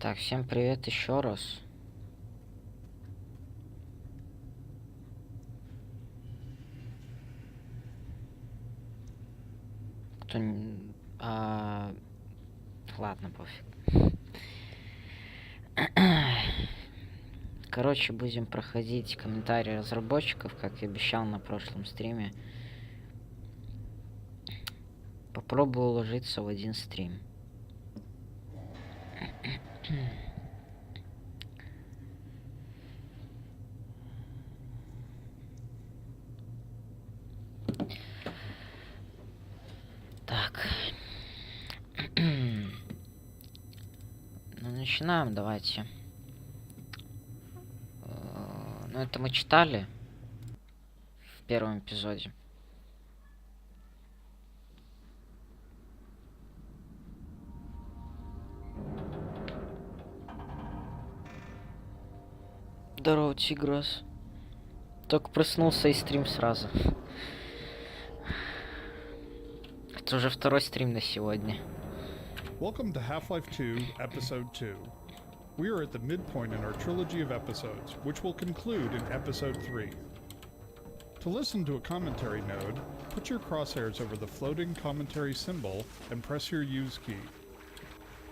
Так, всем привет еще раз. Кто... Ладно, пофиг. Короче, будем проходить комментарии разработчиков, как и обещал на прошлом стриме. Попробую уложиться в один стрим. Так. Ну, начинаем, давайте. Ну, это мы читали в первом эпизоде. Здорово, Тигрос. Только проснулся и стрим сразу. Это уже второй стрим на сегодня. Welcome to Half-Life 2, Episode 2. We are at the midpoint in our trilogy of episodes, which will conclude in Episode 3. To listen to a commentary node, put your crosshairs over the floating commentary symbol and press your Use key.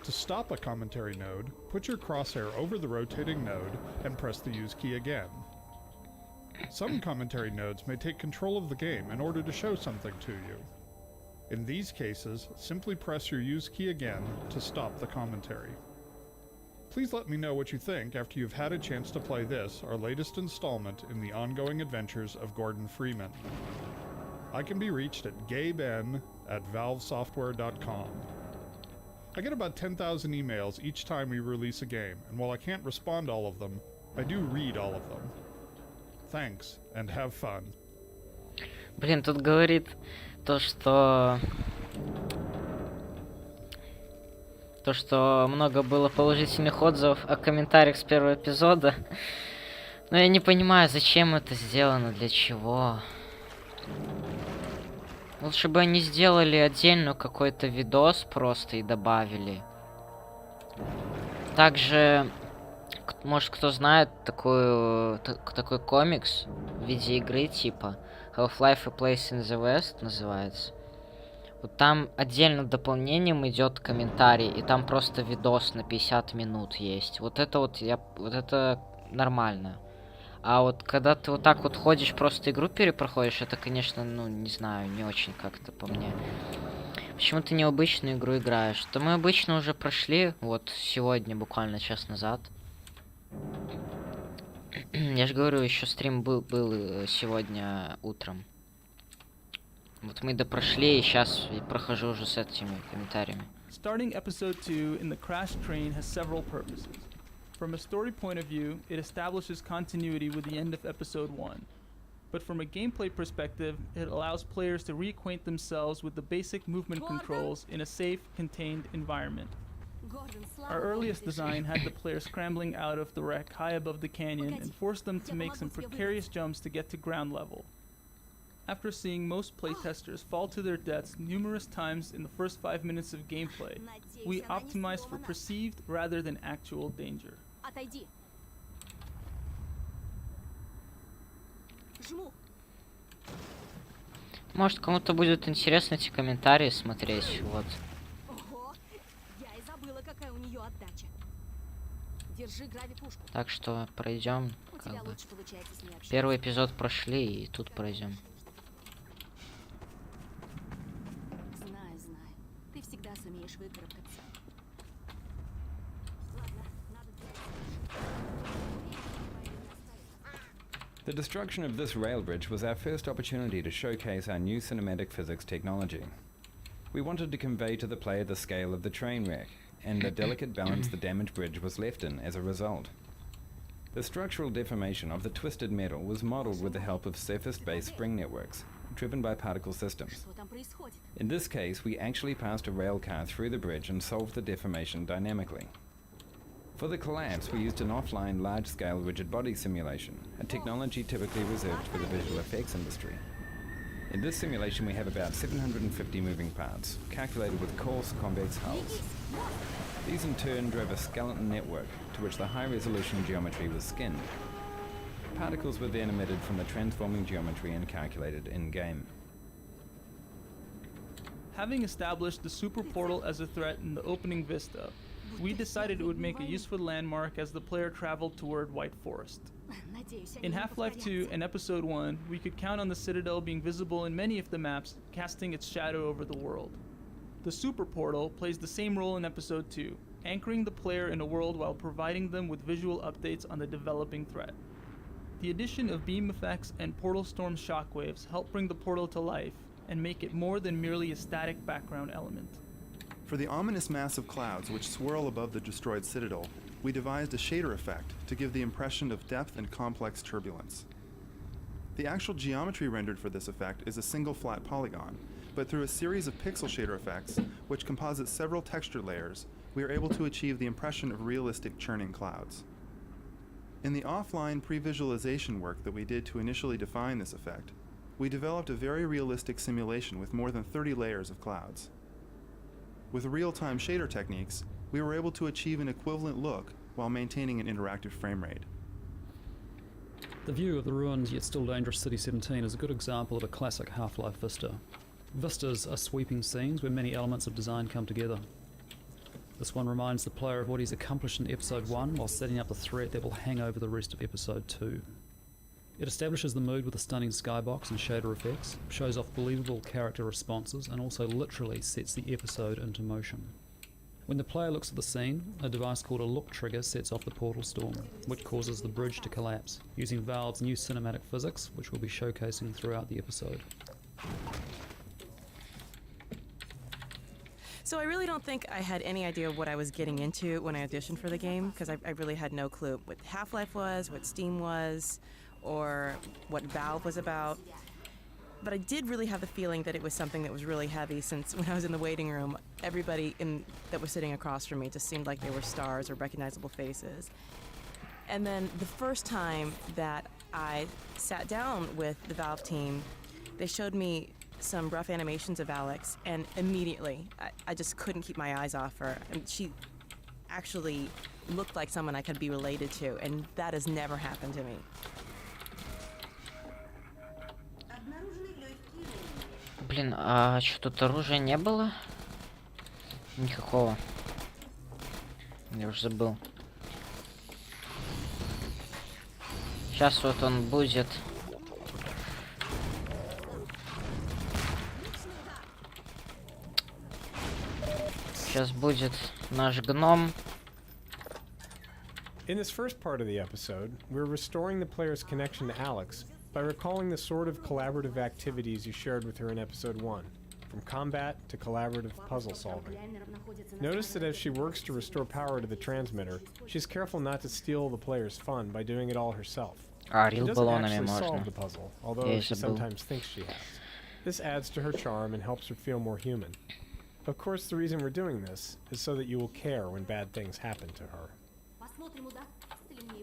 To stop a commentary node, put your crosshair over the rotating node and press the Use key again. Some commentary nodes may take control of the game in order to show something to you. In these cases, simply press your Use key again to stop the commentary. Please let me know what you think after you've had a chance to play this, our latest installment in the ongoing adventures of Gordona Frimena. I can be reached at gaben@valvesoftware.com. I get about 10,000 emails each time we release a game, and while I can't respond to all of them, I do read all of them. Thanks, and have fun. Блин, тут говорит то, что много было положительных отзывов о комментариях с первого эпизода. Но я не понимаю, зачем это сделано, для чего. Лучше бы они сделали отдельно какой-то видос просто и добавили. Также, может, кто знает такой комикс в виде игры типа Half-Life: A Place in the West называется. Вот там отдельно дополнением идет комментарий, и там просто видос на 50 минут есть. Вот это нормально. А вот когда ты вот так вот ходишь, просто игру перепроходишь, это, конечно, ну, не знаю, не очень как-то по мне. Почему ты необычную игру играешь? То мы обычно уже прошли, вот сегодня, буквально час назад. Я же говорю, еще стрим был сегодня утром. Вот мы допрошли, и сейчас прохожу уже с этими комментариями. Starting episode 2 in the crashed train has several purposes. From a story point of view, it establishes continuity with the end of episode 1. But from a gameplay perspective, it allows players to reacquaint themselves with the basic movement controls in a safe, contained environment. Our earliest design had the player scrambling out of the wreck high above the canyon and forced them to make some precarious jumps to get to ground level. After seeing most playtesters fall to their deaths numerous times in the first 5 minutes of gameplay, we optimized for perceived rather than actual danger. Может, кому-то будет интересно эти комментарии смотреть, вот. Так что пройдем, как бы. Первый эпизод прошли, и тут пройдем. Знаю. Ты всегда сумеешь выкарабкаться. The destruction of this rail bridge was our first opportunity to showcase our new cinematic physics technology. We wanted to convey to the player the scale of the train wreck, and the delicate balance the damaged bridge was left in as a result. The structural deformation of the twisted metal was modeled with the help of surface-based spring networks, driven by particle systems. In this case, we actually passed a rail car through the bridge and solved the deformation dynamically. For the collapse, we used an offline large-scale rigid body simulation, a technology typically reserved for the visual effects industry. In this simulation, we have about 750 moving parts, calculated with coarse, convex hulls. These in turn drove a skeleton network to which the high-resolution geometry was skinned. Particles were then emitted from the transforming geometry and calculated in-game. Having established the super portal as a threat in the opening vista, we decided it would make a useful landmark as the player traveled toward White Forest. In Half-Life 2 and Episode 1, we could count on the Citadel being visible in many of the maps, casting its shadow over the world. The super portal plays the same role in Episode 2, anchoring the player in a world while providing them with visual updates on the developing threat. The addition of beam effects and portal storm shockwaves help bring the portal to life and make it more than merely a static background element. For the ominous mass of clouds which swirl above the destroyed citadel, we devised a shader effect to give the impression of depth and complex turbulence. The actual geometry rendered for this effect is a single flat polygon, but through a series of pixel shader effects, which composite several texture layers, we are able to achieve the impression of realistic churning clouds. In the offline pre-visualization work that we did to initially define this effect, we developed a very realistic simulation with more than 30 layers of clouds. With real-time shader techniques, we were able to achieve an equivalent look while maintaining an interactive frame rate. The view of the ruined yet still dangerous City 17 is a good example of a classic Half-Life vista. Vistas are sweeping scenes where many elements of design come together. This one reminds the player of what he's accomplished in Episode 1 while setting up the threat that will hang over the rest of Episode 2. It establishes the mood with a stunning skybox and shader effects, shows off believable character responses, and also literally sets the episode into motion. When the player looks at the scene, a device called a look trigger sets off the portal storm, which causes the bridge to collapse, using Valve's new cinematic physics, which we'll be showcasing throughout the episode. So I really don't think I had any idea what I was getting into when I auditioned for the game, because I really had no clue what Half-Life was, what Steam was, or what Valve was about. But I did really have the feeling that it was something that was really heavy, since when I was in the waiting room, everybody that was sitting across from me just seemed like they were stars or recognizable faces. And then the first time that I sat down with the Valve team, they showed me some rough animations of Alix, and immediately I just couldn't keep my eyes off her. And she actually looked like someone I could be related to, and that has never happened to me. Блин, а что тут оружия не было? Никакого. Я уже забыл. Сейчас вот он будет. Сейчас будет наш гном. In this first part of the episode, we're restoring the player's connection to Alix by recalling the sort of collaborative activities you shared with her in Episode 1, from combat to collaborative puzzle solving. Notice that as she works to restore power to the transmitter, she's careful not to steal the player's fun by doing it all herself. She doesn't actually solve the puzzle, although she sometimes thinks she has. This adds to her charm and helps her feel more human. Of course, the reason we're doing this is so that you will care when bad things happen to her.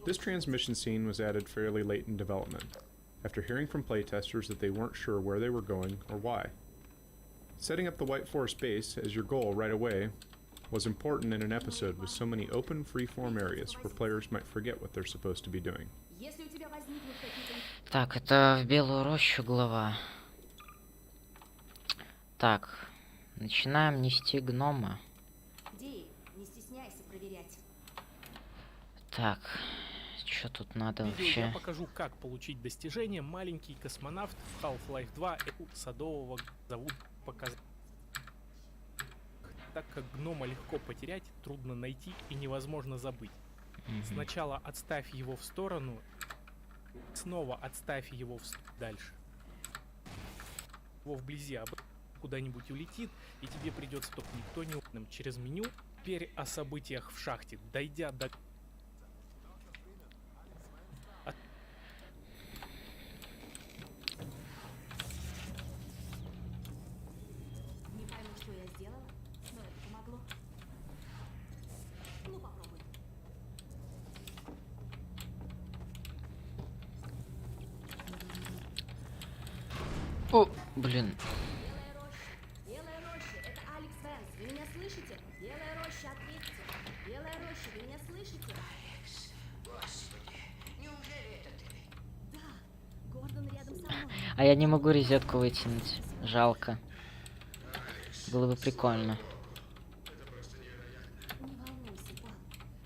This transmission scene was added fairly late in development, after hearing from playtesters that they weren't sure where they were going or why. Setting up the White Forest base as your goal right away was important in an episode with so many open, free-form areas where players might forget what they're supposed to be doing. Так, это в Белую Рощу глава. Так, начинаем нести гнома. Так, что тут надо вообще? Я покажу, как получить достижение. Маленький космонавт в Half-Life 2 садового зовут показать. Так как гнома легко потерять, трудно найти и невозможно забыть. Сначала отставь его в сторону, снова отставь его дальше. Его вблизи куда-нибудь улетит, и тебе придется, чтобы никто не умным через меню. Теперь о событиях в шахте. Дойдя до... Не пойму, что я сделала, но это помогло. Ну, попробуй. О, блин. Белая Роща, это Аликс Вэнс. Вы меня слышите? Белая Роща, ответьте. А я не могу розетку вытянуть. Жалко. Было бы прикольно. Не волнуйся, пап.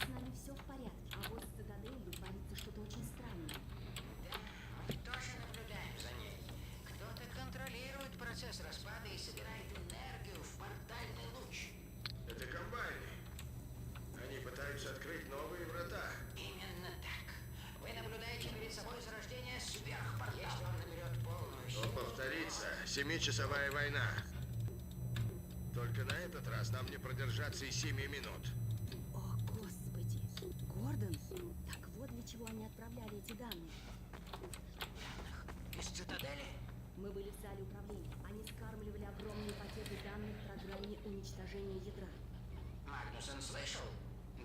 С нами все в порядке. А вот с Цитаделью творится что-то очень странное. Тоже наблюдаем за ней. Кто-то контролирует процесс распада и собирает энергию в портальный луч. Это комбайны. Они пытаются открыть новые врата. Именно так. Вы наблюдаете перед собой зарождение сверхпортала. Если он наберет полную Но силу... повторится 7-часовая война. Только на этот раз нам не продержаться и 7 минут. О, Господи. Гордон? Так вот для чего они отправляли эти данные. Из Цитадели? Мы были в зале управления. Они скармливали огромные пакеты данных в программе уничтожения ядра. Магнусон слышал?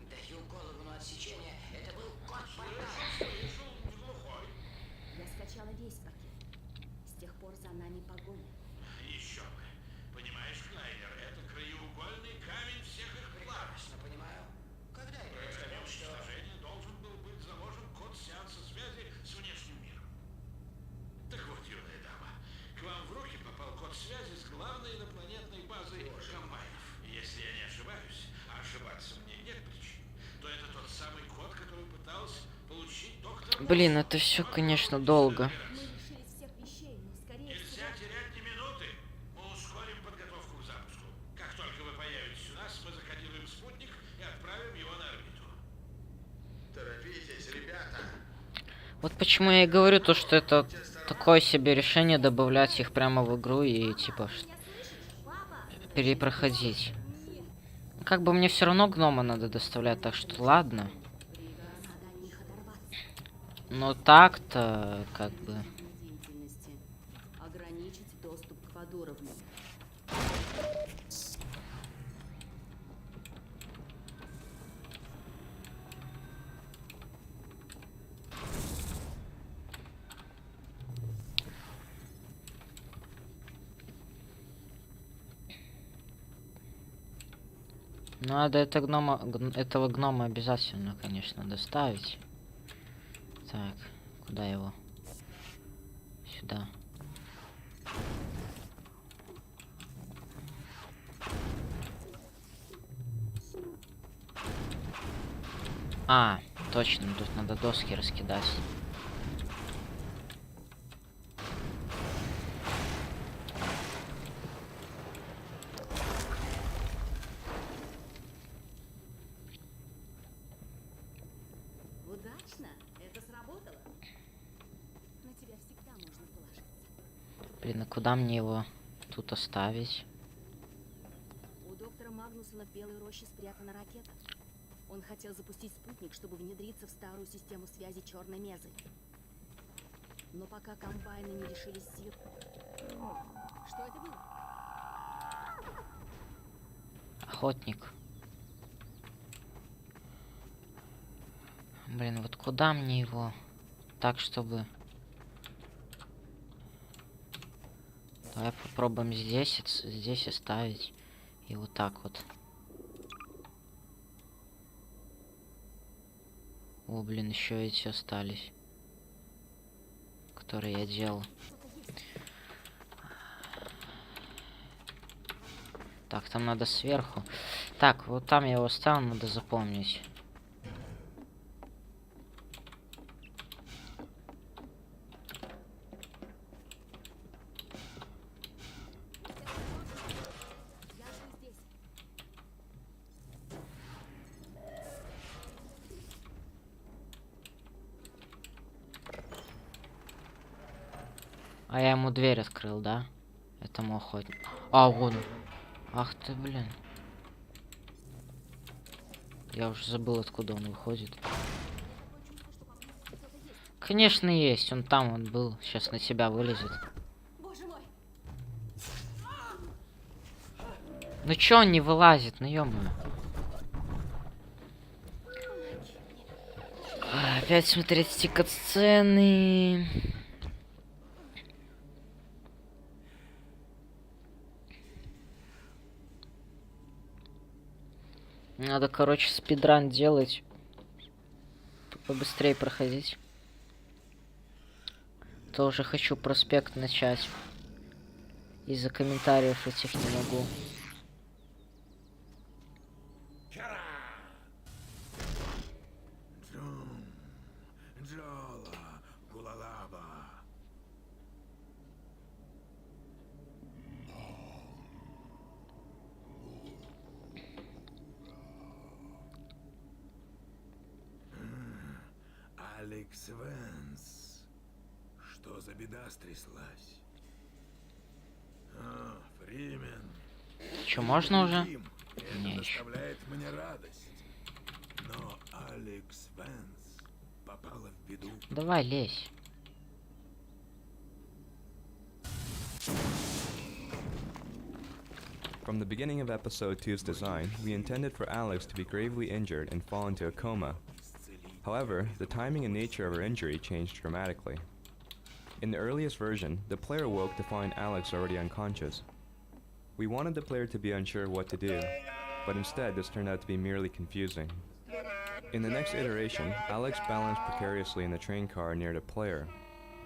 Даю голову на отсечение. Это был код портала. Я скачала весь пакет. С тех пор за нами погоня. Еще бы. Понимаешь, Клайнер, это краеугольный камень всех их планов. Прекрасно понимаю. Когда это Программе что... уничтожения должен был быть заложен код сеанса связи с внешним миром. Так вот, юная дама, к вам в руки попал код связи с главной инопланетной базой комбайнов. Если я не ошибаюсь, а ошибаться мне нет причин, то это тот самый код, который пытался получить доктор... Блин, это все, конечно, долго. Мы лишились всех вещей, но скорее всего... Нельзя терять ни минуты. Мы ускорим подготовку к запуску. Как только вы появитесь у нас, мы закодируем спутник и отправим его на орбиту. Торопитесь, ребята. Вот почему я и говорю то, что это такое себе решение добавлять их прямо в игру и типа перепроходить. Как бы мне все равно гнома надо доставлять, так что ладно. Надо от них оторваться. Но так-то как бы. Деятельности. Ограничить доступ к водоровню. Надо этого гнома обязательно, конечно, доставить. Так, куда его? Сюда. А, точно, тут надо доски раскидать. Удачно. Это сработало. На тебя всегда можно положиться. Блин, а куда мне его тут оставить? У доктора Магнусона в Белой Роще спрятана ракета. Он хотел запустить спутник, чтобы внедриться в старую систему связи черной мезы. Но пока комбайны не решились сил... Что это было? Охотник. Блин, вот куда мне его? Так, чтобы... Давай попробуем здесь оставить. И вот так вот. О, блин, еще эти остались. Которые я делал. Так, там надо сверху. Так, вот там я его оставил, надо запомнить. Я же здесь. А я ему дверь открыл, да? Этому охотнику. А, вон он. Ах ты, блин. Я уже забыл, откуда он выходит. Конечно, есть. Он там он был. Сейчас на тебя вылезет. Боже мой! Ну чё он не вылазит? Ну ё-моё. Опять смотреть эти катсцены. Надо, короче, спидран делать. Побыстрее проходить. то уже хочу проспект начать. Из-за комментариев этих не могу. Аликс Вэнс. Что за беда стряслась? Фримен. Чё, можно уже? Это Не, доставляет мне радость. Но Аликс Вэнс попала в беду. Давай, лезь. From the beginning of episode 2's design, we intended for Alex to be gravely injured and fall into a coma. However, the timing and nature of her injury changed dramatically. In the earliest version, the player woke to find Alex already unconscious. We wanted the player to be unsure what to do, but instead this turned out to be merely confusing. In the next iteration, Alex balanced precariously in the train car near the player,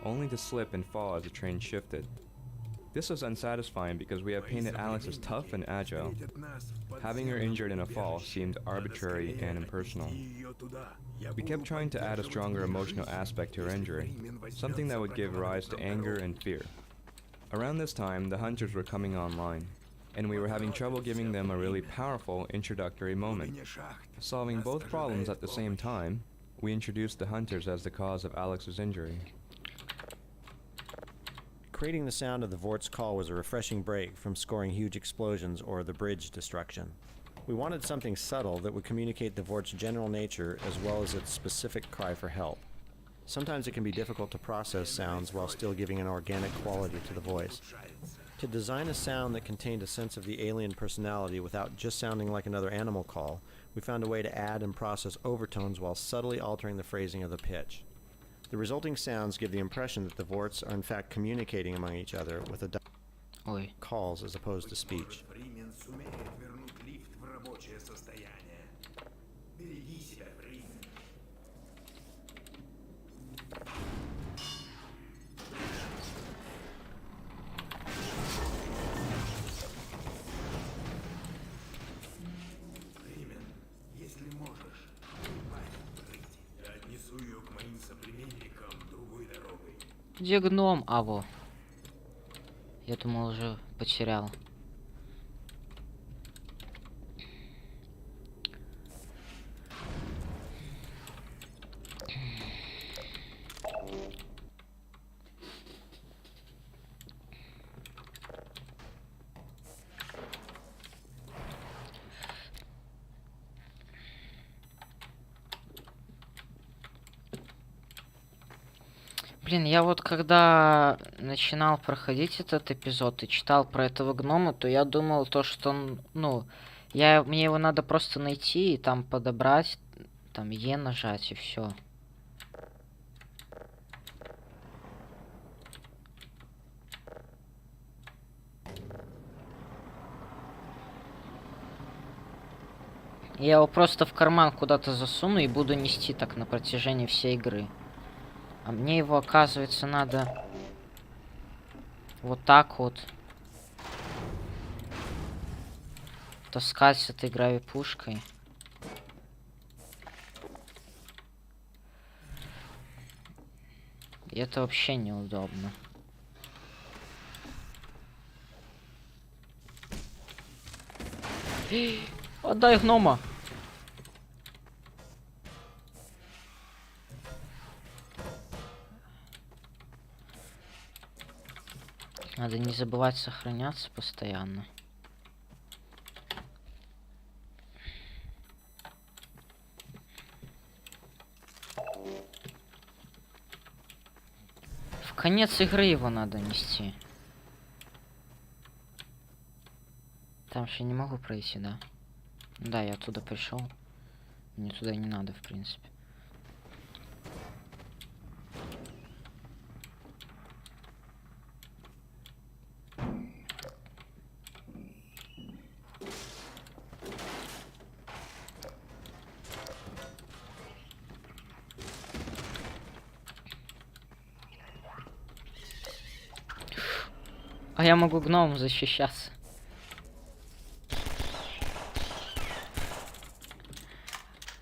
only to slip and fall as the train shifted. This was unsatisfying because we had painted Alex as tough and agile. Having her injured in a fall seemed arbitrary and impersonal. We kept trying to add a stronger emotional aspect to her injury, something that would give rise to anger and fear. Around this time, the hunters were coming online, and we were having trouble giving them a really powerful introductory moment. Solving both problems at the same time, we introduced the hunters as the cause of Alex's injury. Creating the sound of the Vort's call was a refreshing break from scoring huge explosions or the bridge destruction. We wanted something subtle that would communicate the Vort's general nature as well as its specific cry for help. Sometimes it can be difficult to process sounds while still giving an organic quality to the voice. To design a sound that contained a sense of the alien personality without just sounding like another animal call, we found a way to add and process overtones while subtly altering the phrasing of the pitch. The resulting sounds give the impression that the Vorts are in fact communicating among each other with calls as opposed to speech. Где гном? А, во. Я думал, уже потерял. Блин, я вот когда начинал проходить этот эпизод и читал про этого гнома, то я думал то, что он, ну, мне его надо просто найти и там подобрать, там Е нажать и все. Я его просто в карман куда-то засуну и буду нести так на протяжении всей игры. А мне его, оказывается, надо вот так вот таскать с этой гравипушкой. И это вообще неудобно. Отдай гнома! Надо не забывать сохраняться постоянно. В конец игры его надо нести. Там еще не могу пройти, да? Да, я оттуда пришел. Мне туда не надо, в принципе. А я могу гномом защищаться.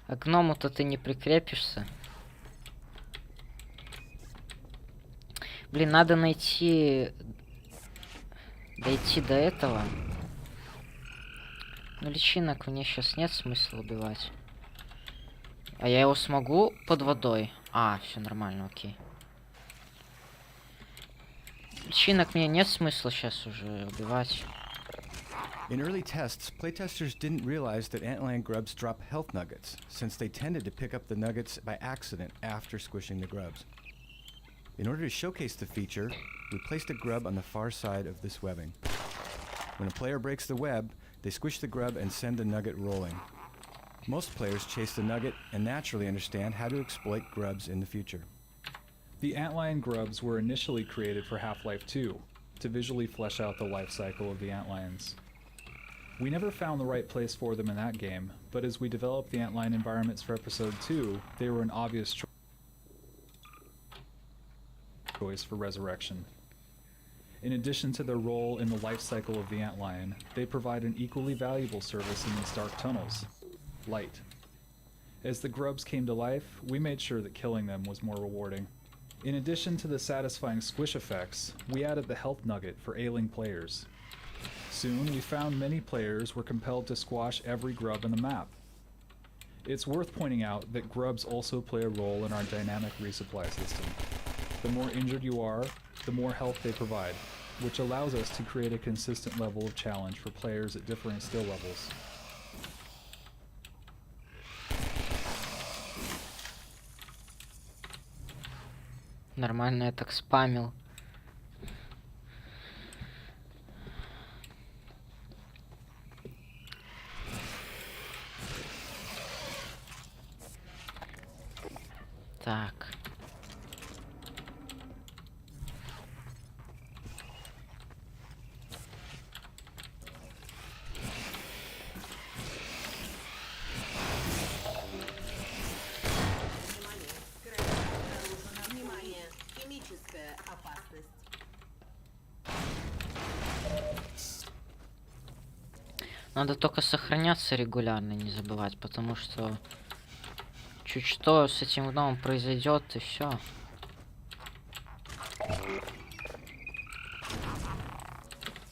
А к гному-то ты не прикрепишься. Блин, надо дойти до этого. Но личинок мне сейчас нет смысла убивать. А я его смогу под водой? А, все нормально, окей. Личинок мне нет смысла сейчас уже убивать. In early tests, playtesters didn't realize that antlion grubs drop health nuggets, since they tended to pick up the nuggets by accident after squishing the grubs. In order to showcase the feature, we placed a grub on the far side of this webbing. When a player breaks the web, they squish the grub and send the nugget rolling. Most players chase the nugget and naturally understand how to exploit grubs in the future. The antlion grubs were initially created for Half-Life 2, to visually flesh out the life cycle of the antlions. We never found the right place for them in that game, but as we developed the antlion environments for Episode 2, they were an obvious choice for Resurrection. In addition to their role in the life cycle of the antlion, they provide an equally valuable service in these dark tunnels: light. As the grubs came to life, we made sure that killing them was more rewarding. In addition to the satisfying squish effects, we added the health nugget for ailing players. Soon, we found many players were compelled to squash every grub in the map. It's worth pointing out that grubs also play a role in our dynamic resupply system. The more injured you are, the more health they provide, which allows us to create a consistent level of challenge for players at differing skill levels. Нормально я так спамил. Так. Надо только сохраняться регулярно, не забывать, потому что чуть что с этим гномом произойдет, и все.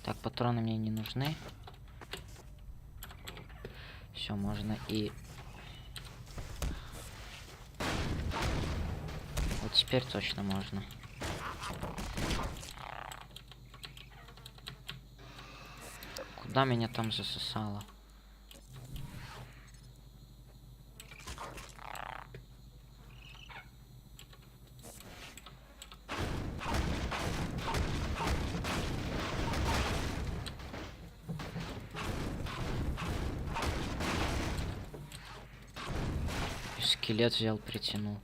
Так, патроны мне не нужны. Все, можно и... Вот теперь точно можно. Куда меня там засосало? Скелет взял, притянул.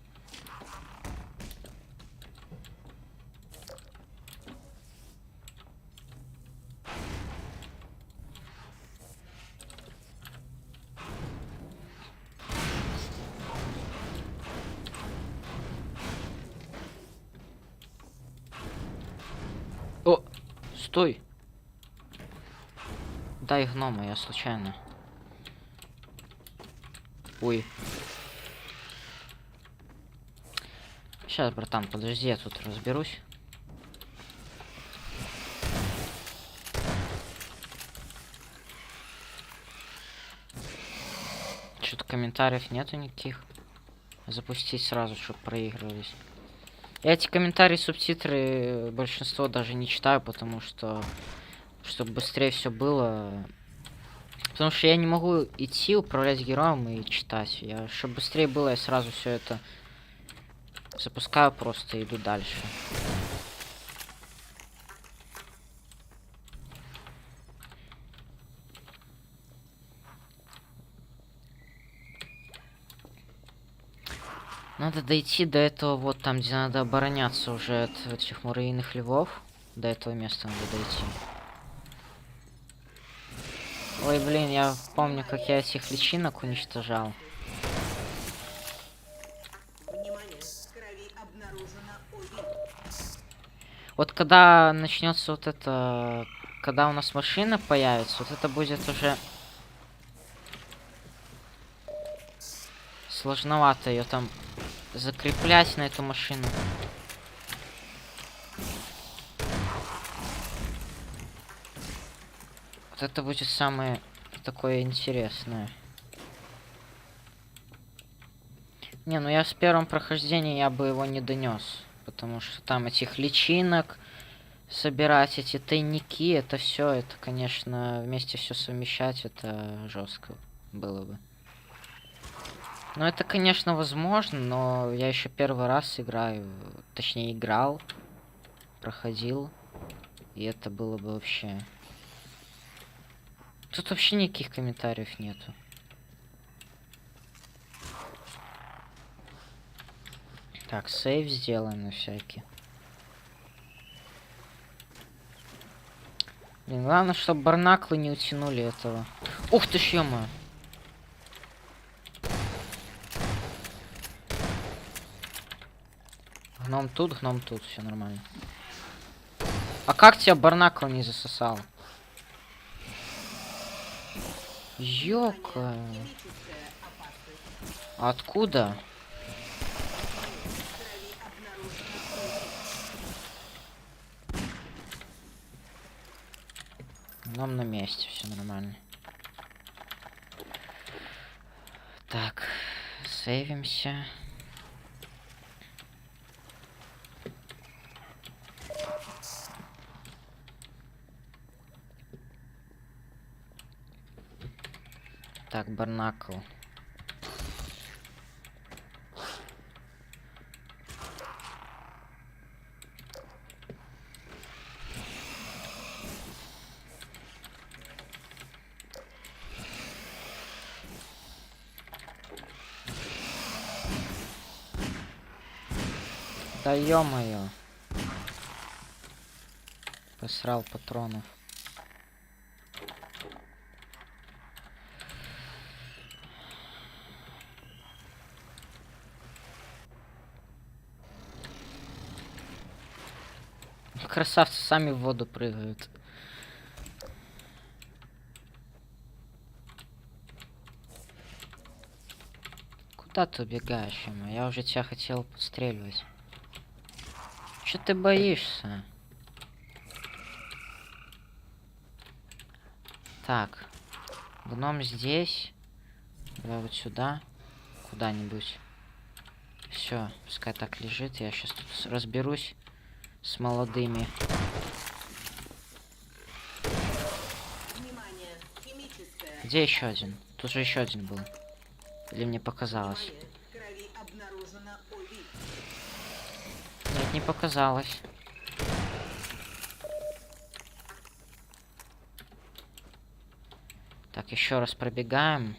О, стой! Дай гнома, я случайно. Ой. Сейчас, братан, подожди, я тут разберусь. Что-то комментариев нету никаких. Запустить сразу, чтобы проигрывались. Я эти комментарии, субтитры, большинство даже не читаю, потому что... Чтобы быстрее все было. Потому что я не могу идти, управлять героем и читать. Чтобы быстрее было, я сразу все это запускаю просто и иду дальше. Надо дойти до этого, вот там, где надо обороняться уже от этих муравьиных львов. До этого места надо дойти. Ой, блин, я помню, как я этих личинок уничтожал. Вот когда начнется вот это... Когда у нас машина появится, вот это будет уже... Сложновато ее там закреплять на эту машину. Вот это будет самое такое интересное. Не, ну я с первым прохождением я бы его не донес. Потому что там этих личинок собирать, эти тайники, это все, это, конечно, вместе все совмещать, это жестко было бы. Ну, это, конечно, возможно, но я еще первый раз играю, точнее, играл, проходил, и это было бы вообще... Тут вообще никаких комментариев нету. Так, сейв сделаем на всякий. Блин, главное, чтобы барнаклы не утянули этого. Ух ты ж, ё-моё. Гном тут, все нормально. А как тебя барнакл не засосал? Ёка. Откуда? Гном на месте, все нормально. Так, сейвимся. Так, барнакл. Да ё-моё. Посрал патронов. Красавцы сами в воду прыгают. Куда ты убегаешь, ему? Я уже тебя хотел подстреливать. Че ты боишься? Так. Гном здесь. Давай вот сюда. Куда-нибудь. Все, пускай так лежит. Я сейчас тут разберусь с молодыми. Где еще один? Тут же еще один был. Или мне показалось? Нет, не показалось. Так, еще раз пробегаем.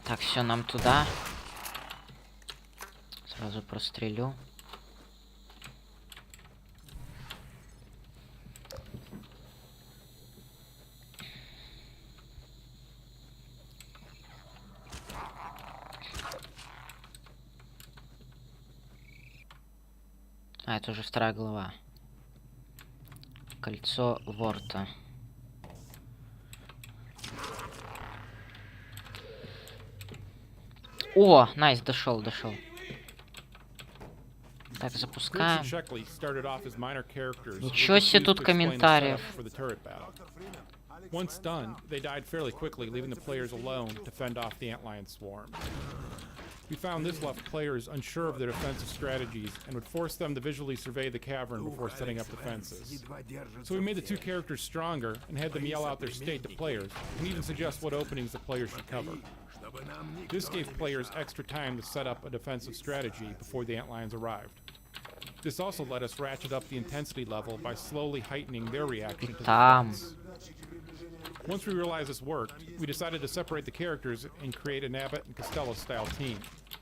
Так, все, нам туда. Сразу прострелю. А, это уже вторая глава. Кольцо Ворта. О, найс, дошел. Так, запускаем. Ничего себе тут комментариев. Once done, they died fairly quickly, leaving the players alone to fend off the antlion swarm. We found this left players unsure of their defensive strategies and would force them to visually survey the cavern before setting up defenses. So we made the two characters stronger and had them yell out their state to players, and even suggest what openings the players should cover. This gave players extra time to set up a defensive strategy before the antlions arrived. This also let us ratchet up the intensity level by slowly heightening their reaction to the defense. Once we realized this worked, we decided to separate the characters and create an Abbott and Costello style team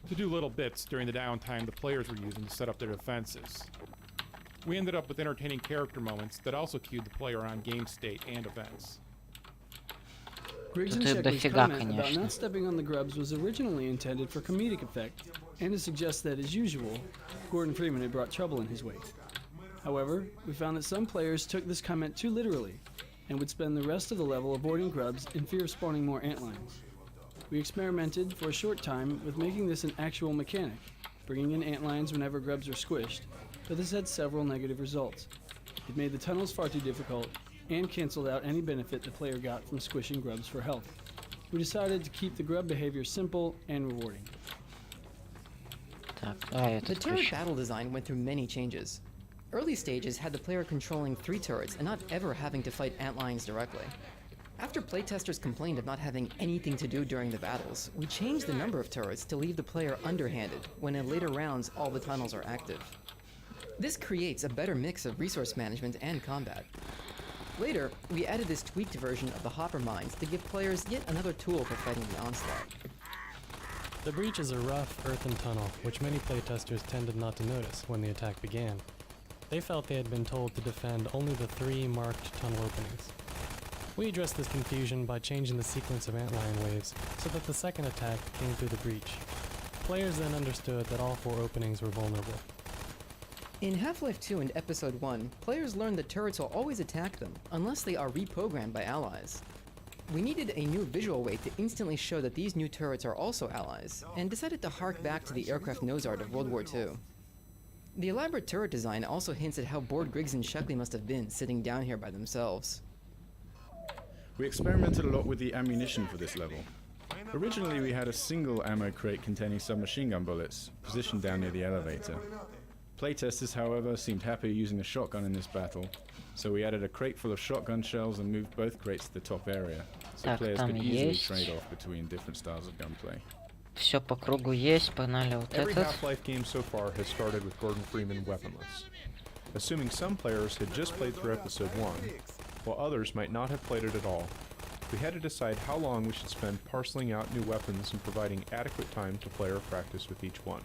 to do little bits during the downtime the players were using to set up their defenses. We ended up with entertaining character moments that also cued the player on game state and events. Griggs and Тут их Sheckley's дофига, comment about конечно. not stepping on the grubs was originally intended for comedic effect, and to suggest that, as usual, Gordon Freeman had brought trouble in his wake. However, we found that some players took this comment too literally, and would spend the rest of the level avoiding grubs in fear of spawning more antlines. We experimented for a short time with making this an actual mechanic, bringing in antlines whenever grubs are squished, but this had several negative results. It made the tunnels far too difficult, and canceled out any benefit the player got from squishing grubs for health. We decided to keep the grub behavior simple and rewarding. The turret battle design went through many changes. Early stages had the player controlling 3 turrets and not ever having to fight antlions directly. After playtesters complained of not having anything to do during the battles, we changed the number of turrets to leave the player underhanded when in later rounds all the tunnels are active. This creates a better mix of resource management and combat. Later, we added this tweaked version of the hopper mines to give players yet another tool for fighting the onslaught. The breach is a rough earthen tunnel, which many playtesters tended not to notice when the attack began. They felt they had been told to defend only the 3 marked tunnel openings. We addressed this confusion by changing the sequence of antlion waves so that the second attack came through the breach. Players then understood that all 4 openings were vulnerable. In Half-Life 2 and Episode 1, players learned that turrets will always attack them, unless they are reprogrammed by allies. We needed a new visual way to instantly show that these new turrets are also allies, and decided to hark back to the aircraft nose art of World War II. The elaborate turret design also hints at how bored Griggs and Sheckley must have been sitting down here by themselves. We experimented a lot with the ammunition for this level. Originally we had a single ammo crate containing submachine gun bullets, positioned down near the elevator. Playtesters, however, seemed happy using a shotgun in this battle, so we added a crate full of shotgun shells and moved both crates to the top area, so players could easily trade off between different styles of gunplay. Все по кругу есть, погнали вот Every этот. Half-Life game so far has started with Gordon Freeman weaponless. Assuming some players had just played through Episode 1, while others might not have played it at all, we had to decide how long we should spend parceling out new weapons and providing adequate time to player practice with each one.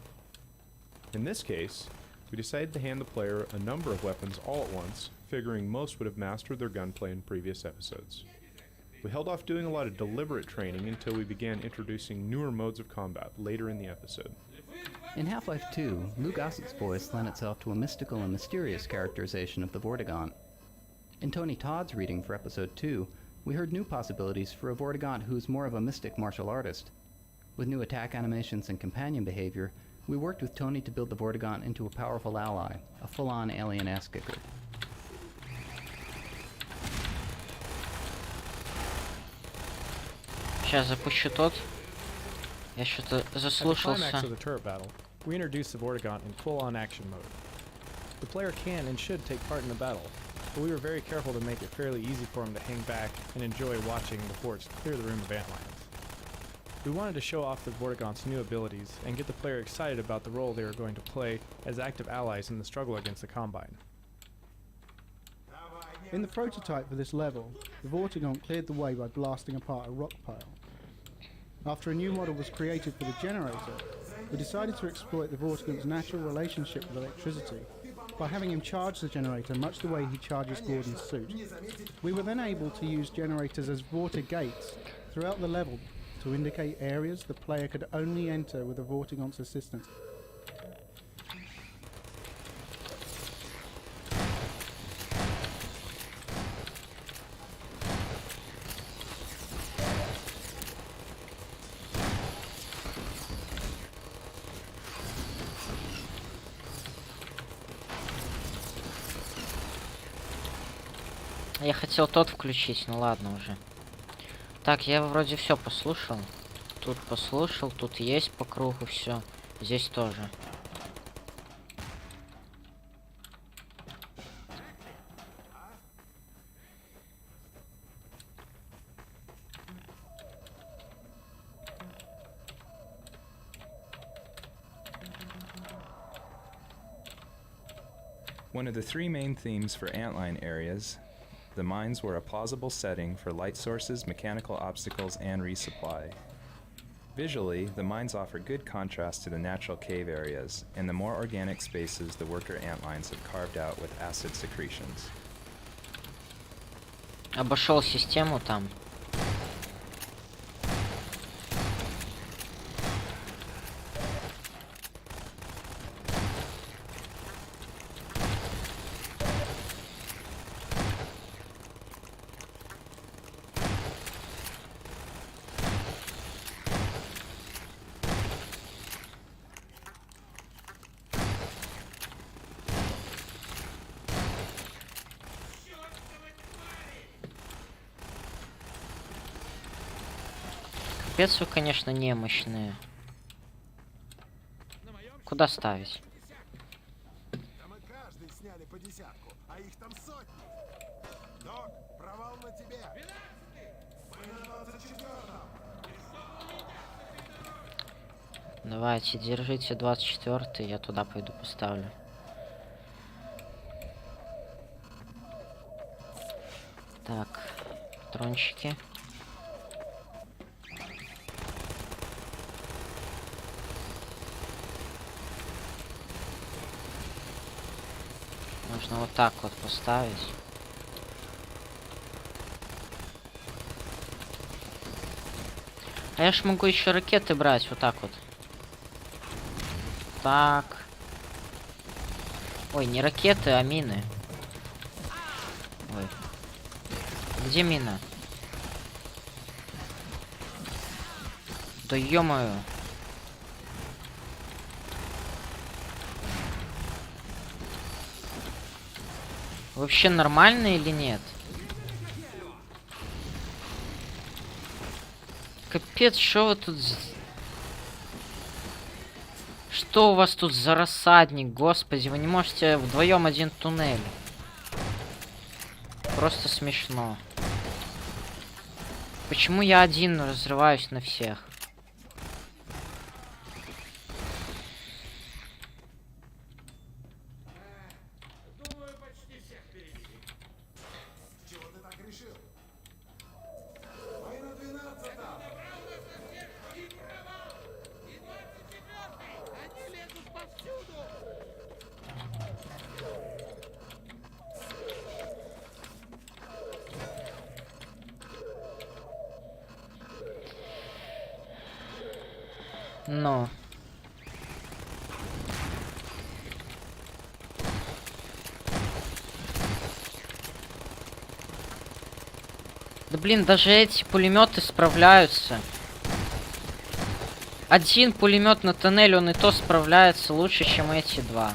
In this case, we decided to hand the player a number of weapons all at once, figuring most would have mastered their gunplay in previous episodes. We held off doing a lot of deliberate training until we began introducing newer modes of combat later in the episode. In Half-Life 2, Lou Gossett's voice lent itself to a mystical and mysterious characterization of the Vortigaunt. In Tony Todd's reading for Episode 2, we heard new possibilities for a Vortigaunt who's more of a mystic martial artist. With new attack animations and companion behavior, we worked with Tony to build the Vortigaunt into a powerful ally, a full-on alien ass-kicker. Сейчас запущу тот. Я что-то заслушался. At the climax of the turret battle, we introduced the Vortigaunt in full-on action mode. The player can and should take part in the battle, but we were very careful to make it fairly easy for him to hang back and enjoy watching the forts clear the room of antlions. We wanted to show off the Vortigaunt's new abilities and get the player excited about the role they were going to play as active allies in the struggle against the Combine. In the prototype for this level, the Vortigaunt cleared the way by blasting apart a rock pile. After a new model was created for the generator, we decided to exploit the Vortigaunt's natural relationship with electricity by having him charge the generator much the way he charges Gordon's suit. We were then able to use generators as Vortigates throughout the level to indicate areas the player could only enter with the Vortigaunt's assistance. Я хотел тот включить, ну ладно уже. Так, я вроде все послушал. Тут послушал, тут есть по кругу все. Здесь тоже. One of the 3 main themes for antline areas, the mines were a plausible setting for light sources, mechanical obstacles, and resupply. Visually, the mines offer good contrast to the natural cave areas and the more organic spaces the worker antlines have carved out with acid secretions. Обошел систему там. Капец вы, конечно, немощные. Куда ставить? Да мы каждый сняли по десятку, а их там сотни. Док, провал на тебе. Мы на 24-м. Давайте, держите 24-й, я туда пойду поставлю. Так, патрончики. Можно вот так вот поставить. А я ж могу еще ракеты брать вот так вот. Так. Ой, не ракеты, а мины. Ой. Где мина? Да ё-моё. Вообще нормально или нет? Капец, что вы тут... Что у вас тут за рассадник, господи? Вы не можете вдвоем один туннель. Просто смешно. Почему я один разрываюсь на всех? Но. Да блин, даже эти пулеметы справляются. Один пулемет на тоннель, он и то справляется лучше, чем эти два.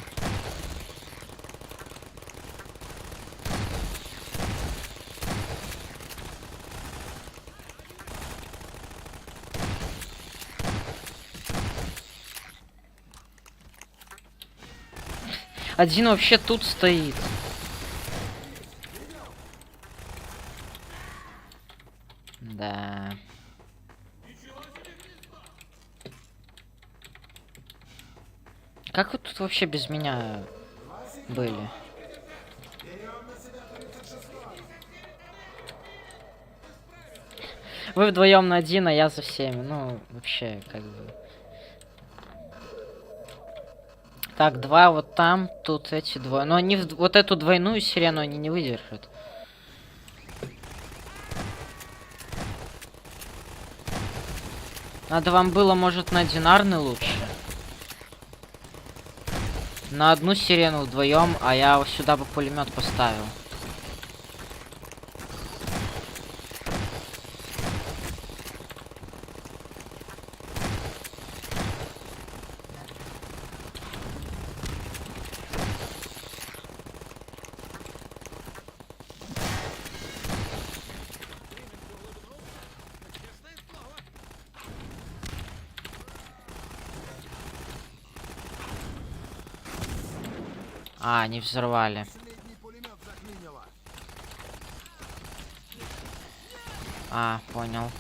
Один вообще тут стоит. Да. Как вы тут вообще без меня были? Вы вдвоем на один, а я за всеми. Ну, вообще, как бы. Так, два вот там, тут эти двое. Но они вот эту двойную сирену они не выдержат. Надо вам было, может, на одинарный лучше. На одну сирену вдвоем, а я сюда бы пулемет поставил. А, не взорвали. А, понял.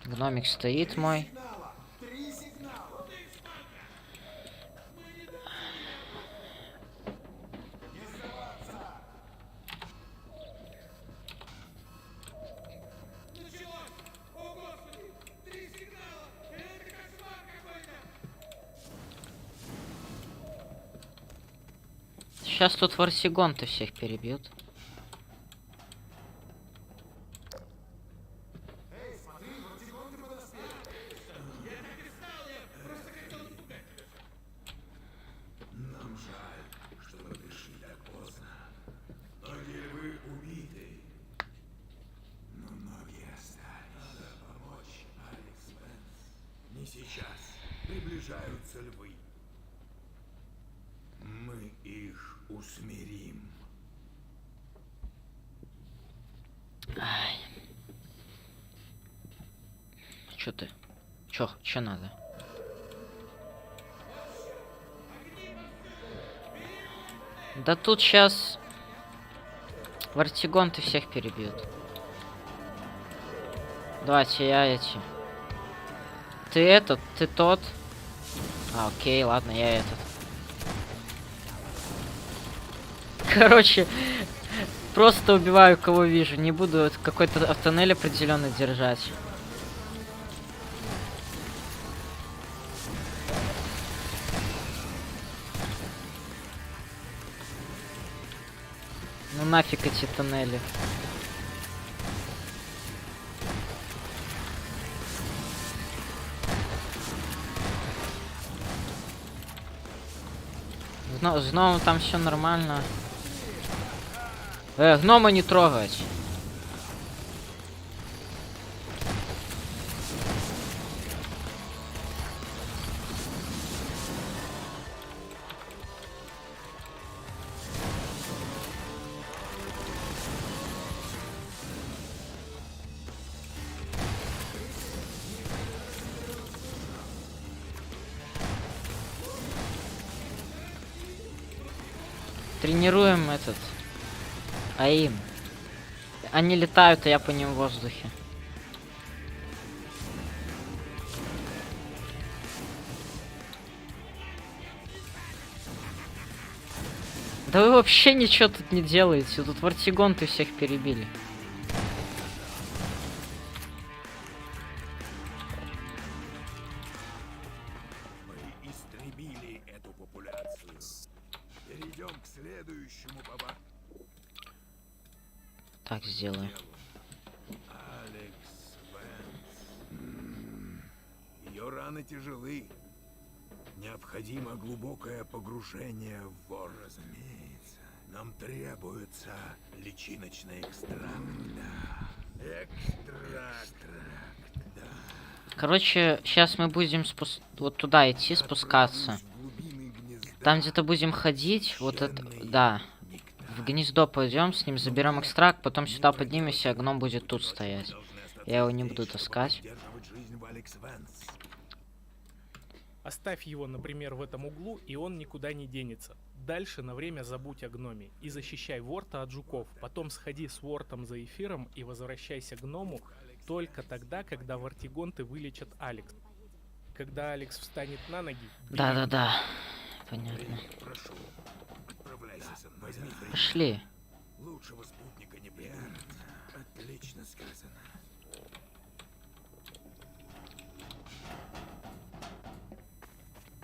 Гномик стоит мой. Сейчас тут варсигон-то всех перебьют. Нам жаль, что вы пришли так поздно. Многие вы убиты. Но многие остались. Надо помочь Приближаются львы. Мы их усмирим. Ай. Чё ты? Чё надо? Да тут сейчас вартигонты всех перебьют. Давайте я эти. Ты этот, ты тот. Окей, ладно, я этот. Короче, просто убиваю кого вижу. Не буду какой-то тоннель определенно держать. Ну нафиг эти тоннели. С гномом там все нормально. Гнома не трогать. Тренируем этот АИМ. Они летают, а я по ним в воздухе. Да вы вообще ничего тут не делаете. Тут вартигонты всех перебили. Мы истребили эту популяцию. Перейдем к следующему повар. Так сделаю. Аликс Вэнс. Ее раны тяжелы. Необходимо глубокое погружение в вор. Разумеется. Нам требуется личиночный экстракт. Экстракт, да. Короче, сейчас мы будем вот туда идти, спускаться. Там где-то будем ходить, вот это, да. В гнездо пойдем, с ним заберем экстракт, потом сюда поднимемся, а гном будет тут стоять. Я его не буду таскать. Оставь его, например, в этом углу, и он никуда не денется. Дальше на время забудь о гноме и защищай ворта от жуков. Потом сходи с вортом за эфиром и возвращайся к гному только тогда, когда вартигонты вылечат Аликс. Когда Аликс встанет на ноги... Да-да-да. Понятно. Прошу, отправляйся со мной. Пошли. Лучшего спутника не придумать. Отлично сказано.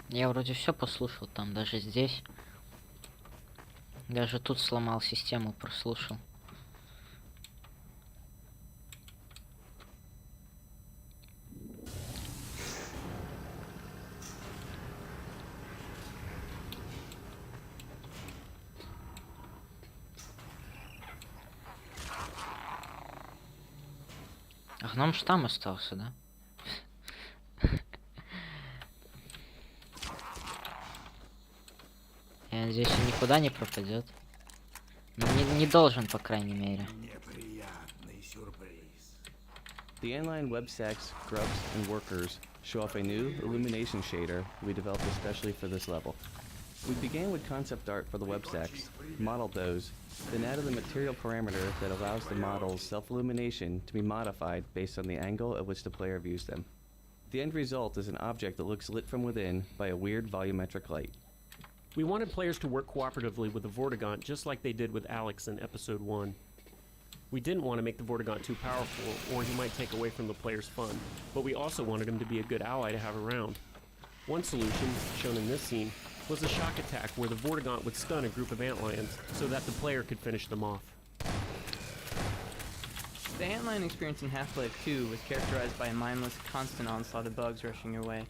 Я вроде все послушал там, даже здесь. Даже тут сломал систему, прослушал. А гном ж там остался, да? Я надеюсь, он никуда не пропадет. Ну, не должен, по крайней мере. Неприятный сюрприз. The inline web stacks, grubs, and workers show off a new illumination shader we developed especially for this level. We began with concept art for the web stacks, modeled those, then added the material parameter that allows the model's self-illumination to be modified based on the angle at which the player views them. The end result is an object that looks lit from within by a weird volumetric light. We wanted players to work cooperatively with the Vortigaunt just like they did with Alix in Episode 1. We didn't want to make the Vortigaunt too powerful, or he might take away from the player's fun, but we also wanted him to be a good ally to have around. One solution, shown in this scene, was a shock attack where the Vortigaunt would stun a group of antlions so that the player could finish them off. The antlion experience in Half-Life 2 was characterized by a mindless, constant onslaught of bugs rushing your way.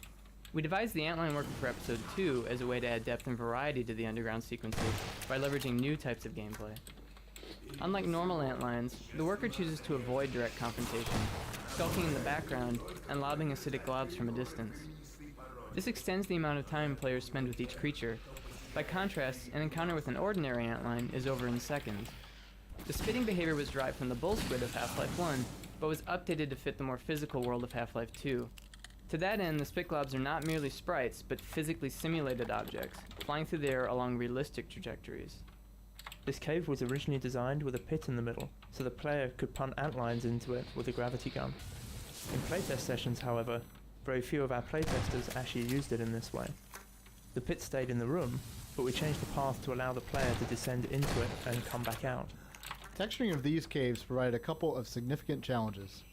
We devised the antlion worker for Episode 2 as a way to add depth and variety to the underground sequences by leveraging new types of gameplay. Unlike normal antlions, the worker chooses to avoid direct confrontation, skulking in the background and lobbing acidic globs from a distance. This extends the amount of time players spend with each creature. By contrast, an encounter with an ordinary antline is over in seconds. The spitting behavior was derived from the bull squid of Half-Life 1, but was updated to fit the more physical world of Half-Life 2. To that end, the spit globs are not merely sprites, but physically simulated objects, flying through the air along realistic trajectories. This cave was originally designed with a pit in the middle, so the player could punt antlines into it with a gravity gun. In playtest sessions, however, very few of our playtesters actually used it in this way. The pit stayed in the room, but we changed the path to allow the player to descend into it and come back out. Texturing of these caves provided a couple of significant challenges.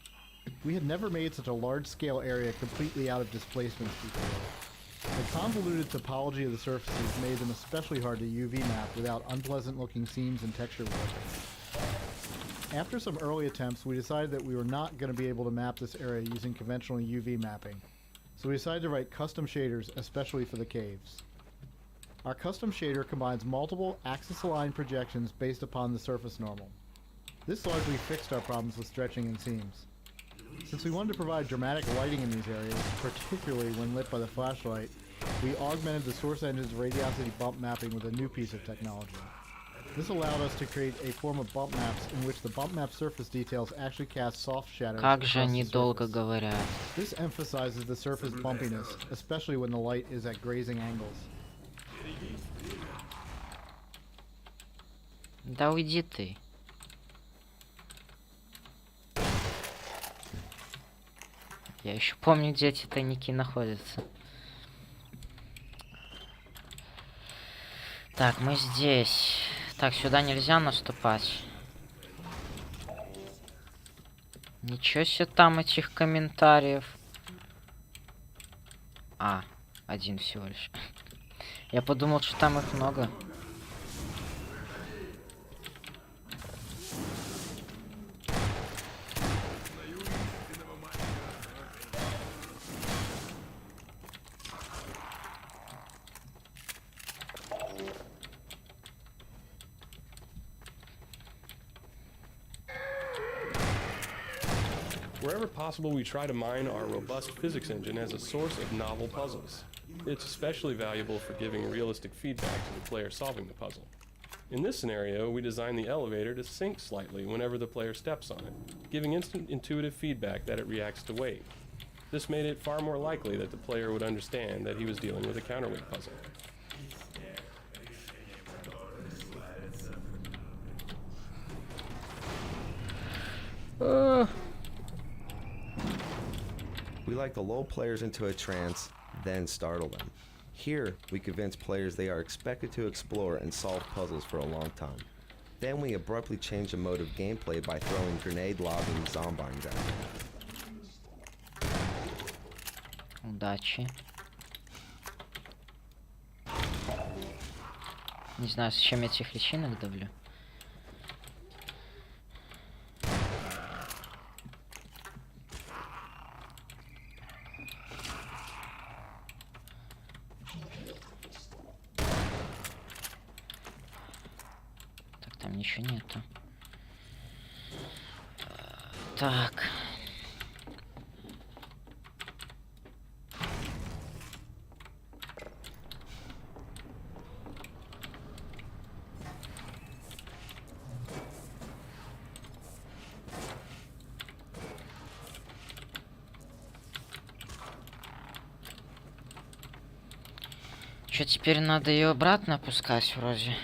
We had never made such a large-scale area completely out of displacements before. The convoluted topology of the surfaces made them especially hard to UV map without unpleasant-looking seams and texture warping. After some early attempts, we decided that we were not going to be able to map this area using conventional UV mapping, so we decided to write custom shaders especially for the caves. Our custom shader combines multiple axis-aligned projections based upon the surface normal. This largely fixed our problems with stretching and seams. Since we wanted to provide dramatic lighting in these areas, particularly when lit by the flashlight, we augmented the source engine's radiosity bump mapping with a new piece of technology. This allowed us to create a form of bump maps in which the bump map surface details actually cast soft shadows Как же across они the долго surface. говорят. This emphasizes the surface bumpiness, especially when the light is at grazing angles. Да уйди ты. Я еще помню, где эти тайники находятся. Так, мы здесь. Так, сюда нельзя наступать. Ничего себе там этих комментариев. А, один всего лишь. Я подумал, что там их много. Wherever possible, we try to mine our robust physics engine as a source of novel puzzles. It's especially valuable for giving realistic feedback to the player solving the puzzle. In this scenario, we designed the elevator to sink slightly whenever the player steps on it, giving instant intuitive feedback that it reacts to weight. This made it far more likely that the player would understand that he was dealing with a counterweight puzzle. We like to lull players into a trance, then startle them. Here, we convince players they are expected to explore and solve puzzles for a long time. Then we abruptly change the mode of gameplay by throwing grenade-lobbing zombies at them. Удачи. Не знаю, зачем я этих личинок давлю. Так, там ничего нету. Так. Что, теперь надо ее обратно опускать вроде?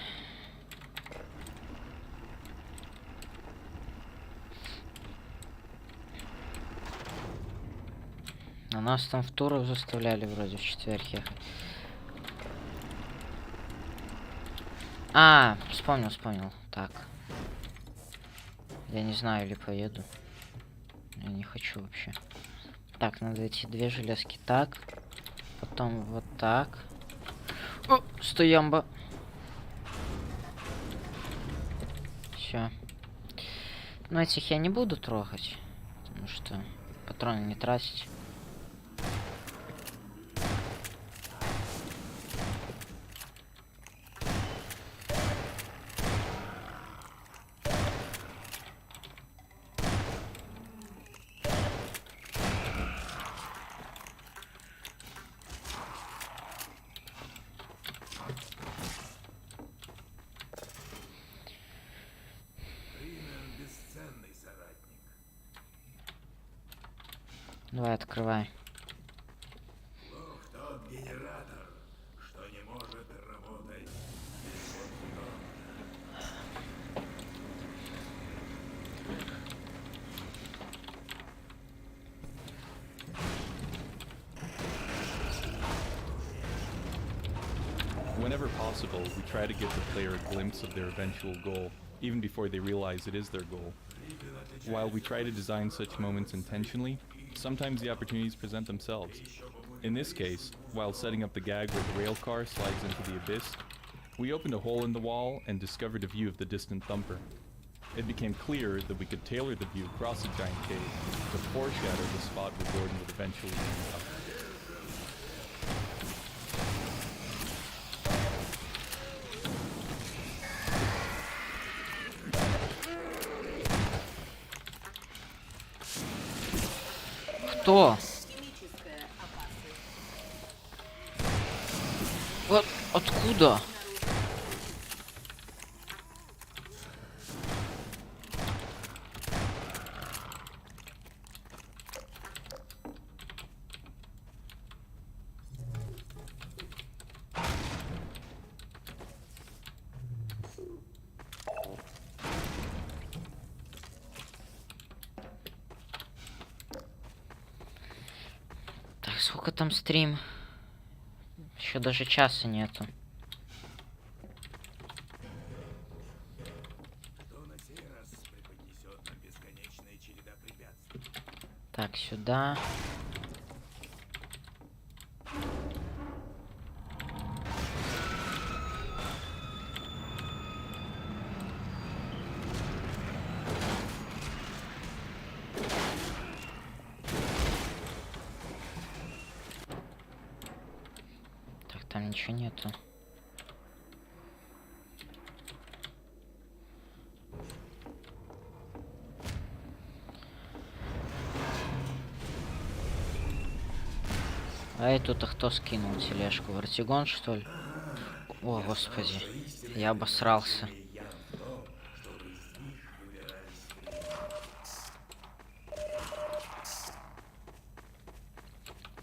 А нас там в турах заставляли вроде в четверг ехать. А, вспомнил. Так. Я не знаю, или поеду. Я не хочу вообще. Так, надо эти две железки так. Потом вот так. О, стоямба. Все. Но этих я не буду трогать. Потому что патроны не тратить. Давай, открывай. Тот генератор, что не может работать. Whenever possible, we try to give the player a glimpse of their eventual goal, even before they realize it is their goal. While we try to design such moments intentionally, sometimes the opportunities present themselves. In this case, while setting up the gag where the rail car slides into the abyss, we opened a hole in the wall and discovered a view of the distant thumper. It became clear that we could tailor the view across the giant cave to foreshadow the spot where Gordon would eventually end up. Кто? Вот откуда? Так, сколько там стрим? Еще даже часа нету. Так, сюда. Так, там ничего нету. А эту-то кто скинул тележку? Вартигон, что ли? О, господи. Я обосрался.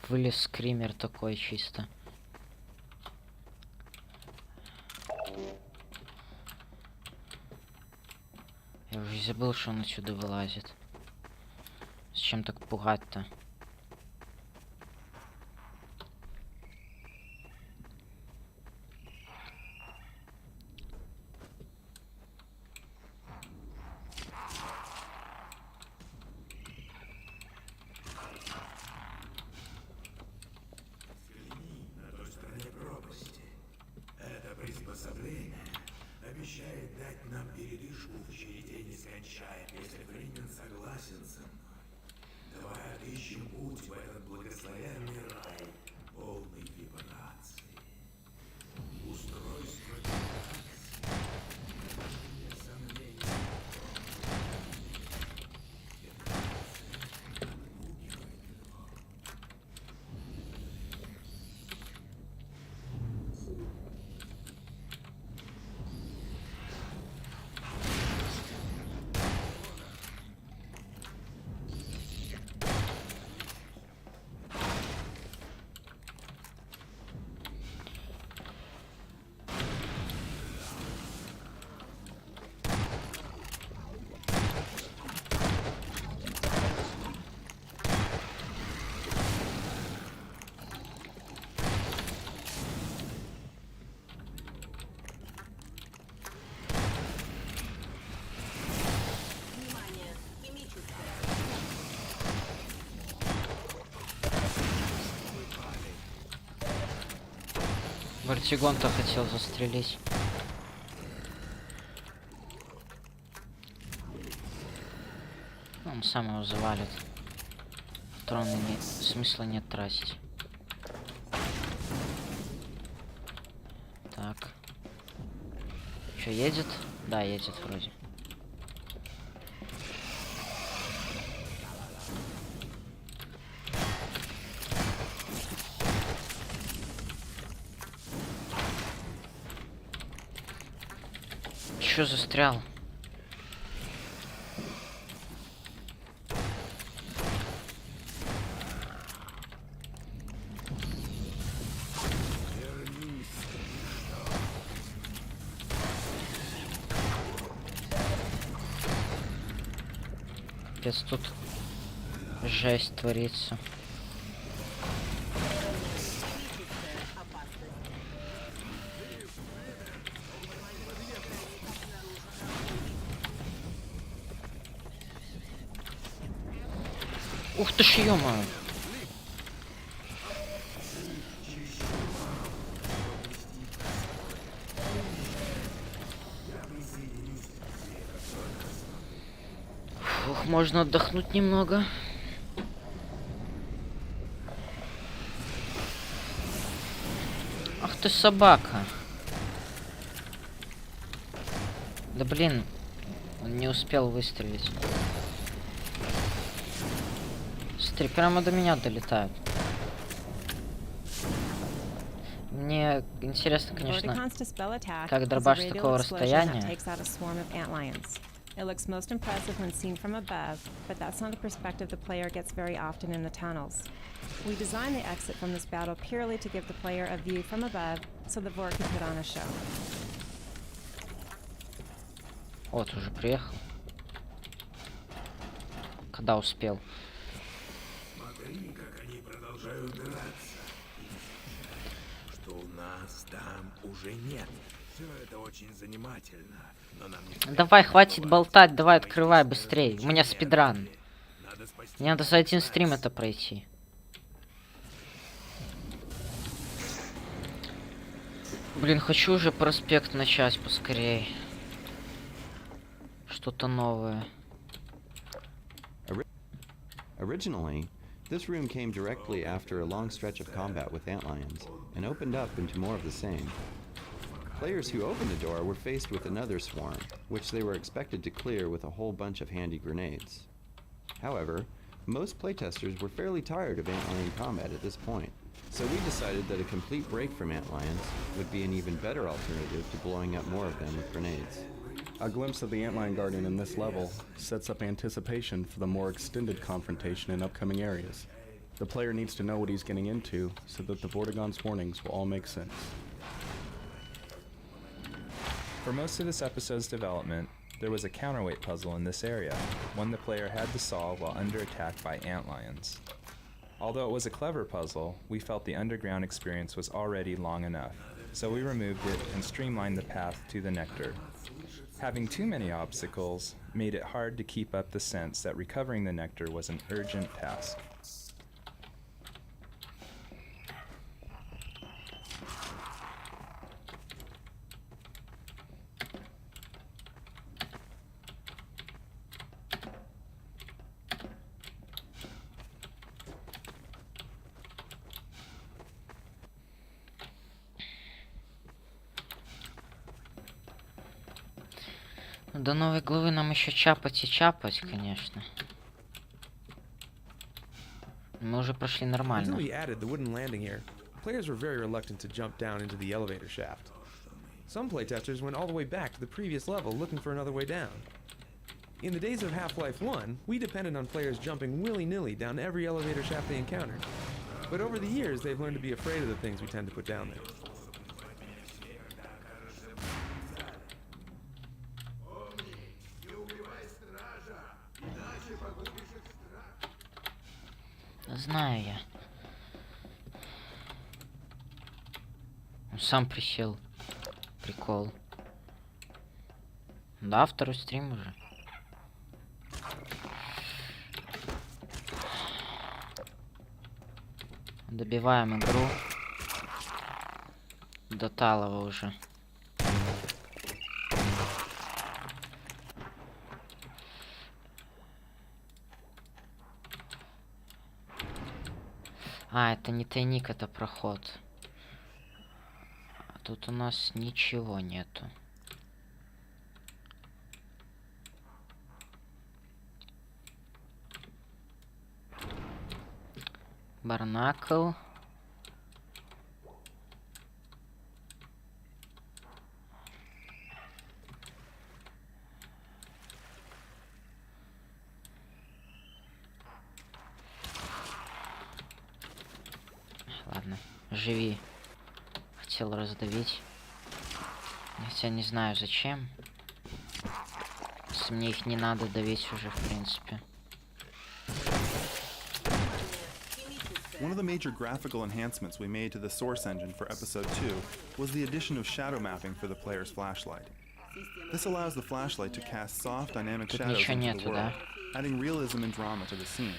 Вылез скример такой чисто. Я уже забыл, что он отсюда вылазит. Зачем так пугать-то? На той стороне пропасти. Это приспособление обещает дать нам передышку в череде нескончаемой, если Фримен согласен со мной. Давай отыщем путь в этот благословенный рай, полный вибраций. Устройство сомнений. Вартигон-то хотел застрелить. Он сам его завалит. Патроны нет, смысла нет тратить. Так. Что, едет? Да, едет вроде. Чё застрял? Капец, тут жесть творится. Ух ты ж, ё-моё. Фух, можно отдохнуть немного. Ах ты собака. Да блин, он не успел выстрелить. Смотри, прямо до меня долетают. Мне интересно, конечно, как дробаш с такого расстояния. It looks most impressive when seen from above, but that's not a perspective the player gets very often in the tunnels. We designed the exit from this battle purely to give the player a view from above, so the Vore could put on a show. Вот, уже приехал. Когда успел? Смотри, как они продолжают драться. Что у нас там уже нет. Все это очень занимательно. Давай, хватит болтать, давай открывай быстрее. У меня спидран. Мне надо за один стрим это пройти. Блин, хочу уже проспект начать поскорей. Что-то новое. Originally, this room came directly after a long stretch of combat with antlions, and opened up into more of the same. Players who opened the door were faced with another swarm, which they were expected to clear with a whole bunch of handy grenades. However, most playtesters were fairly tired of antlion combat at this point, so we decided that a complete break from antlions would be an even better alternative to blowing up more of them with grenades. A glimpse of the antlion guardian in this level sets up anticipation for the more extended confrontation in upcoming areas. The player needs to know what he's getting into so that the Vortigaunt's warnings will all make sense. For most of this episode's development, there was a counterweight puzzle in this area, one the player had to solve while under attack by antlions. Although it was a clever puzzle, we felt the underground experience was already long enough, so we removed it and streamlined the path to the nectar. Having too many obstacles made it hard to keep up the sense that recovering the nectar was an urgent task. До новой главы нам еще чапать и чапать, конечно. Мы уже прошли нормально. Until we added the wooden landing here, players were very reluctant to jump down into the elevator shaft. Some playtesters went all the way back to the previous level looking for another way down. In the days of Half-Life 1, we depended on players jumping willy-nilly down every elevator shaft they encountered. But over the years, they've learned to be afraid of the things we tend to put down there. Знаю я. Он сам присел. Прикол. Да, второй стрим уже. Добиваем игру. До талого уже. А, это не тайник, это проход. А тут у нас ничего нету. Барнакл. Ладно, живи. Хотел раздавить. Хотя не знаю зачем. Если мне их не надо давить уже, в принципе. One of the major graphical enhancements we made to the source engine for episode 2 was the addition of shadow mapping for the player's flashlight. This allows the flashlight to cast soft, dynamic shadows into the world, adding realism and drama to the scene,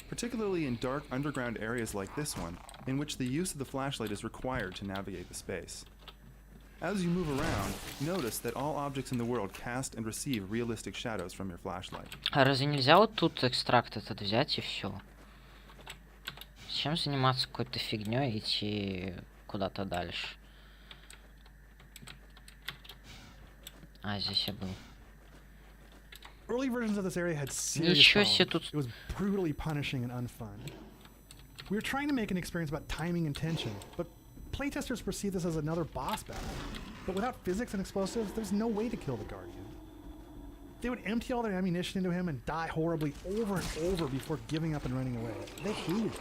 particularly in dark underground areas like this one, in which the use of the flashlight is required to navigate the space. As you move around, notice that all objects in the world cast and receive realistic shadows from your flashlight. А разве нельзя вот тут экстракт этот взять и все? Зачем заниматься какой-то фигней и идти куда-то дальше? А, здесь я был. Early versions of this area had serious problems. It was brutally punishing and unfun. We were trying to make an experience about timing and tension, but playtesters perceive this as another boss battle. But without physics and explosives, there's no way to kill the Guardian. They would empty all their ammunition into him and die horribly over and over before giving up and running away. They hated it.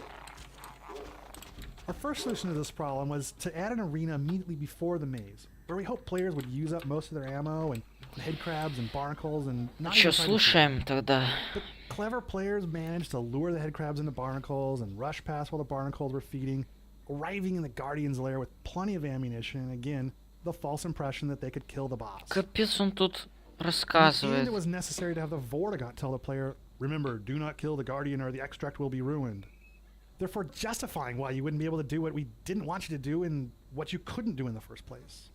Our first solution to this problem was to add an arena immediately before the maze, where we hoped players would use up most of their ammo and head crabs and barnacles and not even try to слушаем тогда? But clever players managed to lure the head crabs into barnacles and rush past while the barnacles were feeding, arriving in the Guardian's lair with plenty of ammunition and again, the false impression that they could kill the boss. Капец, он тут And рассказывает. it was necessary to have the Vortigaunt tell the player, remember, do not kill the Guardian or the extract will be ruined. Therefore justifying why you wouldn't be able to do what we didn't want you to do and what you couldn't do in the first place.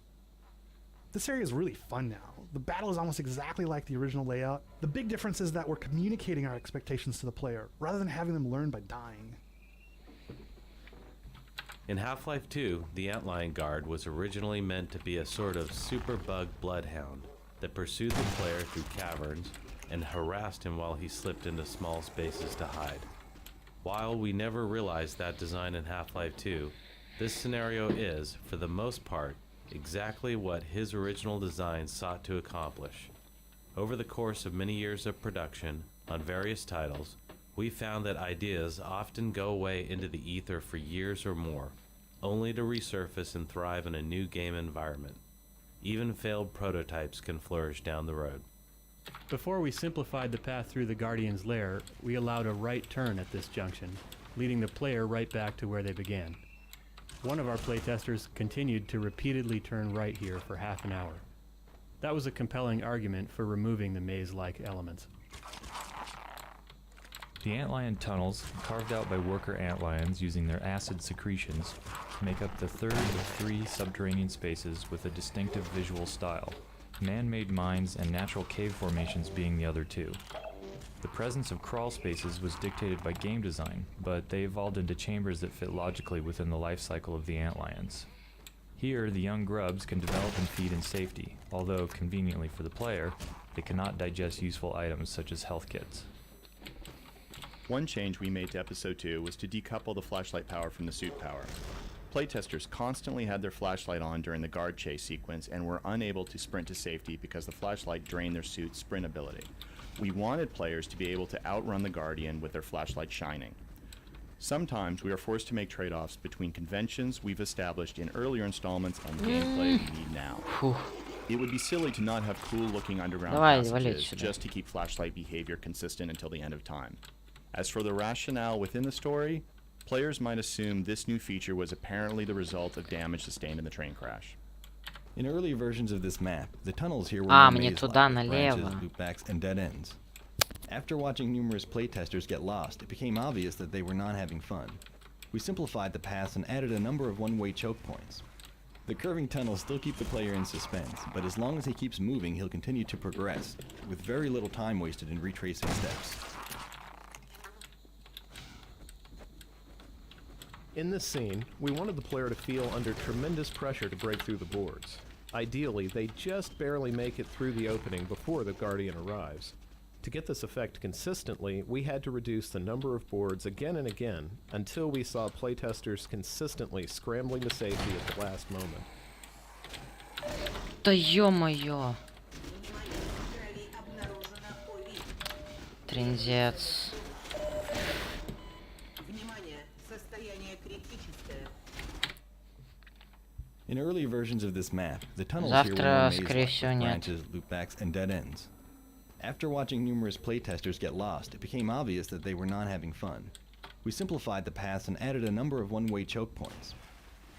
This area is really fun now. The battle is almost exactly like the original layout. The big difference is that we're communicating our expectations to the player, rather than having them learn by dying. In Half-Life 2, the Antlion Guard was originally meant to be a sort of superbug bloodhound that pursued the player through caverns and harassed him while he slipped into small spaces to hide. While we never realized that design in Half-Life 2, this scenario is, for the most part, exactly what his original design sought to accomplish. Over the course of many years of production on various titles, we found that ideas often go away into the ether for years or more, only to resurface and thrive in a new game environment. Even failed prototypes can flourish down the road. Before we simplified the path through the Guardian's lair, we allowed a right turn at this junction, leading the player right back to where they began. One of our playtesters continued to repeatedly turn right here for half an hour. That was a compelling argument for removing the maze-like elements. The antlion tunnels, carved out by worker antlions using their acid secretions, make up the third of 3 subterranean spaces with a distinctive visual style, man-made mines and natural cave formations being the other 2. The presence of crawl spaces was dictated by game design, but they evolved into chambers that fit logically within the life cycle of the antlions. Here, the young grubs can develop and feed in safety, although, conveniently for the player, they cannot digest useful items such as health kits. One change we made to episode 2 was to decouple the flashlight power from the suit power. Playtesters constantly had their flashlight on during the guard chase sequence and were unable to sprint to safety because the flashlight drained their suit's sprint ability. We wanted players to be able to outrun the Guardian with their flashlight shining. Sometimes we are forced to make trade-offs between conventions we've established in earlier installments and gameplay we need now. It would be silly to not have cool-looking underground passages just to keep flashlight behavior consistent until the end of time. As for the rationale within the story, players might assume this new feature was apparently the result of damage sustained in the train crash. In early versions of this map, the tunnels here were мне туда, branches, налево. loopbacks, and dead ends. After watching numerous playtesters get lost, it became obvious that they were not having fun. We simplified the paths and added a number of one-way choke points. The curving tunnels still keep the player in suspense, but as long as he keeps moving, he'll continue to progress, with very little time wasted in retracing steps. In this scene, we wanted the player to feel under tremendous pressure to break through the boards. Ideally, they just barely make it through the opening before the Guardian arrives. To get this effect consistently, we had to reduce the number of boards again and again until we saw playtesters consistently scrambling to safety at the last moment. Да ё-моё! Трындец. In early versions of this map, the tunnels here were Завтра, maze-like, скорее всего, нет. branches, loopbacks, and dead ends. After watching numerous playtesters get lost, it became obvious that they were not having fun. We simplified the paths and added a number of one-way choke points.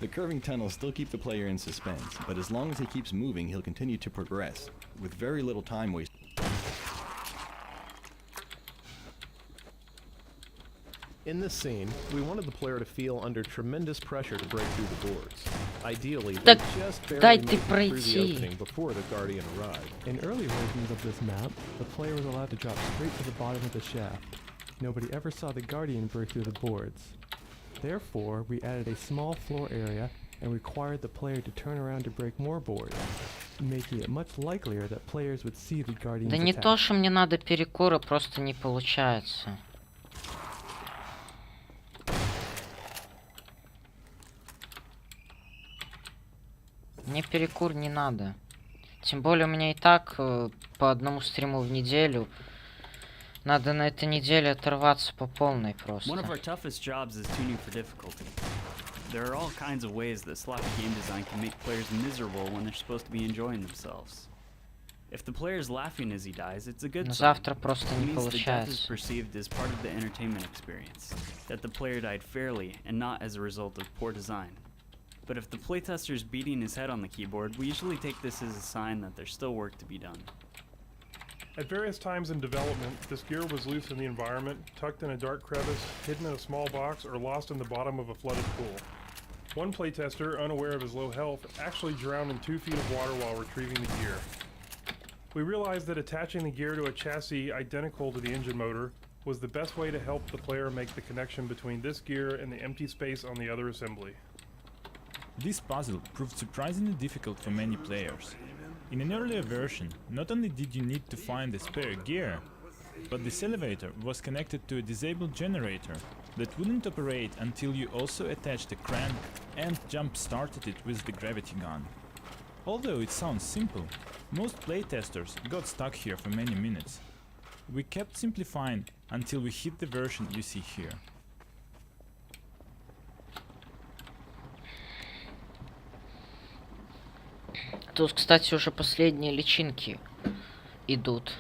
The curving tunnels still keep the player in suspense, but as long as he keeps moving, he'll continue to progress, with very little time wasted. In this scene, we wanted the player to feel under tremendous pressure to break through the boards. Ideally, they just barely made it through the opening before the Guardian arrived. In early versions of this map, the player was allowed to drop straight to the bottom of the shaft. Nobody ever saw the Guardian break through the boards. Therefore, we added a small floor area and required the player to turn around to break more boards, making it much likelier that players would see the Guardian's Да не attack. то, что мне надо перекуры, просто не получается. Мне перекур не надо. Тем более у меня и так по одному стриму в неделю. Надо на этой неделе оторваться по полной просто. One of our toughest jobs is tuning for difficulty. There are all kinds of ways that sloppy game design can make players miserable when they're supposed to be enjoying themselves. If the player is laughing as he dies, it's a good sign. Завтра просто It не means the death is получается. perceived as part of the entertainment experience, that the player died fairly and not as a result of poor design. But if the playtester is beating his head on the keyboard, we usually take this as a sign that there's still work to be done. At various times in development, this gear was loose in the environment, tucked in a dark crevice, hidden in a small box, or lost in the bottom of a flooded pool. One playtester, unaware of his low health, actually drowned in 2 feet of water while retrieving the gear. We realized that attaching the gear to a chassis identical to the engine motor was the best way to help the player make the connection between this gear and the empty space on the other assembly. This puzzle proved surprisingly difficult for many players. In an earlier version, not only did you need to find the spare gear, but this elevator was connected to a disabled generator that wouldn't operate until you also attached a crank and jump-started it with the gravity gun. Although it sounds simple, most playtesters got stuck here for many minutes. We kept simplifying until we hit the version you see here. Тут, кстати, уже последние личинки идут.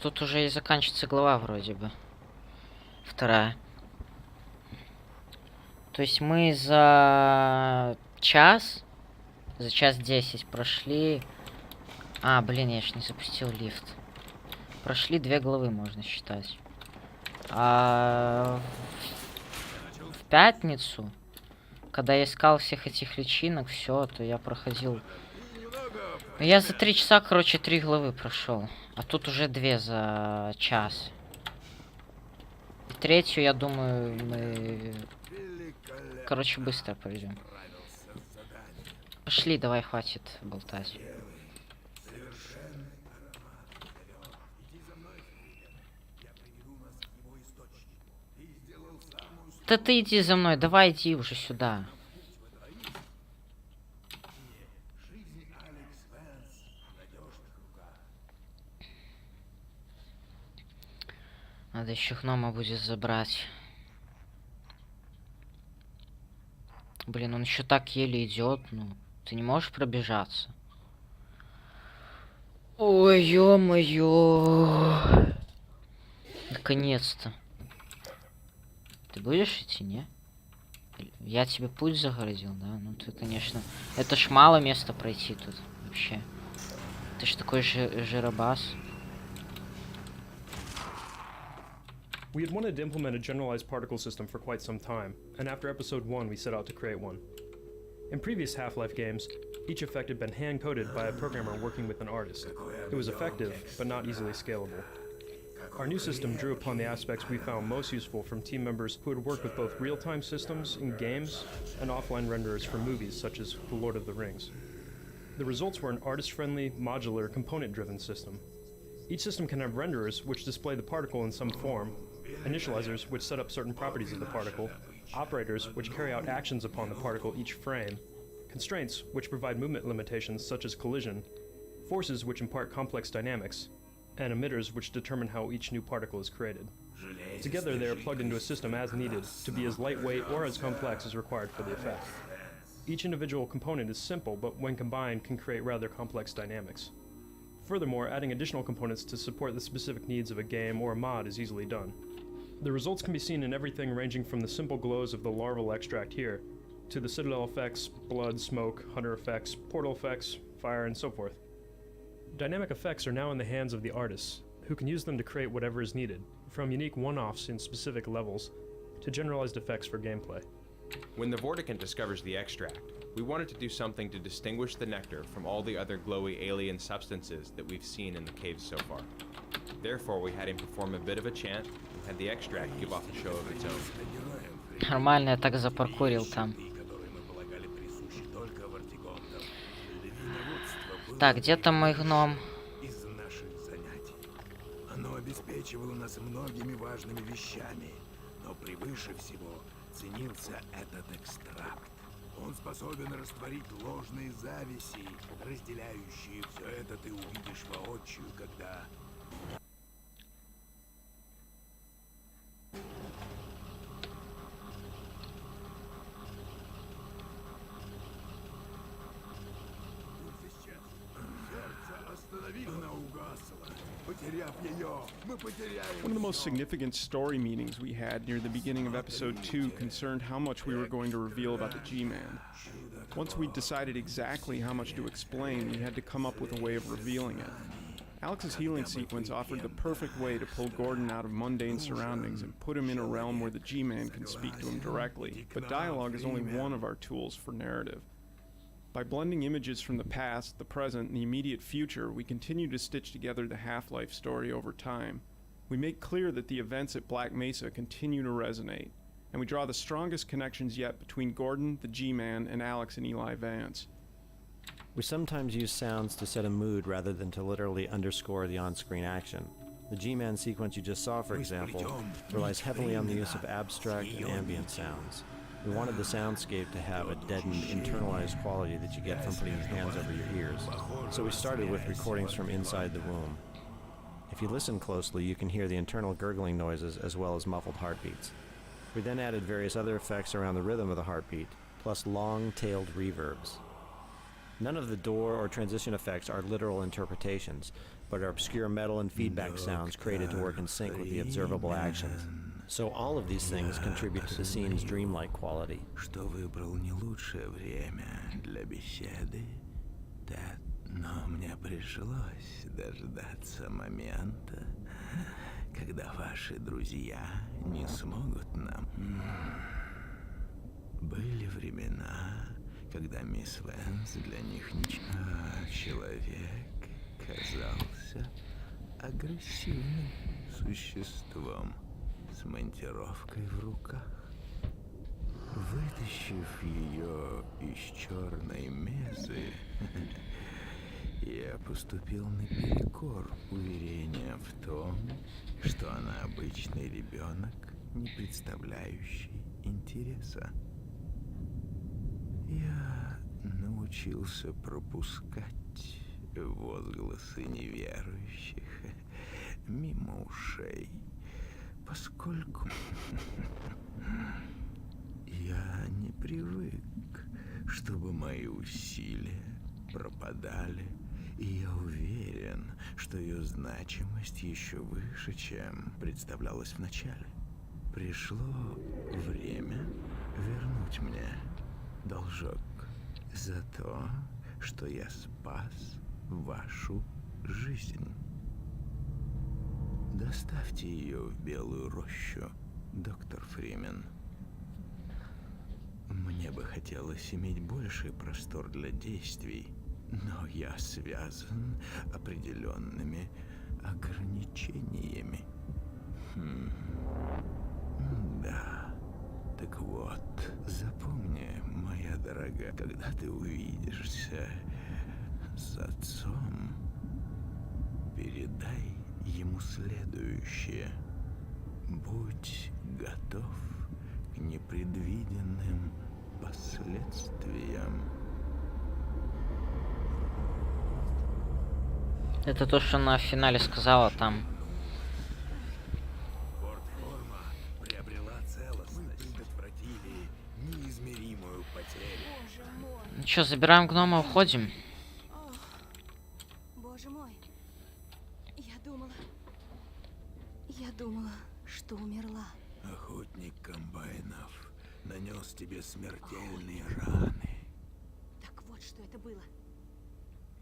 Тут уже и заканчивается глава вроде бы. 2. То есть мы за час 10 прошли... А, блин, я ж не запустил лифт. Прошли 2 главы, можно считать. А в пятницу, когда я искал всех этих личинок, все, то я проходил... Я за 3 часа, короче, 3 главы прошел. А тут уже 2 за час. И 3-ю, я думаю, мы... Короче, быстро пройдем. Пошли, давай, хватит болтать. Да ты иди за мной, давай иди уже сюда. Надо еще гнома будет забрать. Блин, он еще так еле идет, ну. Ты не можешь пробежаться? Ой, ё-моё. Наконец-то. Ты будешь идти, не? Я тебе путь загородил, да? Ну ты, конечно... Это ж мало места пройти тут вообще. Ты ж такой жиробас. We had wanted to implement a generalized particle system for quite some time, and after episode 1 we set out to create one. In previous Half-Life games, each effect had been hand-coded by a programmer working with an artist. It was effective, but not easily scalable. Our new system drew upon the aspects we found most useful from team members who had worked with both real-time systems in games and offline renderers for movies such as The Lord of the Rings. The results were an artist-friendly, modular, component-driven system. Each system can have renderers which display the particle in some form, initializers which set up certain properties of the particle, operators which carry out actions upon the particle each frame, constraints which provide movement limitations such as collision, forces which impart complex dynamics, and emitters which determine how each new particle is created. Together they are plugged into a system as needed to be as lightweight or as complex as required for the effect. Each individual component is simple, but when combined can create rather complex dynamics. Furthermore, adding additional components to support the specific needs of a game or a mod is easily done. The results can be seen in everything ranging from the simple glows of the larval extract here, to the Citadel effects, blood, smoke, hunter effects, portal effects, fire, and so forth. Dynamic effects are now in the hands of the artists, who can use them to create whatever is needed, from unique one-offs in specific levels, to generalized effects for gameplay. When the Vortigant discovers the extract, we wanted to do something to distinguish the nectar from all the other glowy alien substances that we've seen in the caves so far. Therefore, we had him perform a bit of a chant and had the extract give off a show of its own. Нормально, я так запаркурил там. Так, где там мой гном? Из наших занятий. Оно обеспечивало нас многими важными вещами, но превыше всего ценился этот экстракт. Он способен растворить ложные зависи, разделяющие все это ты увидишь воочию, когда... One of the most significant story meetings we had near the beginning of episode 2 concerned how much we were going to reveal about the G-Man. Once we decided exactly how much to explain, we had to come up with a way of revealing it. Alex's healing sequence offered the perfect way to pull Gordon out of mundane surroundings and put him in a realm where the G-Man can speak to him directly, but dialogue is only one of our tools for narrative. By blending images from the past, the present, and the immediate future, we continue to stitch together the Half-Life story over time. We make clear that the events at Black Mesa continue to resonate, and we draw the strongest connections yet between Gordon, the G-Man, and Alex and Eli Vance. We sometimes use sounds to set a mood rather than to literally underscore the on-screen action. The G-Man sequence you just saw, for example, relies heavily on the use of abstract and ambient sounds. We wanted the soundscape to have a deadened, internalized quality that you get from putting your hands over your ears. So we started with recordings from inside the womb. If you listen closely, you can hear the internal gurgling noises as well as muffled heartbeats. We then added various other effects around the rhythm of the heartbeat, plus long-tailed reverbs. None of the door or transition effects are literal interpretations, but are obscure metal and feedback sounds created to work in sync with the observable actions. So all of these things contribute to the scene's dreamlike quality. Что выбрал не лучшее время для беседы, да, но мне пришлось дождаться момента, когда ваши друзья не смогут нам. Были времена, когда мисс Вэнс для них ничего. Человек казался агрессивным существом с монтировкой в руках. Вытащив ее из черной мезы, я поступил наперекор уверениям в том, что она обычный ребенок, не представляющий интереса. Я научился пропускать возгласы неверующих мимо ушей, поскольку я не привык, чтобы мои усилия пропадали, и я уверен, что ее значимость еще выше, чем представлялось вначале. Пришло время вернуть мне должок за то, что я спас вашу жизнь. Доставьте ее в Белую Рощу, доктор Фримен. Мне бы хотелось иметь больший простор для действий, но я связан определенными ограничениями. Да, так вот, запомни, моя дорогая, когда ты увидишься с отцом, передай ему следующее. Будь готов к непредвиденным последствиям. Это то, что она в финале сказала там. Форма приобрела целостность, предотвратили неизмеримую потерю. Ну что, забираем гнома, уходим. Боже мой, что умерла. Охотник комбайнов нанес тебе смертельные раны. Так вот, что это было.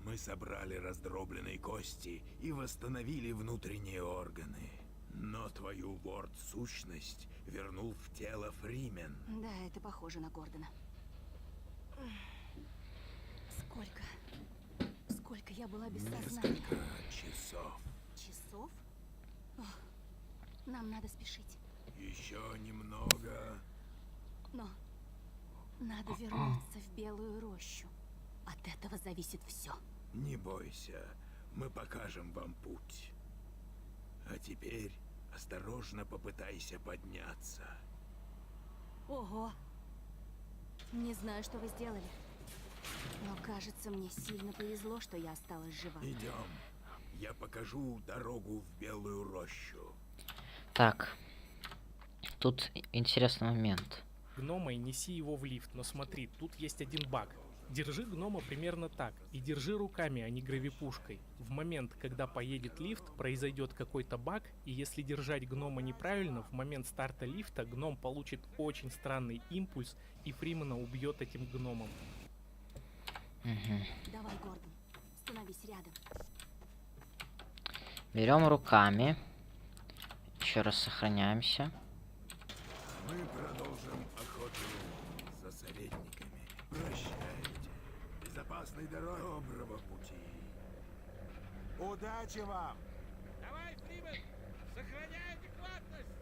Мы собрали раздробленные кости и восстановили внутренние органы. Но твою лорд-сущность вернул в тело Фримен. Да, это похоже на Гордона. Сколько я была без сознания? Несколько часов. Часов? Ох, нам надо спешить. Еще немного. Но надо вернуться в Белую Рощу. От этого зависит все. Не бойся, мы покажем вам путь. А теперь осторожно попытайся подняться. Ого! Не знаю, что вы сделали. Но кажется, мне сильно повезло, что я осталась жива. Идем. Я покажу дорогу в Белую Рощу. Так. Тут интересный момент. Гнома и неси его в лифт, но смотри, тут есть один баг. Держи гнома примерно так, и держи руками, а не гравипушкой. В момент, когда поедет лифт, произойдет какой-то баг, и если держать гнома неправильно, в момент старта лифта гном получит очень странный импульс, и Фримена убьет этим гномом. Давай, Гордон, становись рядом. Берем руками. Еще раз сохраняемся. Мы продолжим охоту за советниками. Прощайте. Безопасной дороги. Доброго пути. Удачи вам! Давай, Фримен, сохраняй адекватность!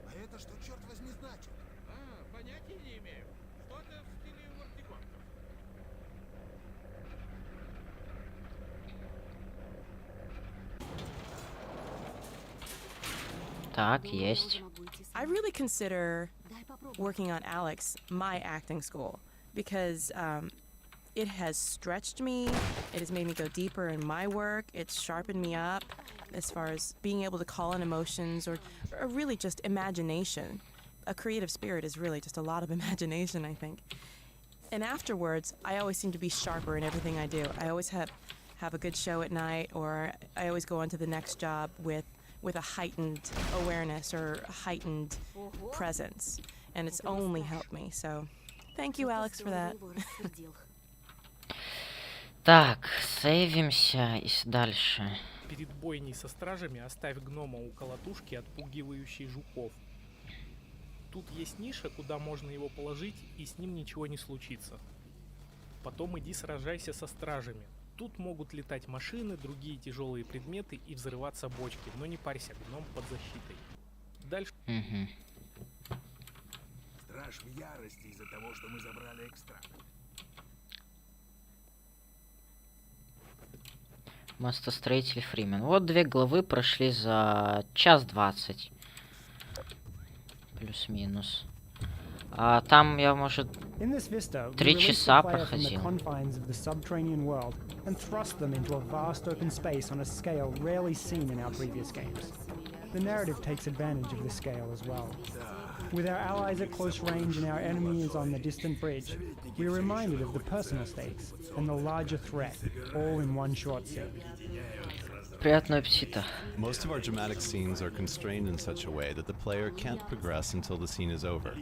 А это что, черт возьми, значит? Понятия не имею. Что-то в стиле вортигонцев. Так, есть. I really consider working on Alix my acting school because it has stretched me, it has made me go deeper in my work, it's sharpened me up as far as being able to call in emotions or really just imagination. A creative spirit is really just a lot of imagination, I think. And afterwards, I always seem to be sharper in everything I do. I always have a good show at night, or I always go on to the next job with a heightened awareness or a heightened presence. And it's only helped me. So thank you, Alix, for that. Так, сейвимся и дальше. Перед бойней со стражами оставь гнома у колотушки, отпугивающей жуков. Тут есть ниша, куда можно его положить, и с ним ничего не случится. Потом иди сражайся со стражами. Тут могут летать машины, другие тяжелые предметы и взрываться бочки, но не парься, гном под защитой. Дальше. Страж в ярости из-за того, что мы забрали экстракт. Мостостроитель Фримен. Вот 2 главы прошли за час 20. Плюс-минус. А там я, может, 3 часа проходил. The narrative takes advantage of this scale as well. With our allies at close range and our enemies on the distant bridge, we are reminded of the personal stakes and the larger threat, all in one short scene. Приятного аппетита. Most of our dramatic scenes are constrained in such a way that the player can't progress until the scene is over.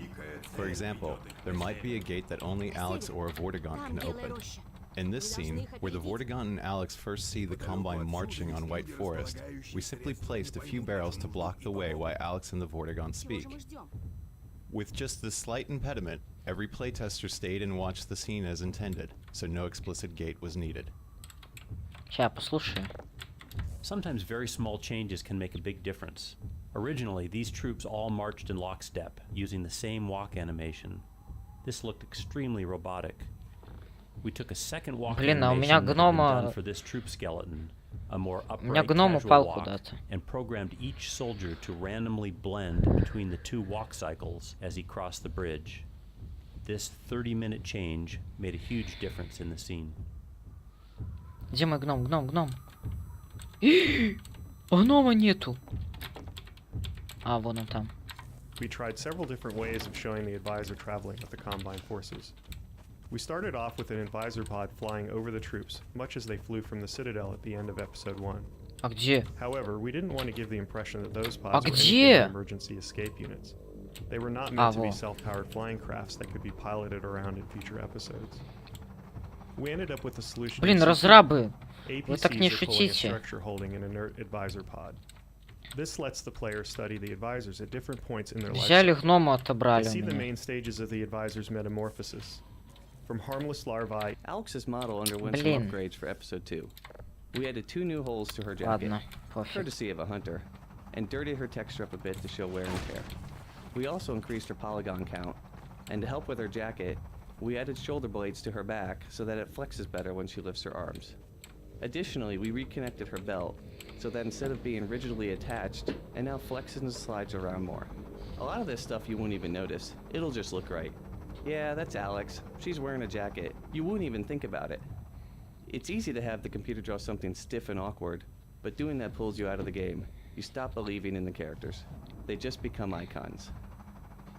For example, there might be a gate that only Alix or a Vortigaunt can open. In this scene, where the Vortigaunt and Alix first see the Combine marching on White Forest, we simply placed a few barrels to block the way while Alix and the Vortigaunt speak. With just this slight impediment, every playtester stayed and watched the scene as intended, so no explicit gate was needed. Сейчас послушаю. Sometimes very small changes can make a big difference. Originally, these troops all marched in lockstep, using the same walk animation. This looked extremely robotic. We took a second walk animation done for this troop skeleton, a more upright casual walk, and programmed each soldier to randomly blend between the 2 walk cycles as he crossed the bridge. This 30-minute change made a huge difference in the scene. Где мой гном? Гном. Гнома нету. А, вон он там. We tried several different ways of showing the advisor traveling with the Combine forces. We started off with an advisor pod flying over the troops, much as they flew from the Citadel at the end of episode 1. А где? However, we didn't want to give the impression that those А pods were где? anything but emergency escape units. They were not meant to be во. self-powered flying crafts that could be piloted around in future episodes. We ended up with a solution. Блин, разрабы, вы так не APCs are pulling a шутите. structure holding an inert advisor pod. This lets the player study the advisors at different points in their life Взяли cycle. гнома, They отобрали see у the меня. main stages of the advisor's metamorphosis. From harmless larvae. Alex's model underwent some Блин. upgrades for episode 2. We added 2 new holes to her jacket, Ладно, пофиг. courtesy of a hunter, and dirtied her texture up a bit to show wear and tear. We also increased her polygon count, and to help with her jacket, we added shoulder blades to her back so that it flexes better when she lifts her arms. Additionally, we reconnected her belt so that instead of being rigidly attached, it now flexes and slides around more. A lot of this stuff you won't even notice. It'll just look right. Yeah, that's Alex. She's wearing a jacket. You wouldn't even think about it. It's easy to have the computer draw something stiff and awkward, but doing that pulls you out of the game. You stop believing in the characters. They just become icons.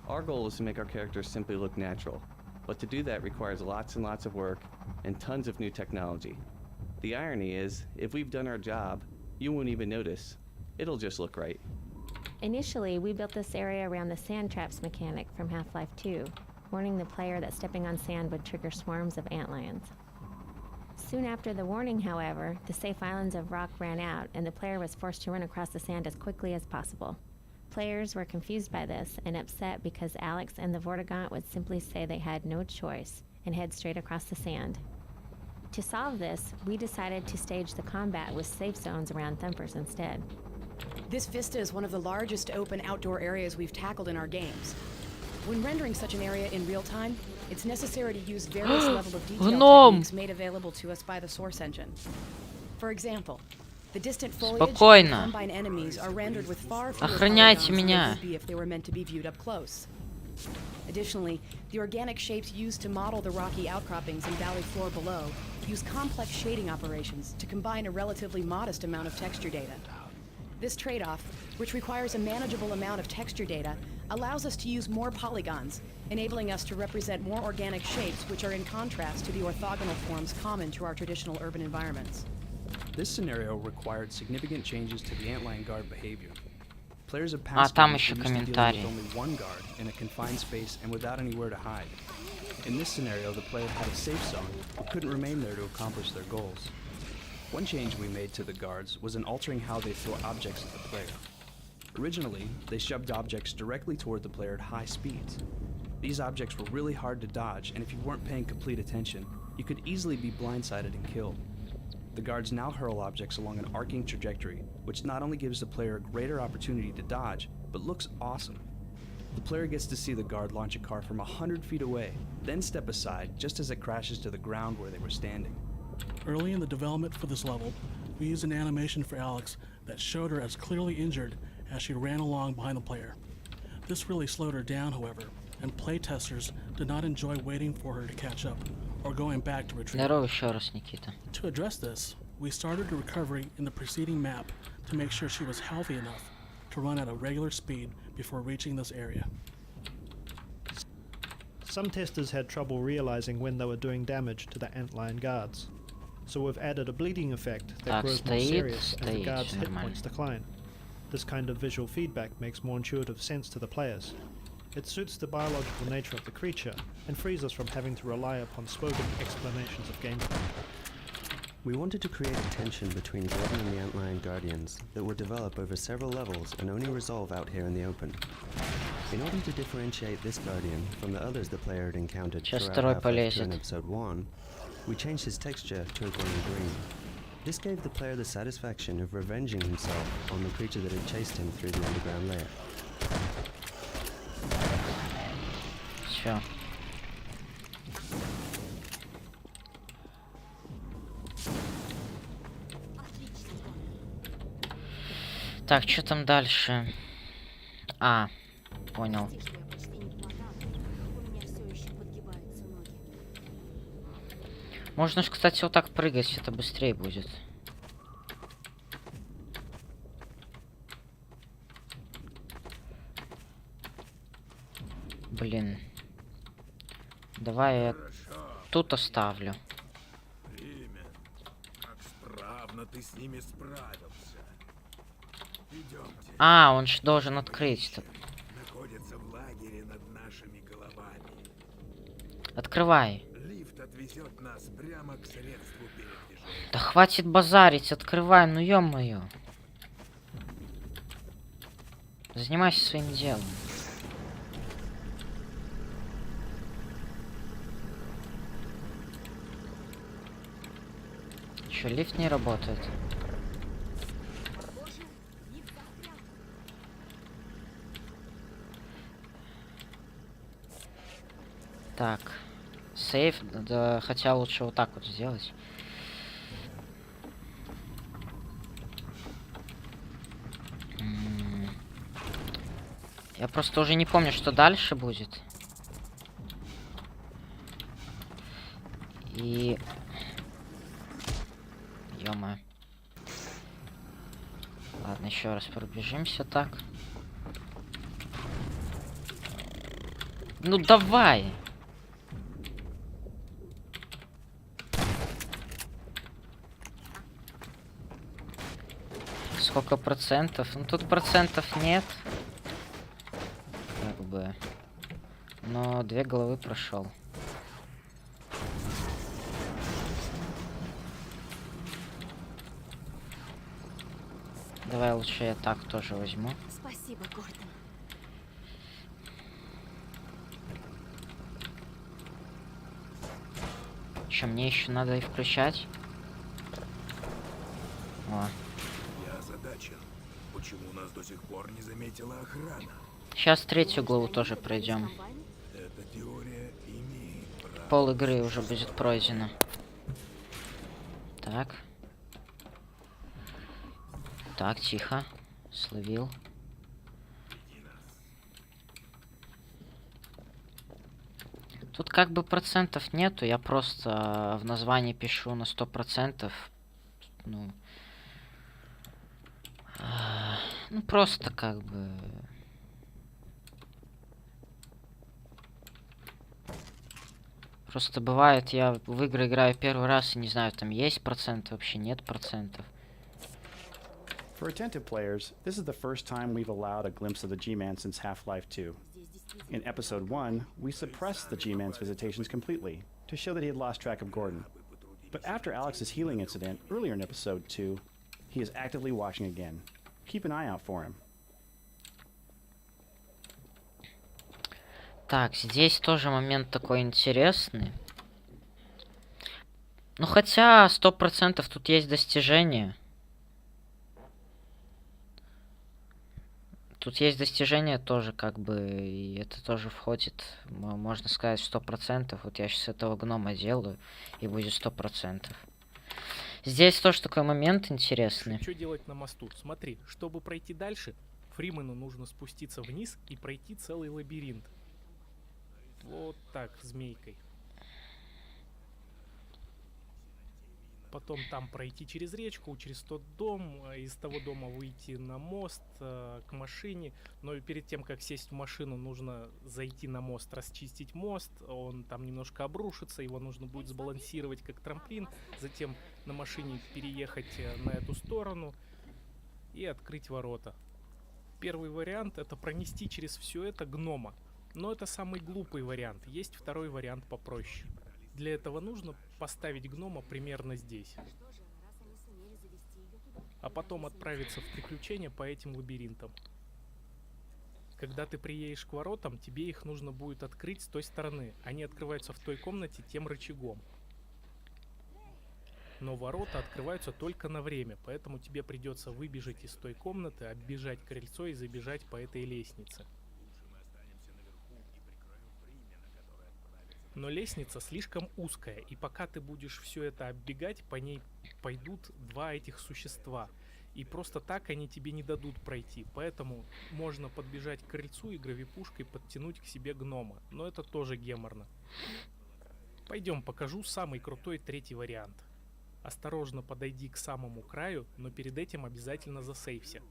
Our goal is to make our characters simply look natural, but to do that requires lots and lots of work and tons of new technology. The irony is, if we've done our job, you won't even notice. It'll just look right. Initially, we built this area around the sand traps mechanic from Half-Life 2, warning the player that stepping on sand would trigger swarms of antlions. Soon after the warning, however, the safe islands of rock ran out, and the player was forced to run across the sand as quickly as possible. Players were confused by this and upset because Alex and the Vortigaunt would simply say they had no choice and head straight across the sand. To solve this, we decided to stage the combat with safe zones around Thumpers instead. This vista is one of the largest open outdoor areas we've tackled in our games. When rendering such an area in real time, it's necessary to use various levels of detail techniques made available to us by the source engine. For example, the distant foliage and combine enemies are rendered with far fewer polygons than they would be if they were meant to be viewed up close. Additionally, the organic shapes used to model the rocky outcroppings and valley floor below use complex shading operations to combine a relatively modest amount of texture data. This trade-off, which requires a manageable amount of texture data, allows us to use more polygons, enabling us to represent more organic shapes which are in contrast to the orthogonal forms common to our traditional urban environments. This scenario required significant changes to the antlion guard behavior. Players of past там games еще were used to dealing комментарии. with only one guard in a confined space and without anywhere to hide. In this scenario, the player had a safe zone but couldn't remain there to accomplish their goals. One change we made to the guards was in altering how they throw objects at the player. Originally, they shoved objects directly toward the player at high speeds. These objects were really hard to dodge, and if you weren't paying complete attention, you could easily be blindsided and killed. The guards now hurl objects along an arcing trajectory, which not only gives the player a greater opportunity to dodge, but looks awesome. The player gets to see the guard launch a car from 100 feet away, then step aside just as it crashes to the ground where they were standing. Early in the development for this level, we used an animation for Alex that showed her as clearly injured as she ran along behind the player. This really slowed her down, however, and playtesters did not enjoy waiting for her to catch up or going back to retrieve. Здорово еще раз, Никита. To address this, we started a recovery in the preceding map to make sure she was healthy enough to run at a regular speed before reaching this area. Some testers had trouble realizing when they were doing damage to the antlion guards, so we've added a bleeding effect that grows more serious as the guards' hit points decline. This kind of visual feedback makes more intuitive sense to the players. It suits the biological nature of the creature and frees us from having to rely upon spoken explanations of gameplay. We wanted to create a tension between Gordon and the antlion guardians that would develop over several levels and only resolve out here in the open. In order to differentiate this guardian from the others the player had encountered throughout Half-Life 2 and episode 1, we changed his texture to a glowing green. This gave the player the satisfaction of revenging himself on the creature that had chased him through the underground lair. Всё. Так, что там дальше? А, понял. Можно ж, кстати, вот так прыгать, это быстрее будет. Блин. Давай я тут оставлю. но ты с ними справился. Идемте. А, он же должен открыть. Находится в лагере над нашими головами. Открывай. Лифт отвезет нас прямо к средству передвижения. Да хватит базарить, открывай, ну ё-моё. Занимайся своим делом. Чё, лифт не работает? Так, сейф, да, хотя лучше вот так вот сделать. Я просто уже не помню, что дальше будет. И... Ё-моё. Ладно, еще раз пробежимся так. Ну давай! Сколько процентов? Ну тут процентов нет. Как бы. Но 2 головы прошел. Давай лучше я так тоже возьму. Спасибо, Гордон. Что, мне еще надо и включать? О. Я озадачен. Почему нас до сих пор не заметила охрана? Сейчас 3-ю главу тоже пройдем. Эта теория имеет право. Пол игры уже будет пройдено. Так. Так, тихо. Словил. Тут как бы процентов нету, я просто в названии пишу на 100%. Ну, ну просто как бы... Просто бывает, я в игры играю первый раз и не знаю, там есть процент, вообще нет процентов. For attentive players, this is the first time we've allowed a glimpse of the G-Man since Half-Life 2. In Episode 1, we suppressed the G-Man's visitations completely, to show that he had lost track of Gordon. But after Alex's healing incident earlier in Episode 2, he is actively watching again. Keep an eye out for him. Так, здесь тоже момент такой интересный. Ну хотя 100% тут есть достижения. Тут есть достижения тоже, как бы, и это тоже входит, можно сказать, 100%. Вот я сейчас этого гнома делаю, и будет 100%. Здесь тоже такой момент интересный. Что делать на мосту? Смотри, чтобы пройти дальше, Фримену нужно спуститься вниз и пройти целый лабиринт. Вот так, змейкой. Потом там пройти через речку, через тот дом, из того дома выйти на мост, к машине. Но перед тем, как сесть в машину, нужно зайти на мост, расчистить мост. Он там немножко обрушится, его нужно будет сбалансировать как трамплин. Затем на машине переехать на эту сторону и открыть ворота. Первый вариант — это пронести через все это гнома. Но это самый глупый вариант. Есть второй вариант попроще. Для этого нужно поставить гнома примерно здесь. А потом отправиться в приключения по этим лабиринтам. Когда ты приедешь к воротам, тебе их нужно будет открыть с той стороны. Они открываются в той комнате тем рычагом. Но ворота открываются только на время, поэтому тебе придется выбежать из той комнаты, оббежать крыльцо и забежать по этой лестнице. Но лестница слишком узкая, и пока ты будешь все это оббегать, по ней пойдут два этих существа. И просто так они тебе не дадут пройти. Поэтому можно подбежать к крыльцу и гравипушкой подтянуть к себе гнома. Но это тоже геморно. Пойдем, покажу самый крутой третий вариант. Осторожно подойди к самому краю, но перед этим обязательно засейвся.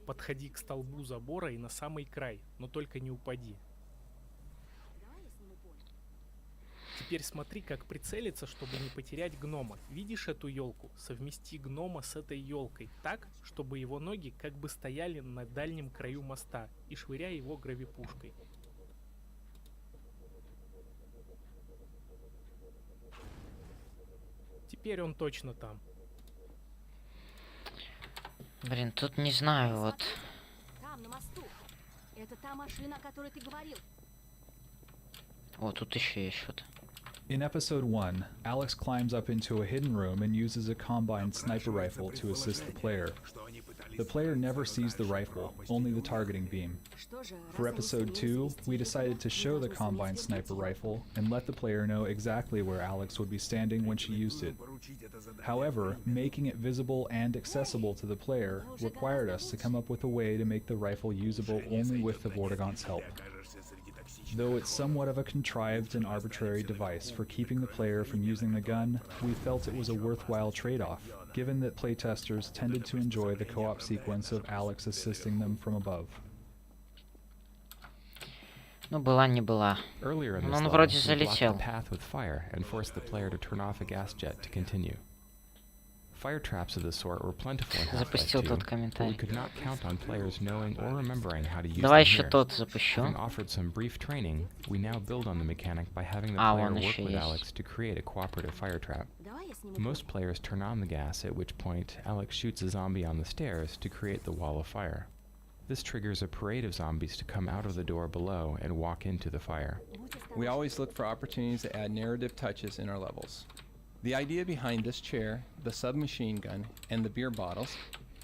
Подходи к столбу забора и на самый край, но только не упади. Теперь смотри, как прицелиться, чтобы не потерять гнома. Видишь эту елку? Совмести гнома с этой елкой так, чтобы его ноги как бы стояли на дальнем краю моста, и швыряй его гравипушкой. Теперь он точно там. Блин, тут не знаю, вот. Там, на мосту. Это та машина, о которой ты говорил. О, тут еще есть что-то. In episode 1, Alex climbs up into a hidden room and uses a combined sniper rifle to assist the player. The player never sees the rifle, only the targeting beam. For episode 2, we decided to show the combined sniper rifle and let the player know exactly where Alex would be standing when she used it. However, making it visible and accessible to the player required us to come up with a way to make the rifle usable only with the Vortigaunt's help. Though it's somewhat of a contrived and arbitrary device for keeping the player from using the gun, we felt it was a worthwhile trade-off, given that playtesters tended to enjoy the co-op sequence of Alex assisting them from above. Ну, была не была. Earlier in Но this он level, вроде we blocked залетел. the path with fire and forced the player to turn off a gas jet to continue. Fire traps of this sort were plentiful in Half-Life 2, but we could not count on players knowing or remembering how to use Давай them еще here. тот запущу. Having offered some brief training, we now build on the mechanic by having the А, player вон work еще with есть. Alex to create a cooperative fire trap. Most players turn on the gas, at which point Alex shoots a zombie on the stairs to create the wall of fire. This triggers a parade of zombies to come out of the door below and walk into the fire. We always look for opportunities to add narrative touches in our levels. The idea behind this chair, the submachine gun, and the beer bottles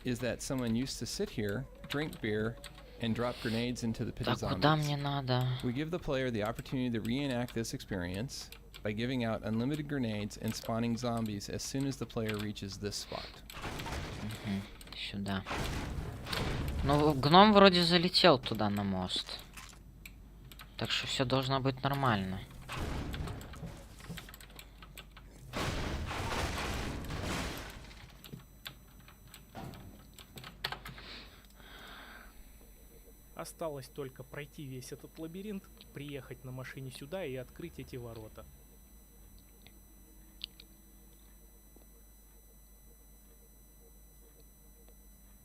is that someone used to sit here, drink beer, and drop grenades into the pit of Так, куда zombies. мне надо? We give the player the opportunity to reenact this experience by giving out unlimited grenades and spawning zombies as soon as the player reaches this spot. Сюда. Ну, гном вроде залетел туда на мост. Так что все должно быть нормально. Осталось только пройти весь этот лабиринт, приехать на машине сюда и открыть эти ворота.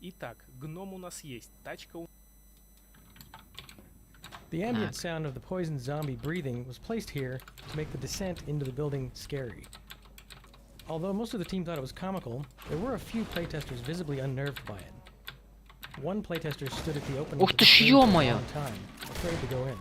Итак, гном у нас есть, тачка у... The ambient sound of the poisoned zombie breathing was placed here to make the descent into the building scary. Although most of the team thought it was comical, there were a few playtesters visibly unnerved by it. One playtester stood at the opening Ух of ты the ж, room for a ё-моё! long time, afraid to go in.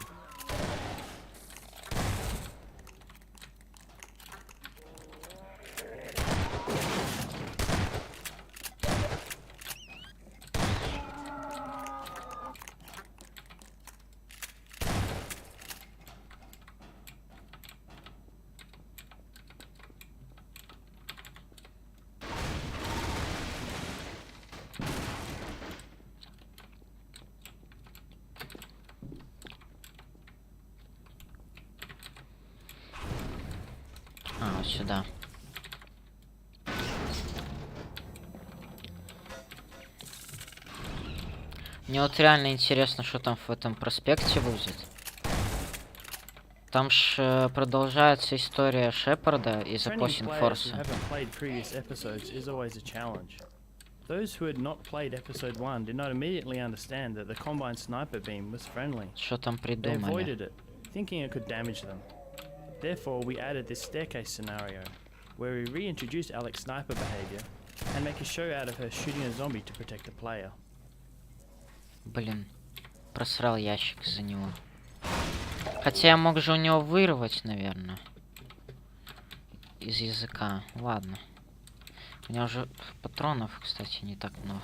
А, вот сюда. Мне вот реально интересно, что там в этом проспекте будет. Там ж продолжается история Шепарда из Training Опосинг players who Форса. haven't played previous episodes is always a challenge. Those who had not played episode 1 did not immediately understand that the combined sniper beam was friendly. Что там They придумали? avoided it, thinking it could damage them. Therefore, we added this staircase scenario, where we reintroduce Alex's sniper behavior and make a show out of her shooting a zombie to protect the player. Блин, просрал ящик из-за него. Хотя я мог же у него вырвать, наверное. Из языка. Ладно. У меня уже патронов, кстати, не так много.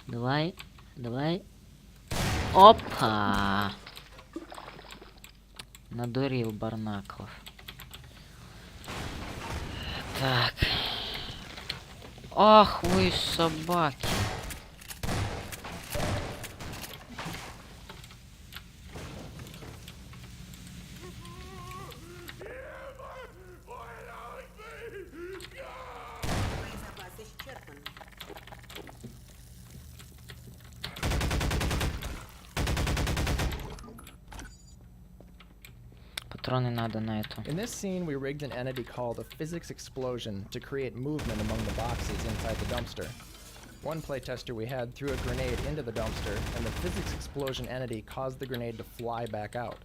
Давай, давай. Опа! Надурил Барнаклов. Так. Ах вы собаки. патроны надо на эту. In this scene, we rigged an entity called a physics explosion to create movement among the boxes inside the dumpster. One playtester we had threw a grenade into the dumpster, and the physics explosion entity caused the grenade to fly back out.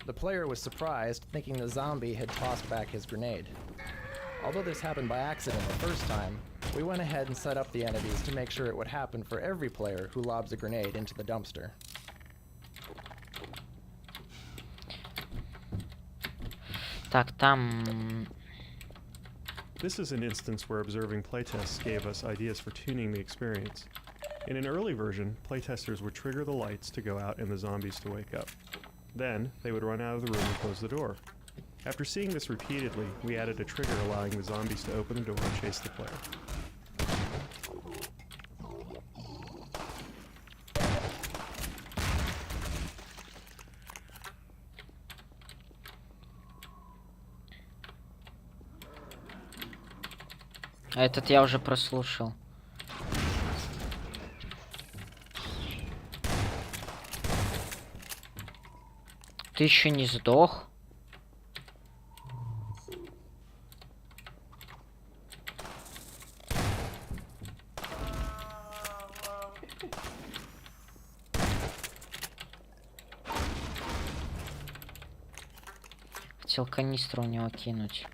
The player was surprised, thinking the zombie had tossed back his grenade. Although this happened by accident the first time, we went ahead and set up the entities to make sure it would happen for every player who lobs a grenade into the dumpster. Так, там... This is an instance where observing playtests gave us ideas for tuning the experience. In an early version, playtesters would trigger the lights to go out and the zombies to wake up. Then, they would run out of the room and close the door. After seeing this repeatedly, we added a trigger allowing the zombies to open the door and chase the player. А этот я уже прослушал. Ты еще не сдох? Хотел канистру у него кинуть.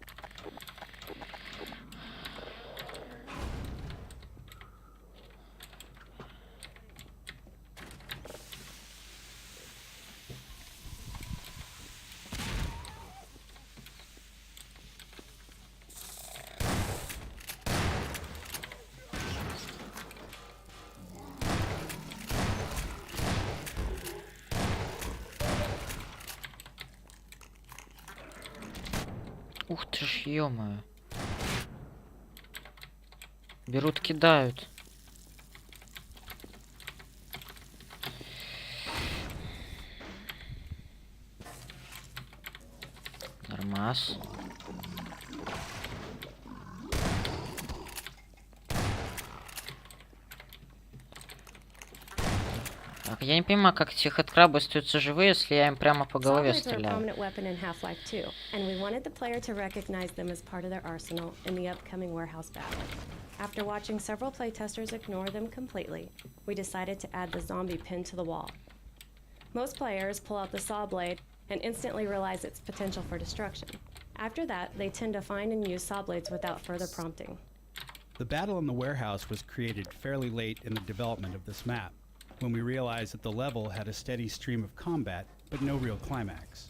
Ух ты ж, ё-моё. Берут, кидают. Нормас. Так, я не понимаю, как эти хэдкрабы остаются живые, если я им прямо по голове Saw blades are a стреляю. prominent weapon in Half-Life 2, and we wanted the player to recognize them as part of their arsenal in the upcoming warehouse battle. After watching several playtesters ignore them completely, we decided to add the zombie pin to the wall. Most players pull out the saw blade and instantly realize its potential for destruction. After that, they tend to find and use saw blades without further prompting. The battle in the warehouse was created fairly late in the development of this map, when we realized that the level had a steady stream of combat, but no real climax.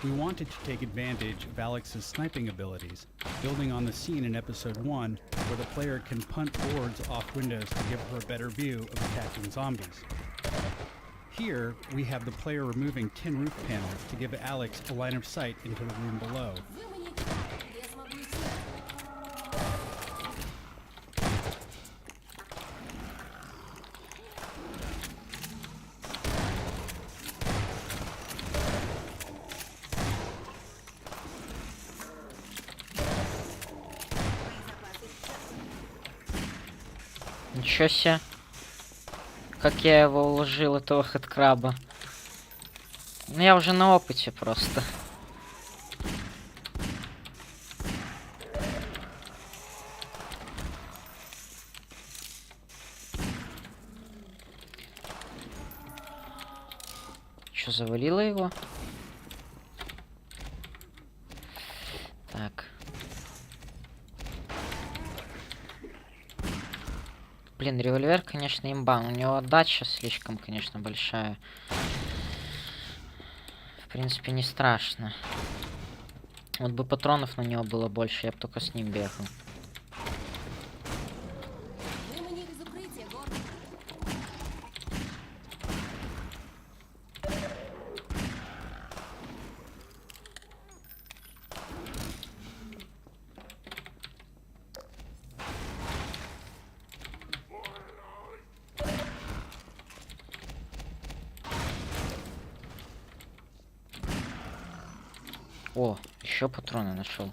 We wanted to take advantage of Alix's sniping abilities, building on the scene in episode 1 where the player can punt boards off windows to give her a better view of attacking zombies. Here, we have the player removing tin roof panels to give Alix a line of sight into the room below. Ничего себе. Как я его уложил, этого хэдкраба. Ну, я уже на опыте просто. Что, завалило его? Так. Блин, револьвер, конечно, имба. У него отдача слишком, конечно, большая. В принципе, не страшно. Вот бы патронов на него было больше, я бы только с ним бегал. О, еще патроны нашел.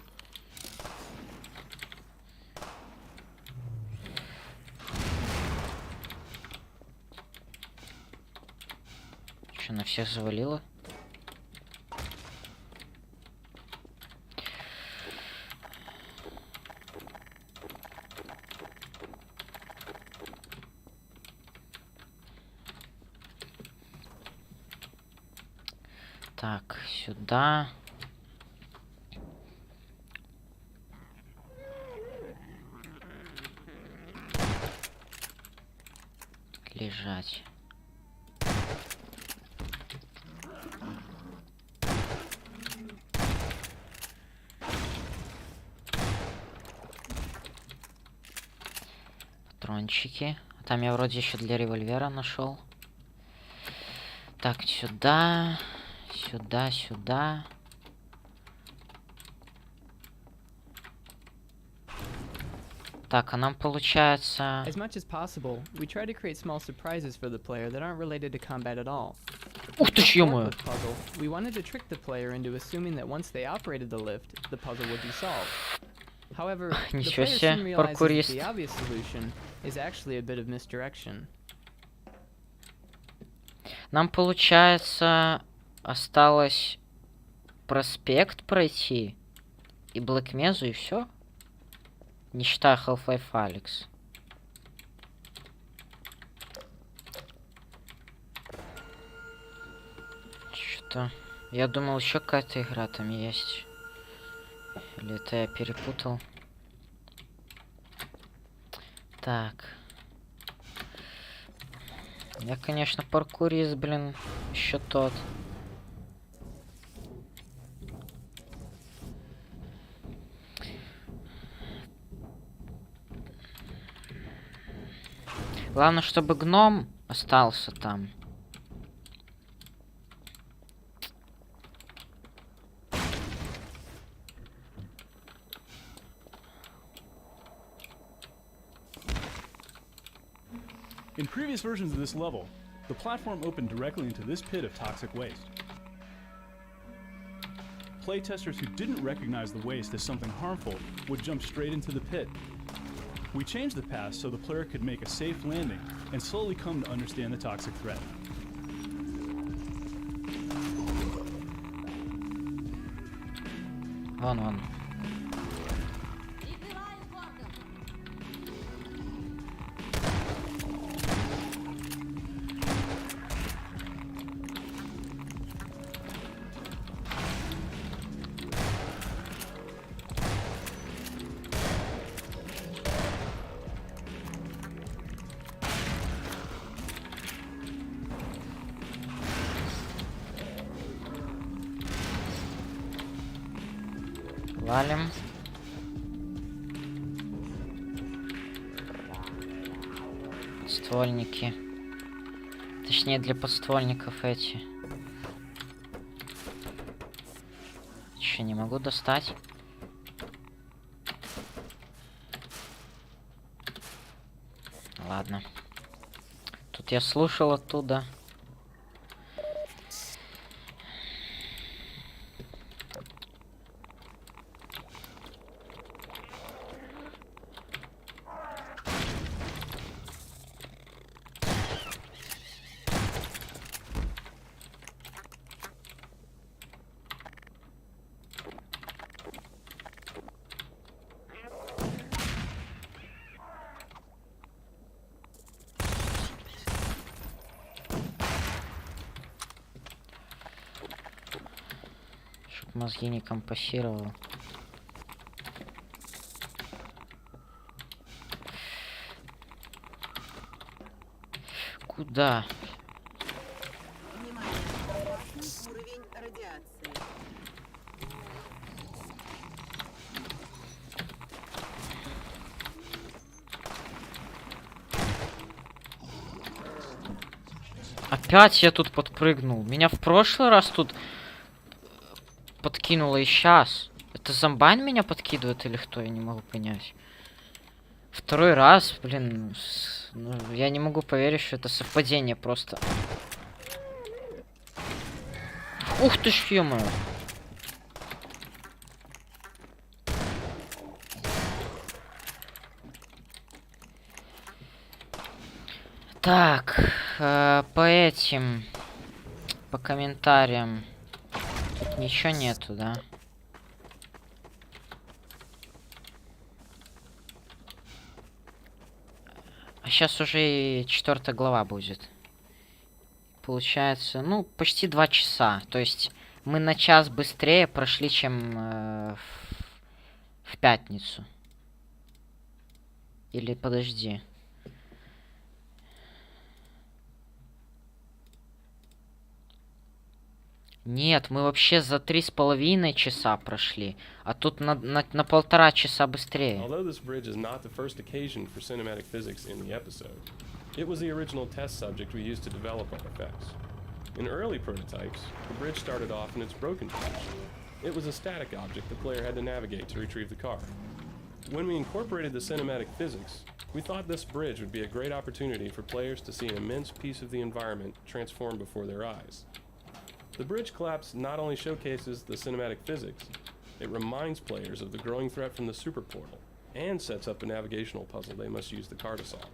Что, на всех завалило? Так, сюда. Лежать. Патрончики. Там я вроде еще для револьвера нашел. Так, сюда. Сюда, сюда. Так, а нам получается... As much as possible, we try to create small surprises for the player that aren't related to combat at all. Ух ты ж, ё-моё! Puzzle, we wanted to trick the player into assuming that once they operated the lift, the puzzle would be solved. However, the Ничего player себе, soon realizes that паркурист. the obvious solution is actually a bit of misdirection. Нам, получается, осталось проспект пройти и Блэкмезу, и все. Не считая Half-Life Аликс. Что-то... Я думал, еще какая-то игра там есть. Или это я перепутал? Так. Я, конечно, паркурист, блин, еще тот. Главное, чтобы гном остался там. In previous versions of this level, the platform opened directly into this pit of toxic waste. Playtesters who didn't recognize the waste as something harmful would jump straight into the pit. We changed the path so the player could make a safe landing and slowly come to understand the toxic threat. Вон. Валим. Подствольники. Точнее, для подствольников эти. Еще не могу достать. Ладно. Тут я слушал оттуда. Мозги не компасировал. Куда? Уровень радиации. Опять я тут подпрыгнул. Меня в прошлый раз тут подкинуло и сейчас. Это зомбань меня подкидывает или кто? Я не могу понять. Второй раз, блин. Ну, я не могу поверить, что это совпадение просто. Ух ты ж, ё-моё. Так, по этим, по комментариям. Тут ничего нету, да? А сейчас уже и 4 глава будет. Получается, ну, почти 2 часа. То есть Мы на час быстрее прошли, чем в пятницу. Или подожди. Нет, мы вообще за 3,5 часа прошли, а тут на 1,5 часа быстрее. Although this bridge is not the first occasion for cinematic physics in the episode, it was the original test subject we used to develop our effects. In early prototypes, the bridge started off in its broken position. It was a static object the player had to navigate to retrieve the car. When we incorporated the cinematic physics, we thought this bridge would be a great opportunity for players to see an immense piece of the environment transform before their eyes. The bridge collapse not only showcases the cinematic physics, it reminds players of the growing threat from the super portal, and sets up a navigational puzzle they must use the car to solve.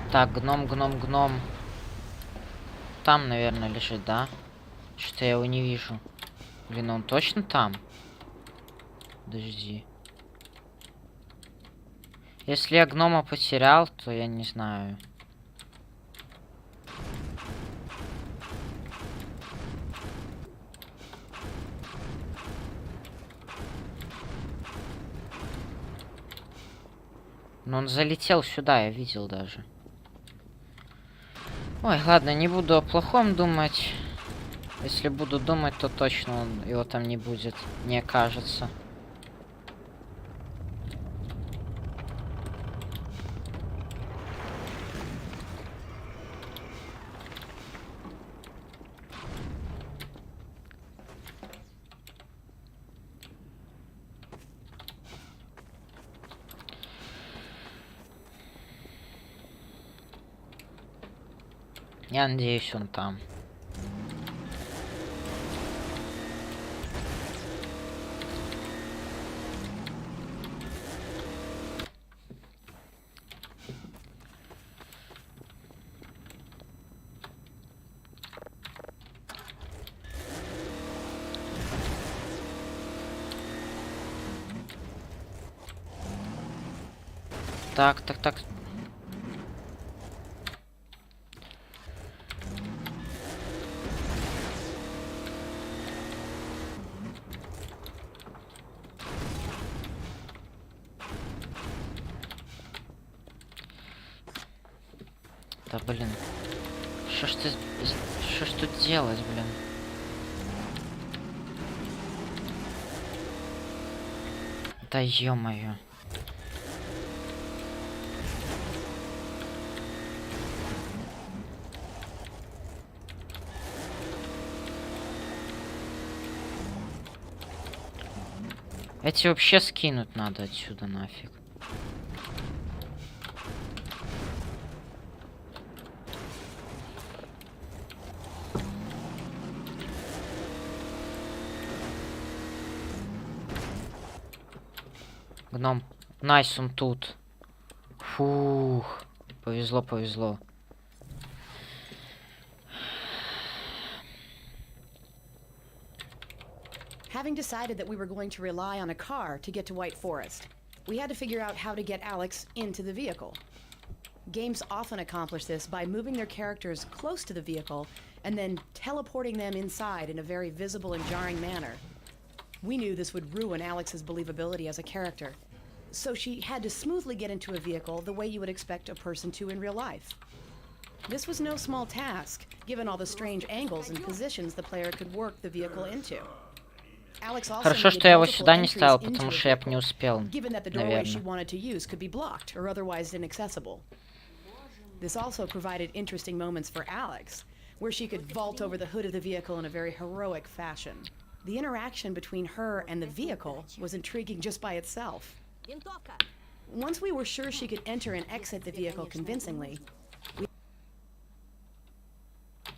Так, гном. Там, наверное, лежит, да? Что-то я его не вижу. Блин, он точно там? Подожди. Если я гнома потерял, то я не знаю. Но он залетел сюда, я видел даже. Ой, ладно, не буду о плохом думать. Если буду думать, то точно его там не будет, не окажется. Я надеюсь, он там. Так. Да блин. Что ж тут делать, блин? Да ё-моё. Эти вообще скинуть надо отсюда нафиг. Гном. Найс, он тут. Фух. Повезло. Having decided that we were going to rely on a car to get to White Forest, we had to figure out how to get Alix into the vehicle. Games often accomplish this by moving their characters close to the vehicle and then teleporting them inside in a very visible and jarring manner. We knew this would ruin Alix's believability as a character, so she had to smoothly get into a vehicle the way you would expect a person to in real life. This was no small task, given all the strange angles and positions the player could work the vehicle into. Хорошо, что я его сюда не ставил, потому что я бы не успел, given that the doorway she wanted to use could be blocked or otherwise inaccessible. This also provided interesting moments for Alix, where she could vault over the hood of the vehicle in a very heroic fashion. The interaction between her and the vehicle was intriguing just by itself. Once we were sure she could enter and exit the vehicle convincingly,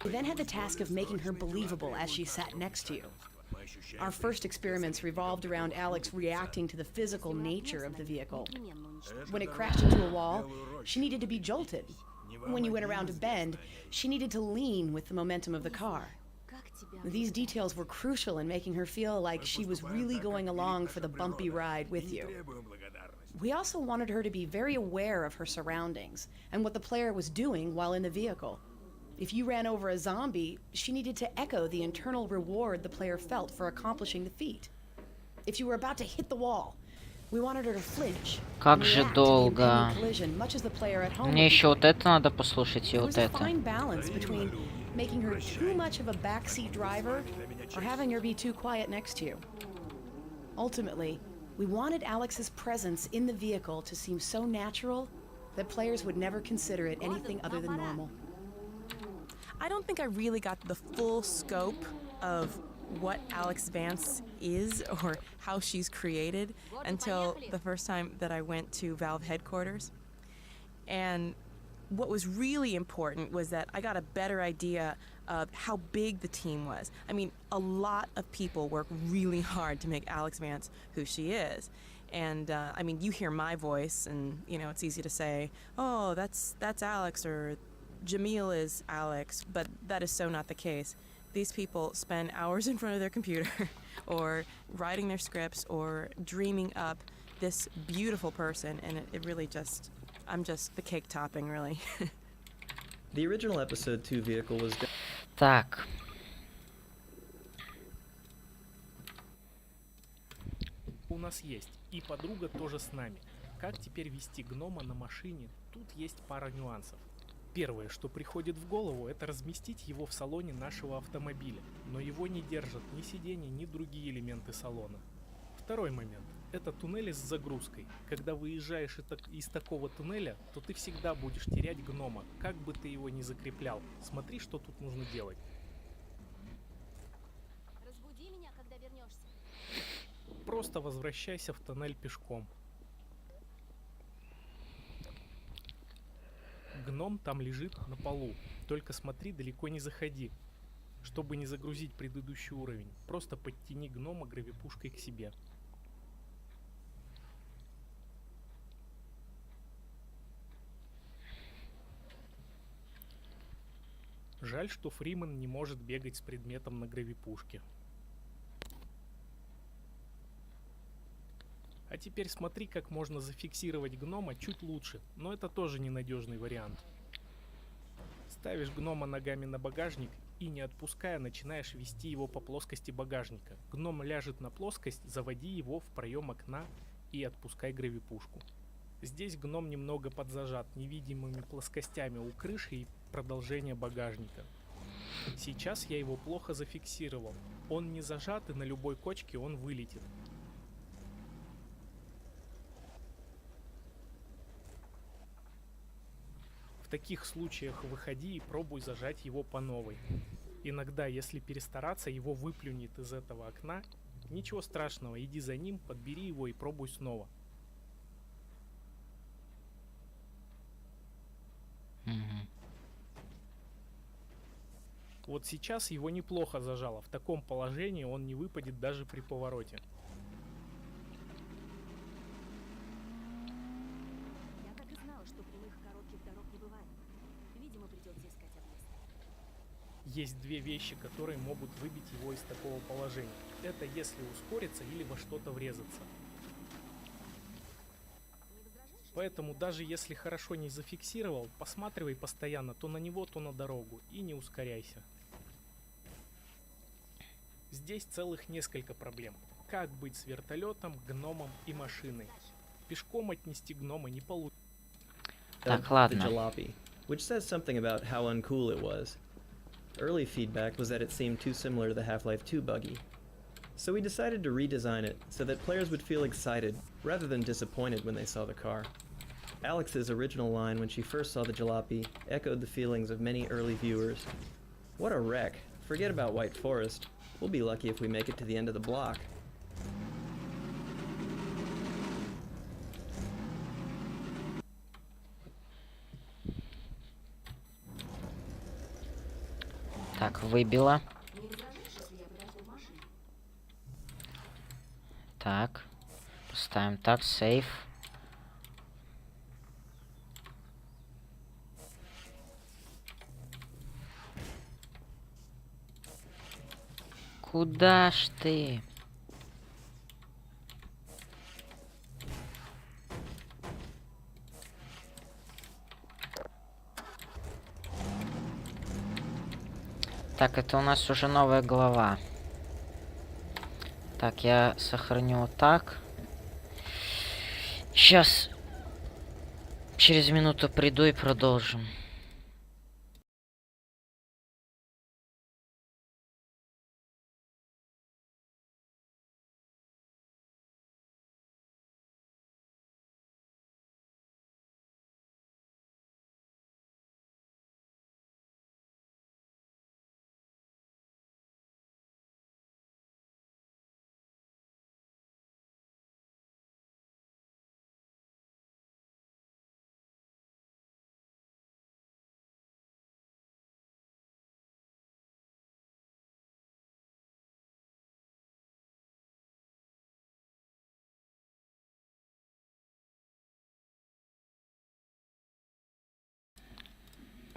we then had the task of making her believable as she sat next to you. Our first experiments revolved around Alix reacting to the physical nature of the vehicle. When it crashed into a wall, she needed to be jolted. When you went around a bend, she needed to lean with the momentum of the car. These details were crucial in making her feel like she was really going along for the bumpy ride with you. We also wanted her to be very aware of her surroundings and what the player was doing while in the vehicle. If you ran over a zombie, she needed to echo the internal reward the player felt for accomplishing the feat. If you were about to hit the wall, we wanted her to flinch. Как же долго. Much as the player at home Мне еще вот это надо послушать и There вот was a это. fine balance between making her too much of a backseat driver or having her be too quiet next to you. Ultimately, we wanted Alex's presence in the vehicle to seem so natural that players would never consider it anything other than normal. I don't think I really got the full scope of what Alix Vance is or how she's created until the first time that I went to Valve headquarters. And what was really important was that I got a better idea of how big the team was. I mean, a lot of people work really hard to make Alix Vance who she is. And I mean, you hear my voice and, you know, it's easy to say, oh, that's Alex, or Jamil is Alex, but that is so not the case. These people spend hours in front of their computer or writing their scripts or dreaming up this beautiful person, and it really just, I'm just the cake topping, really. The original episode 2 vehicle was... Так. У нас есть, и подруга тоже с нами. Как теперь вести гнома на машине? Тут есть пара нюансов. Первое, что приходит в голову, это разместить его в салоне нашего автомобиля, но его не держат ни сиденья, ни другие элементы салона. Второй момент – это туннели с загрузкой. Когда выезжаешь из такого туннеля, то ты всегда будешь терять гнома, как бы ты его ни закреплял. Смотри, что тут нужно делать. Разбуди меня, когда вернешься. Просто возвращайся в тоннель пешком. Гном там лежит на полу, только смотри, далеко не заходи. Чтобы не загрузить предыдущий уровень, просто подтяни гнома гравипушкой к себе. Жаль, что Фримен не может бегать с предметом на гравипушке. А теперь смотри, как можно зафиксировать гнома чуть лучше, но это тоже ненадежный вариант. Ставишь гнома ногами на багажник и, не отпуская, начинаешь вести его по плоскости багажника. Гном ляжет на плоскость, заводи его в проем окна и отпускай гравипушку. Здесь гном немного подзажат невидимыми плоскостями у крыши и продолжения багажника. Сейчас я его плохо зафиксировал. Он не зажат, и на любой кочке он вылетит. В таких случаях выходи и пробуй зажать его по новой. Иногда, если перестараться, его выплюнет из этого окна. Ничего страшного, иди за ним, подбери его и пробуй снова. Вот сейчас его неплохо зажало. В таком положении он не выпадет даже при повороте. Есть две вещи, которые могут выбить его из такого положения. Это если ускориться или во что-то врезаться. Поэтому даже если хорошо не зафиксировал, посматривай постоянно то на него, то на дорогу и не ускоряйся. Здесь целых несколько проблем. Как быть с вертолетом, гномом и машиной? Пешком отнести гнома не получится. Так, ладно. The jalopy, which says something about how uncool it was. Early feedback was that it seemed too similar to the Half-Life 2 buggy. So we decided to redesign it so that players would feel excited rather than disappointed when they saw the car. Alex's original line when she first saw the jalopy echoed the feelings of many early viewers. What a wreck. Forget about White Forest. We'll be lucky if we make it to the end of the block. Так, выбило. Так. Поставим так, сейф. Куда ж ты? Так, это у нас уже новая глава. Так, я сохраню вот так. Сейчас. Через минуту приду и продолжим.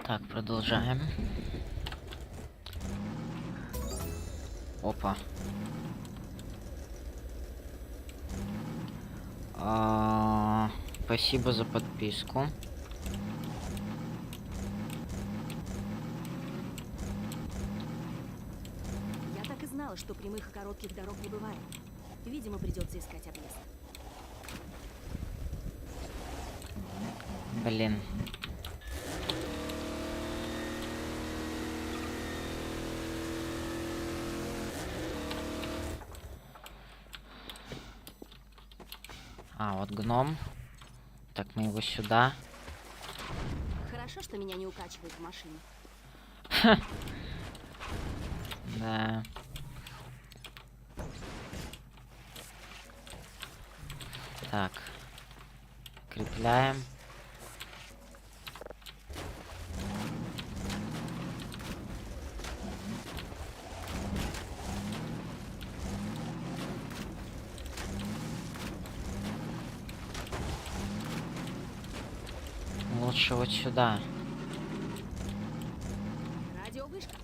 Так, продолжаем. Опа. Спасибо за подписку. Я так и знала, что прямых и коротких дорог не бывает. Видимо, придется искать объезд. Блин. Вот гном. Так, мы его сюда. Хорошо, что меня не укачивает в машине. Да. Так. Крепляем. Лучше вот сюда. Радиовышка.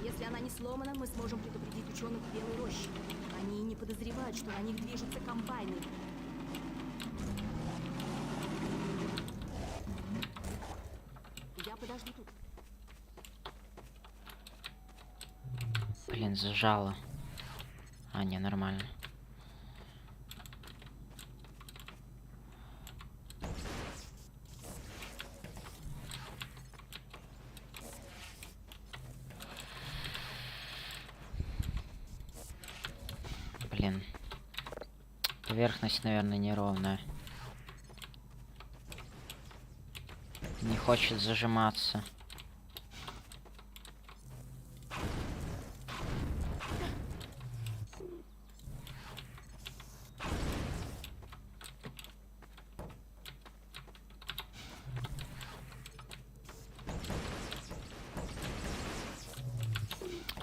Если она не сломана, мы сможем предупредить ученых в Белой Рощи. Они не подозревают, что на них движутся комбайны. Я подожду тут. Блин, зажало. Не, нормально. Блин. Поверхность, наверное, неровная. Не хочет зажиматься.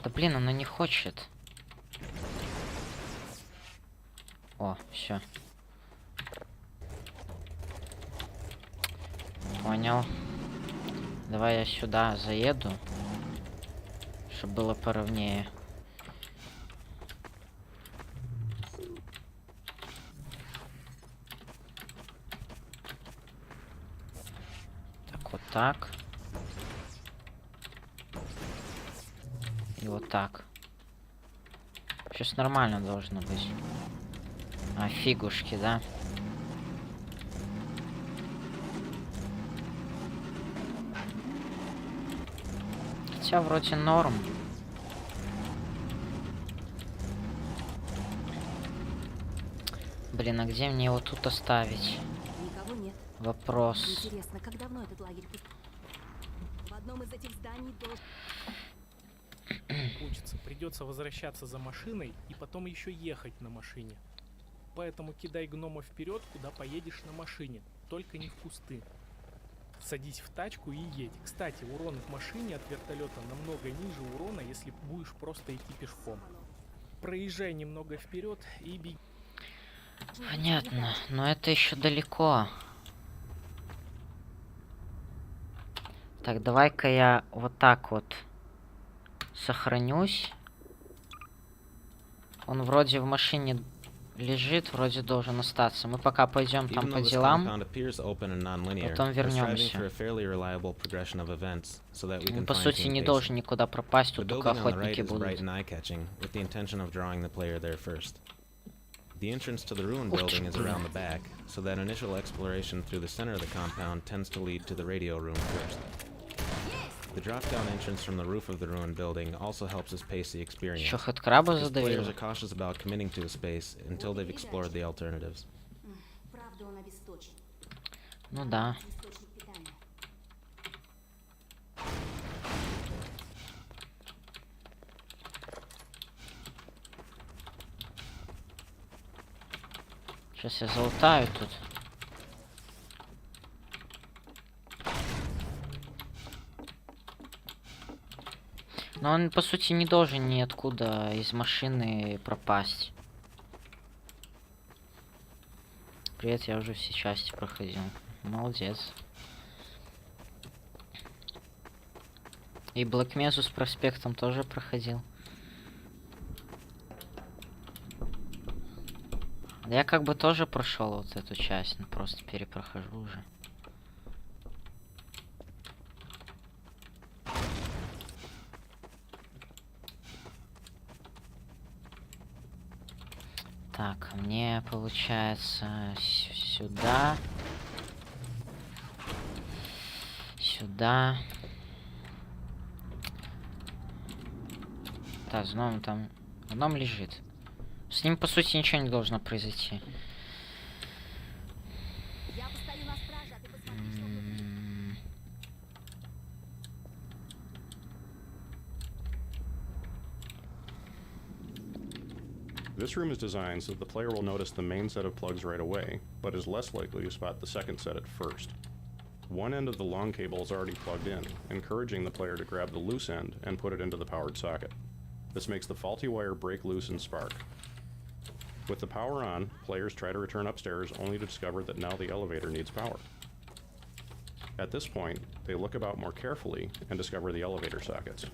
Да блин, она не хочет. О, все. Понял. Давай я сюда заеду, чтобы было поровнее. Так, вот так. И вот так. Сейчас нормально должно быть. Фигушки, да? Хотя вроде норм. Блин, а где мне его тут оставить? Никого нет. Вопрос. Интересно, как давно этот лагерь в одном из этих зданий Получится, придется возвращаться за машиной и потом еще ехать на машине. Поэтому кидай гнома вперед, куда поедешь на машине, только не в кусты. Садись в тачку и едь. Кстати, урон в машине от вертолета намного ниже урона, если будешь просто идти пешком. Проезжай немного вперед и беги. Понятно, но это еще далеко. Так, давай-ка я вот так вот сохранюсь. Он вроде в машине лежит, вроде должен остаться. Мы пока пойдем там Even по though this делам, compound appears open and nonlinear, потом we're striving вернемся. for a fairly reliable progression of events so that we Он, can по сути, fine-tune не pacing. должен никуда пропасть, The тут только building on the right охотники is bright будут. and eye-catching, with the intention of drawing the player there first. The entrance to the ruin Ух ты, building is блин. around the back, so that initial exploration through the center of the compound tends to lead to the radio room first. The drop-down entrance from the roof of the ruined building also helps us pace the experience, Чё, хоть краба because задавил? players are cautious about committing to a space until they've explored the alternatives. Правда, он обесточен. Ну да. Источник питания. Сейчас я залутаю тут. Но он, по сути, не должен ниоткуда из машины пропасть. Привет, я уже все части проходил. Молодец. И Black Mesa с проспектом тоже проходил. Я как бы тоже прошел вот эту часть, но просто перепрохожу уже. Так, мне получается сюда. Сюда. Так, зном там. Гном лежит. С ним, по сути, ничего не должно произойти. Я постою на страже, а ты посмотри, что тут. This room is designed so that the player will notice the main set of plugs right away, but is less likely to spot the second set at first. One end of the long cable is already plugged in, encouraging the player to grab the loose end and put it into the powered socket. This makes the faulty wire break loose and spark. With the power on, players try to return upstairs only to discover that now the elevator needs power. At this point, they look about more carefully and discover the elevator sockets.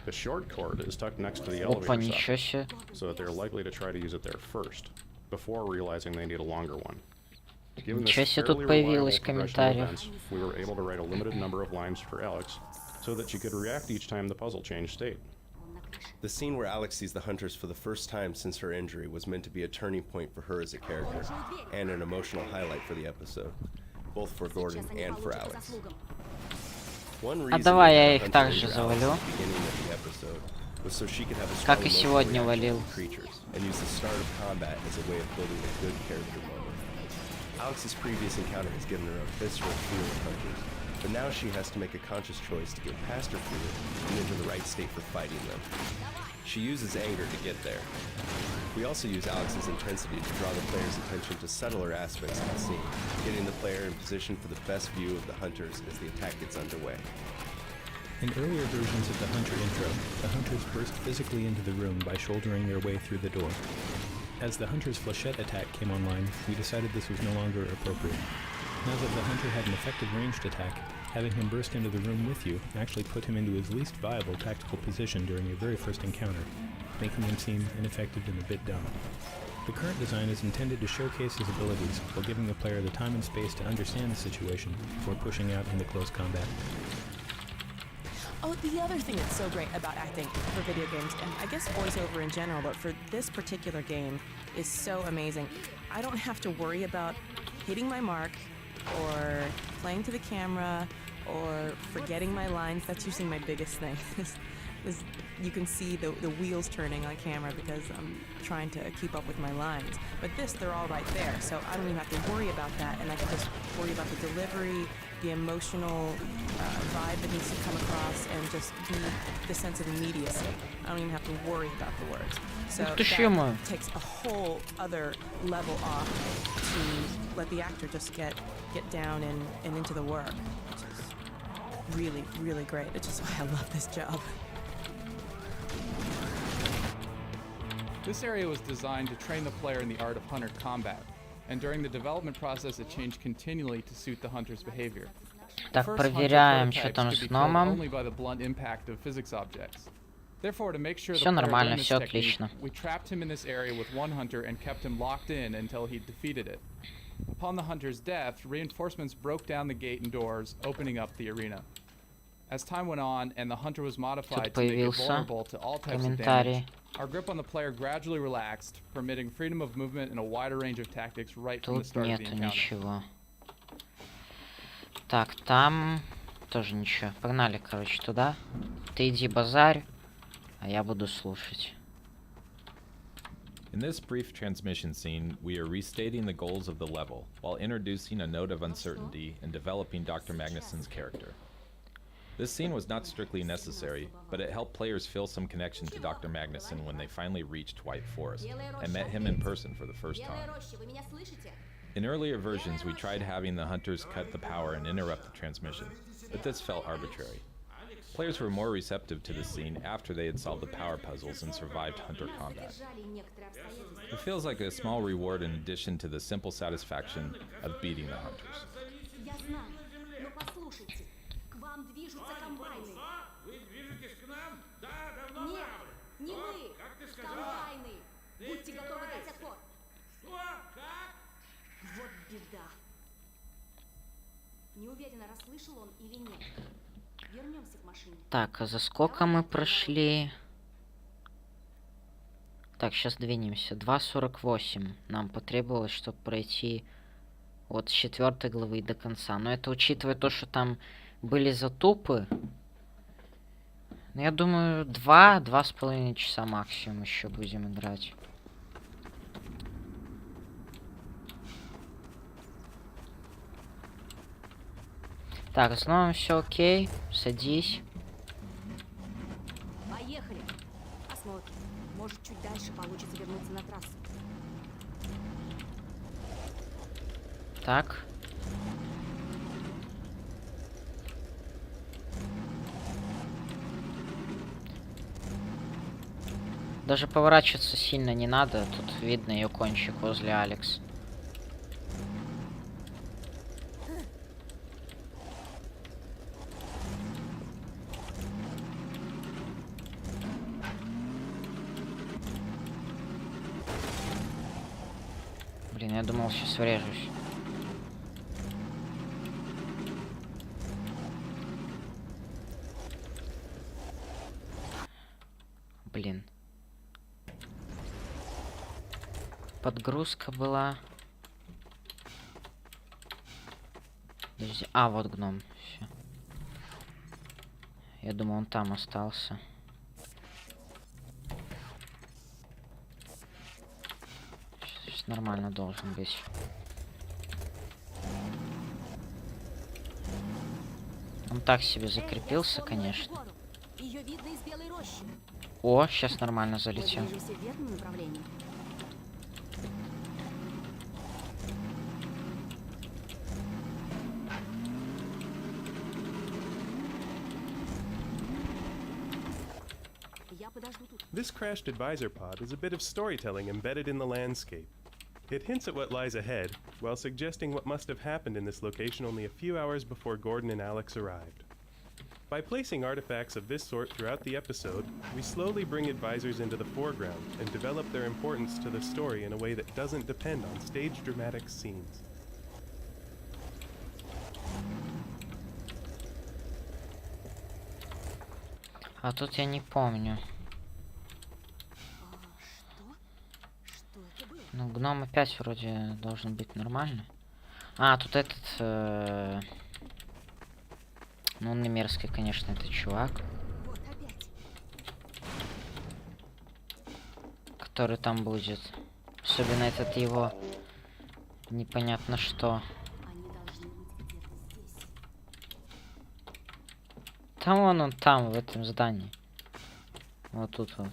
The short cord is tucked next to the Опа, elevator ничего socket, себе. so that they're likely to try to use it there first, before realizing they need a longer one. Given this Ничего себе тут fairly появилось reliable progression of комментариев. events, we were able to write a limited number of lines for Alix, so that she could react each time the puzzle changed state. The scene where Alix sees the hunters for the first time since her injury was meant to be a turning point for her as a character, and an emotional highlight for the episode, both for Gordon and for Alix. One reason давай we я had их Hunter также injure Alix завалю. at the beginning of the episode was so she could have a strong Как и emotional сегодня reaction валил. to creatures and use the start of combat as a way of building a good character moment. Alix's previous encounter has given her a visceral fear of hunters, but now she has to make a conscious choice to get past her fear and into the right state for fighting them. She uses anger to get there. We also use Alix's intensity to draw the player's attention to subtler aspects of the scene, getting the player in position for the best view of the hunters as the attack gets underway. In earlier versions of the Hunter intro, the hunters burst physically into the room by shouldering their way through the door. As the hunter's flechette attack came online, we decided this was no longer appropriate. Now that the hunter had an effective ranged attack, having him burst into the room with you actually put him into his least viable tactical position during your very first encounter, making him seem ineffective and a bit dumb. The current design is intended to showcase his abilities while giving the player the time and space to understand the situation before pushing out into close combat. Oh, the other thing that's so great about acting for video games, and I guess voiceover in general, but for this particular game, is so amazing. I don't have to worry about hitting my mark, or playing to the camera, or forgetting my lines. That's usually my biggest thing. You can see the wheels turning on camera because I'm trying to keep up with my lines. But this, they're all right there, so I don't even have to worry about that, and I can just worry about the delivery, the emotional vibe that needs to come across, and just the sense of immediacy. I don't even have to worry about the words. So that takes a whole other level off to let the actor just get down and into the work, which is really, really great. It's just why I love this job. This area was designed to train the player in the art of hunter combat, and during the development process it changed continually to suit the hunter's behavior. Так, First, проверяем, hunter что там prototypes с could be killed гномом. only by the blunt impact of physics objects. Therefore, to make sure the Все player нормально, learned this все technique, отлично. we trapped him in this area with one hunter and kept him locked in until he defeated it. Upon the hunter's death, reinforcements broke down the gate and doors, opening up the arena. As time went on and the hunter was modified to make it vulnerable to all types of damage, our grip on the player gradually relaxed, permitting freedom of movement and a wider range of tactics right from the Тут start of the нету encounter. ничего. Так, там тоже ничего. Погнали, короче, туда. Ты иди базарь, а я буду слушать. In this brief transmission scene, we are restating the goals of the level, while introducing a note of uncertainty and developing Dr. Magnuson's character. This scene was not strictly necessary, but it helped players feel some connection to Dr. Magnuson when they finally reached White Forest, and met him in person for the first time. In earlier versions, we tried having the hunters cut the power and interrupt the transmission, but this felt arbitrary. Players were more receptive to the scene after they had solved the power puzzles and survived hunter combat. It feels like a small reward in addition to the simple satisfaction of beating the hunters. Так, а за сколько мы прошли? Так, сейчас двинемся. 2:48 нам потребовалось, чтобы пройти от 4 главы до конца. Но это учитывая то, что там были затупы. Ну, я думаю, 2-2,5 часа максимум еще будем играть. Так, в основном все окей. Садись. Поехали. Посмотрим. Может, чуть дальше получится вернуться на трассу. Так. Даже поворачиваться сильно не надо. Тут видно ее кончик возле Алекс. Блин, я думал, сейчас врежусь. Блин. Подгрузка была. Подожди. А, вот гном. Всё. Я думал, он там остался. Сейчас нормально должен быть. Он так себе закрепился, конечно. Ее видно из Белой Рощи. О, сейчас нормально залетел. Движемся в верном направлении. This crashed advisor pod is a bit of storytelling embedded in the landscape. It hints at what lies ahead, while suggesting what must have happened in this location only a few hours before Gordon and Alex arrived. By placing artifacts of this sort throughout the episode, we slowly bring advisors into the foreground and develop their importance to the story in a way that doesn't depend on stage dramatic scenes. А тут я не помню. Ну, гном опять вроде должен быть нормально. А, тут этот... Ну, он не мерзкий, конечно, этот чувак. Который там будет. Особенно этот его... Непонятно что. Там он там, в этом здании. Вот тут вот.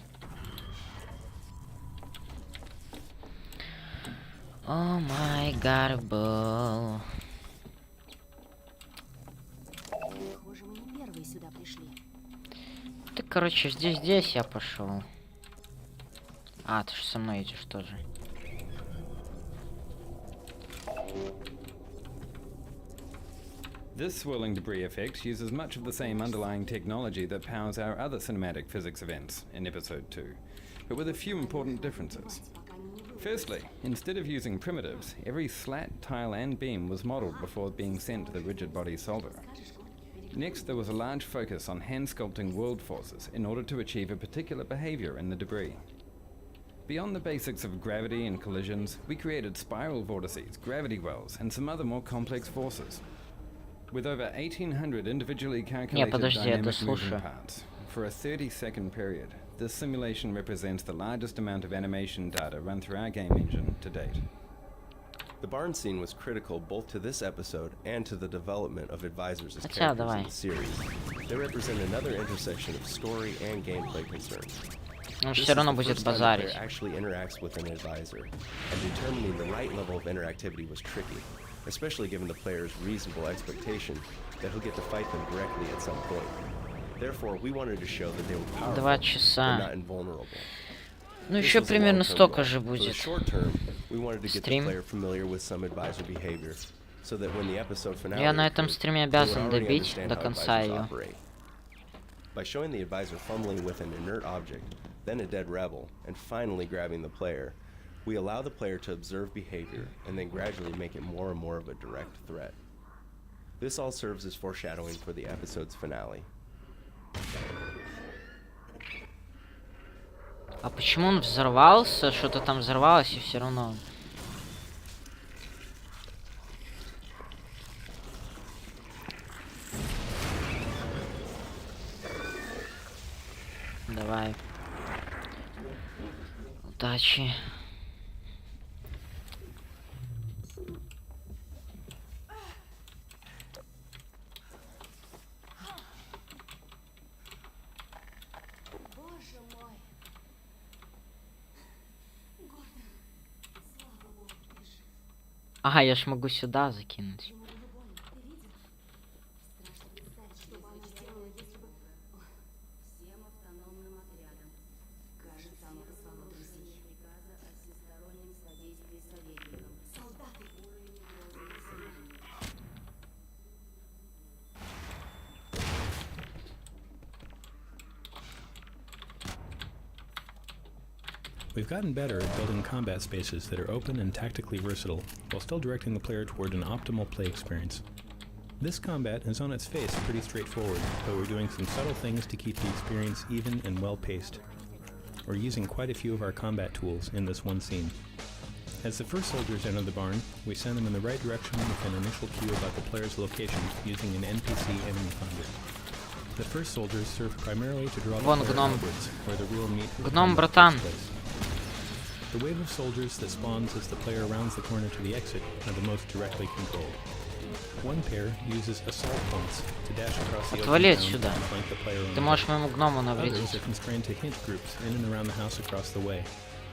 О май гарбл. Похоже, мы не первые сюда пришли. Ты, короче, здесь я пошел. А, ты же со мной идешь тоже. This swirling debris effect uses much of the same underlying technology that powers our other cinematic physics events in episode 2, but with a few important differences. Firstly, instead of using primitives, every slat, tile and beam was modeled before being sent to the rigid body solver. Next, there was a large focus on hand sculpting world forces in order to achieve a particular behavior in the debris. Beyond the basics of gravity and collisions, we created spiral vortices, gravity wells, and some other more complex forces. With over 1,800 individually calculated dynamic moving parts, for a 30-second period, this simulation represents the largest amount of animation data run through our game engine to date. The barn scene was critical both to this episode and to the development of advisors as characters in the series. They represent another intersection of story and gameplay concerns. This is the first time the player actually interacts with an advisor, and determining the right level of interactivity was tricky, especially given the player's reasonable expectation that he'll get to fight them directly at some point. Therefore, we wanted to show that they were powerful, but not invulnerable. Ну еще примерно столько же будет. Стрим. Я на этом стриме обязан добить до конца ее. By showing the advisor fumbling with an inert object, then a dead rebel, and finally grabbing the player, we allow the player to observe behavior and then gradually make it more and more of a direct threat. This all serves as foreshadowing for the episode's finale. А почему он взорвался? Что-то там взорвалось и все равно. Давай. Удачи. Ага, я ж могу сюда закинуть. We've gotten better at building combat spaces that are open and tactically versatile, while still directing the player toward an optimal play experience. This combat is on its face pretty straightforward, but we're doing some subtle things to keep the experience even and well-paced. We're using quite a few of our combat tools in this one scene. As the first soldiers enter the barn, we send them in the right direction with an initial cue about the player's location using an NPC enemy finder. The first soldiers serve primarily to draw the player outwards, where the real meat of the combat takes place. The wave of soldiers that spawns as the player rounds the corner to the exit are the most directly controlled. One pair uses assault points to dash across the open ground and flank the player on the way. Others are constrained to hint groups in and around the house across the way,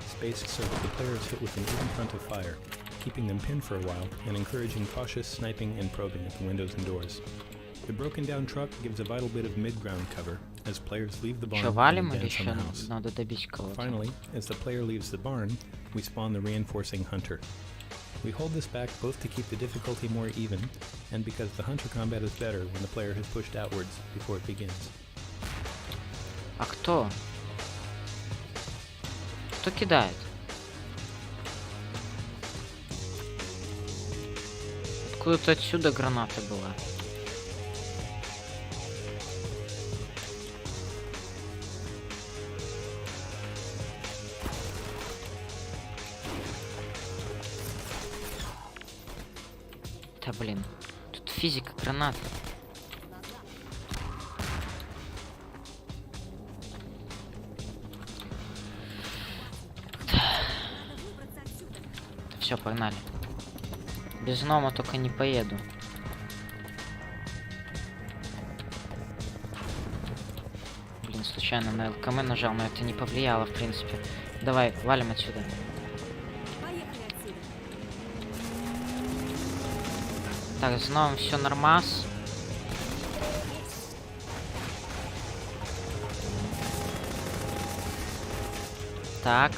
spaced so that the player is hit with an even front of fire, keeping them pinned for a while and encouraging cautious sniping and probing at the windows and doors. The broken down truck gives a vital bit of mid-ground cover as players leave the barn and advance on the house. Finally, as the player leaves the barn, we spawn the reinforcing hunter. We hold this back both to keep the difficulty more even, and because the hunter combat is better when the player has pushed outwards before it begins. А кто? Кто кидает? Откуда-то отсюда граната была. Да блин, тут физика гранат. Все, погнали. Без нома только не поеду. Блин, случайно на ЛКМ нажал, но это не повлияло, в принципе. Давай, валим отсюда. Так, с новым все нормас. Так.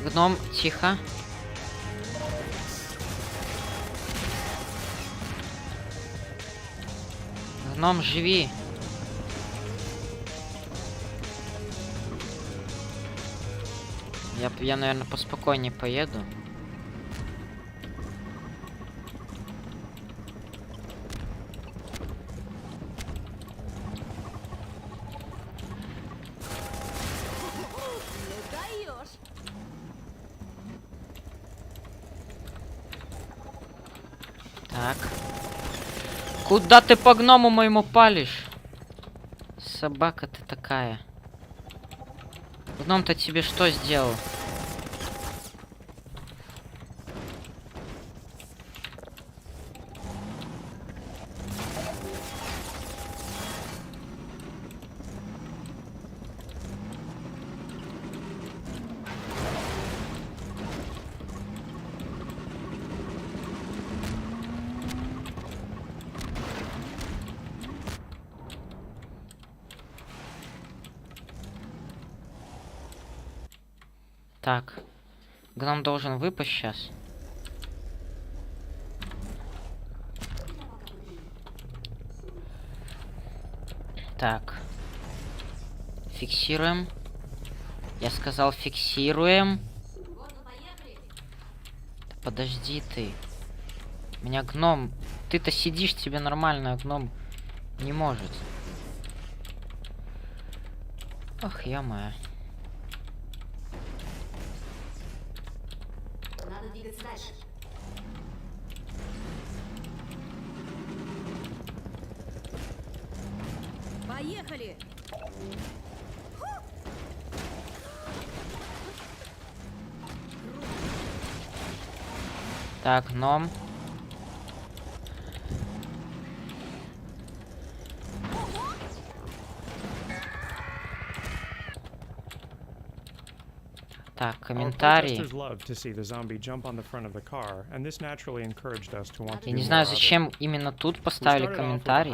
Гном, тихо. Гном, живи. Я, наверное, поспокойнее поеду. Так. Куда ты по гному моему палишь? Собака ты такая. Гном-то тебе что сделал? Так. Гном должен выпасть сейчас. Так. Фиксируем. Я сказал фиксируем. Да подожди ты. У меня гном... Ты-то сидишь, тебе нормально, а гном не может. Ах, я-моя. Надо двигаться дальше. Поехали! Так, гном. Так, комментарии. Я не знаю, зачем именно тут поставили комментарий.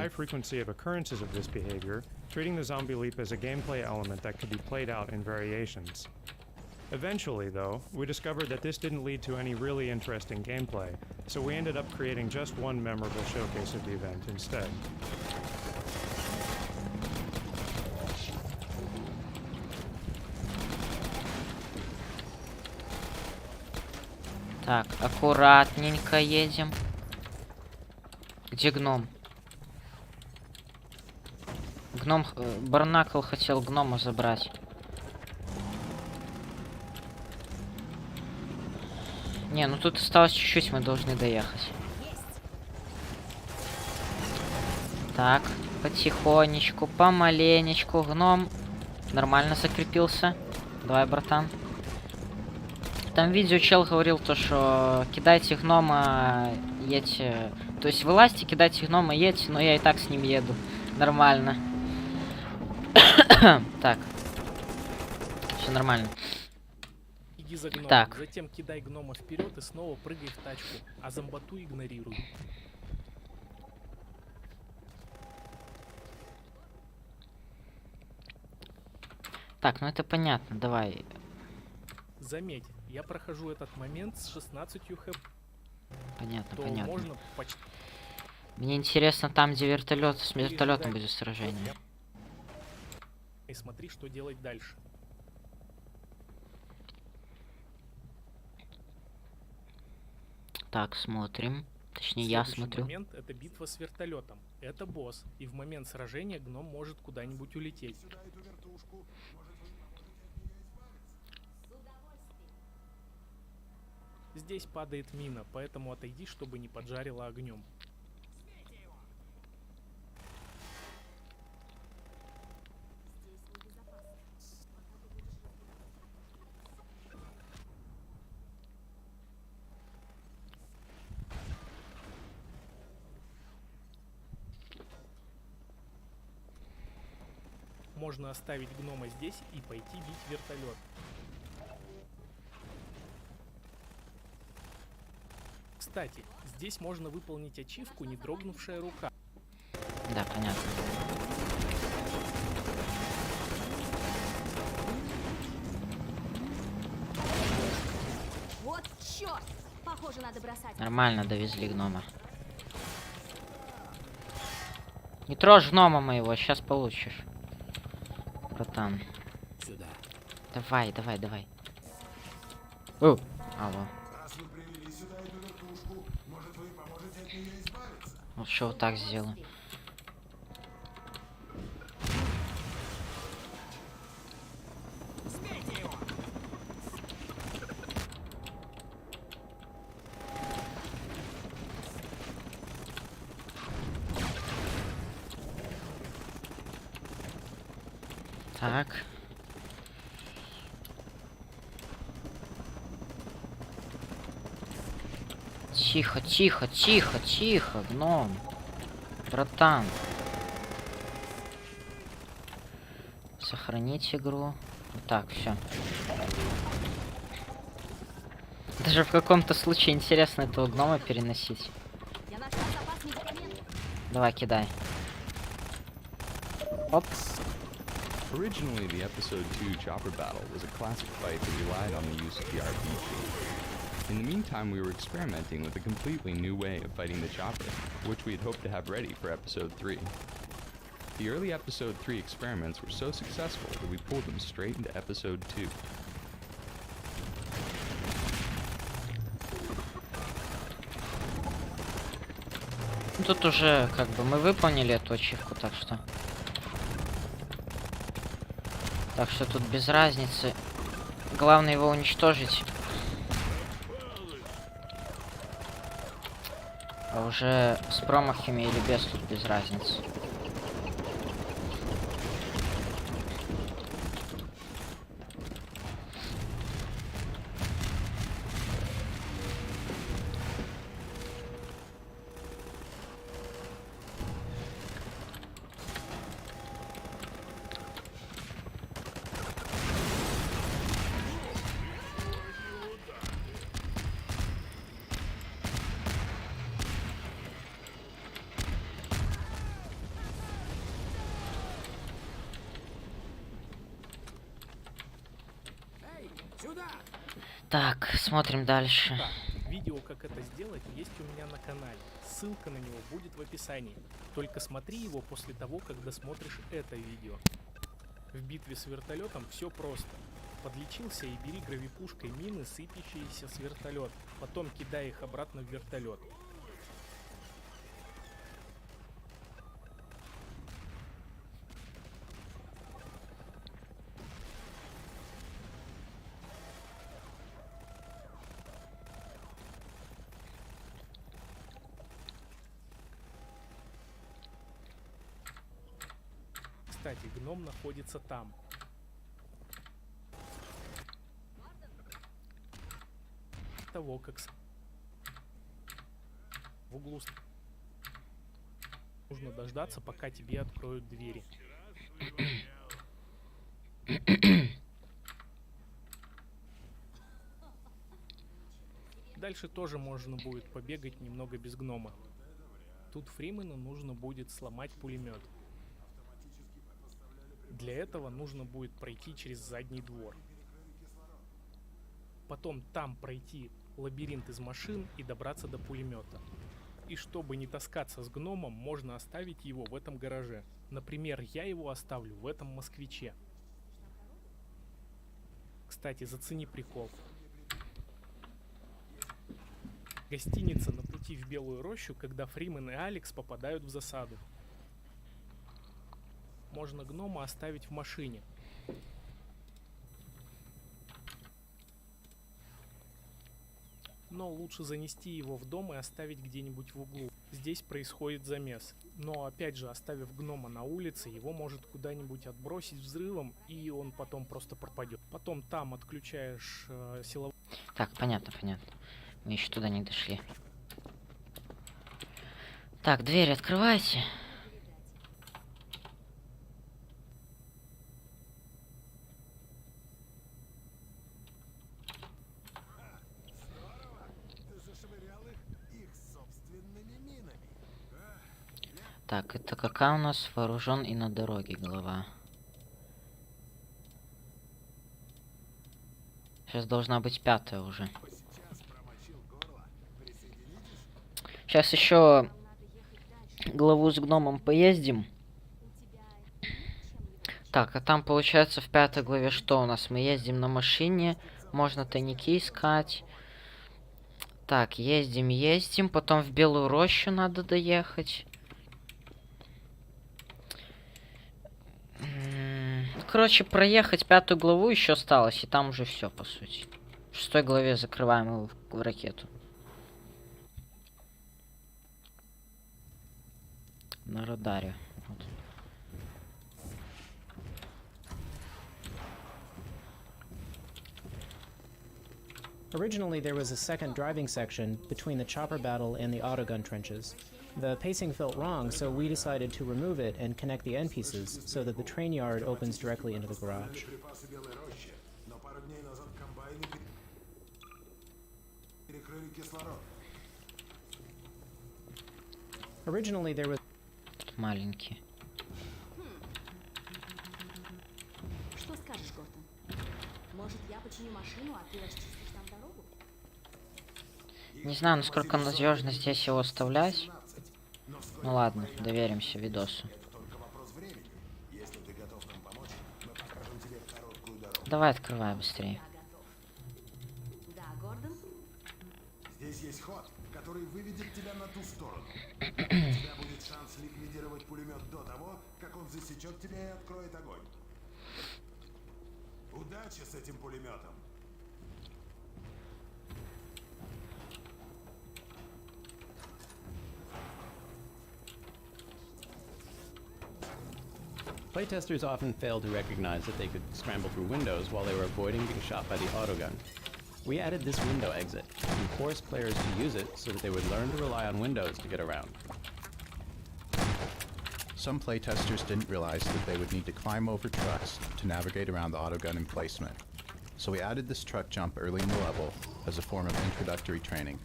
Eventually, though, we discovered that this didn't lead to any really interesting gameplay, so we ended up creating just one memorable showcase of the event instead. Так, аккуратненько едем. Где гном? Гном... Барнакл хотел гнома забрать. Не, ну тут осталось чуть-чуть, мы должны доехать. Так, потихонечку, помаленечку. Гном нормально закрепился. Давай, братан. Там видео чел говорил то, что кидайте гнома, едьте. То есть вылазьте, кидайте гнома, едьте, но я и так с ним еду. Нормально. Так. Все нормально. Иди за гномом, Так. затем кидай гнома вперед и снова прыгай в тачку, а зомботу игнорируй. Так, ну это понятно, давай. Заметь, я прохожу этот момент с 16 хп. Понятно, то понятно. можно почти... Мне интересно там, где вертолет, с вертолетом будет сражение. И смотри, что делать дальше. Так, смотрим. Точнее, я Следующий смотрю. момент — это битва с вертолетом. Это босс, и в момент сражения гном может куда-нибудь улететь. Здесь падает мина, поэтому отойди, чтобы не поджарило огнем. Можно оставить гнома здесь и пойти бить вертолет. Кстати, здесь можно выполнить ачивку «Не дрогнувшая рука». Да, понятно. Вот черт! Похоже, надо бросать. Нормально довезли гнома. Не трожь гнома моего, сейчас получишь. Братан. Сюда. Давай, давай, давай. Алло. Лучше вот так сделаю. Так. Тихо, тихо, тихо, тихо, гном. Братан. Сохранить игру. Вот так, все. Даже в каком-то случае интересно этого гнома переносить. Давай, кидай. Оп. Originally, the Episode 2 chopper battle was a classic fight that relied on the use of the RPG. In the meantime, we were experimenting with a completely new way of fighting the chopper, which we had hoped to have ready for Episode 3. The early Episode 3 experiments were so successful that we pulled them straight into Episode 2. Тут уже как бы мы выполнили эту ачивку, так что... Так что тут без разницы. Главное его уничтожить. А уже с промахами или без тут без разницы. Так, смотрим дальше. Видео, как это сделать, есть у меня на канале. Ссылка на него будет в описании. Только смотри его после того, как досмотришь это видео. В битве с вертолетом все просто. Подлечился и бери гравипушкой мины, сыпящиеся с вертолета. Потом кидай их обратно в вертолет. Кстати, гном находится там. Того, как в углу нужно дождаться, пока тебе откроют двери. Дальше тоже можно будет побегать немного без гнома. Тут Фримену нужно будет сломать пулемет. Для этого нужно будет пройти через задний двор. Потом там пройти лабиринт из машин и добраться до пулемета. И чтобы не таскаться с гномом, можно оставить его в этом гараже. Например, я его оставлю в этом москвиче. Кстати, зацени прикол. Гостиница на пути в Белую Рощу, когда Фримен и Аликс попадают в засаду. Можно гнома оставить в машине. Но лучше занести его в дом и оставить где-нибудь в углу. Здесь происходит замес. Но опять же, оставив гнома на улице, его может куда-нибудь отбросить взрывом, и он потом просто пропадет. Потом там отключаешь силовой... Так, понятно, понятно. Мы еще туда не дошли. Так, дверь открывайте. Так, это какая у нас вооружен и на дороге голова? Сейчас должна быть 5-я уже. Сейчас еще главу с гномом поездим. Так, а там получается в 5 главе что у нас? Мы ездим на машине, можно тайники искать. Так, ездим, потом в Белую Рощу надо доехать. Короче, проехать 5 главу еще осталось, и там уже все, по сути. В 6 главе закрываем его в ракету. На радаре. Вот. Originally, there was a second driving section between the chopper battle and the autogun trenches. The pacing felt wrong, so we decided to remove it and connect the end pieces so that the train yard opens directly into the garage. Originally, there was... Маленький. Что скажешь, Гордон? Может, я починю машину, а ты расчистишь там дорогу? Не знаю, насколько надежно здесь его оставлять. Ну ладно, доверимся видосу. Давай открывай быстрее. Да, Гордон? Здесь есть ход, который выведет тебя на ту сторону. У тебя будет шанс ликвидировать пулемет до того, как он засечет тебя и откроет огонь. Удачи с этим пулеметом. Playtesters often failed to recognize that they could scramble through windows while they were avoiding being shot by the autogun. We added this window exit and forced players to use it so that they would learn to rely on windows to get around. Some playtesters didn't realize that they would need to climb over trucks to navigate around the autogun emplacement. So we added this truck jump early in the level as a form of introductory training.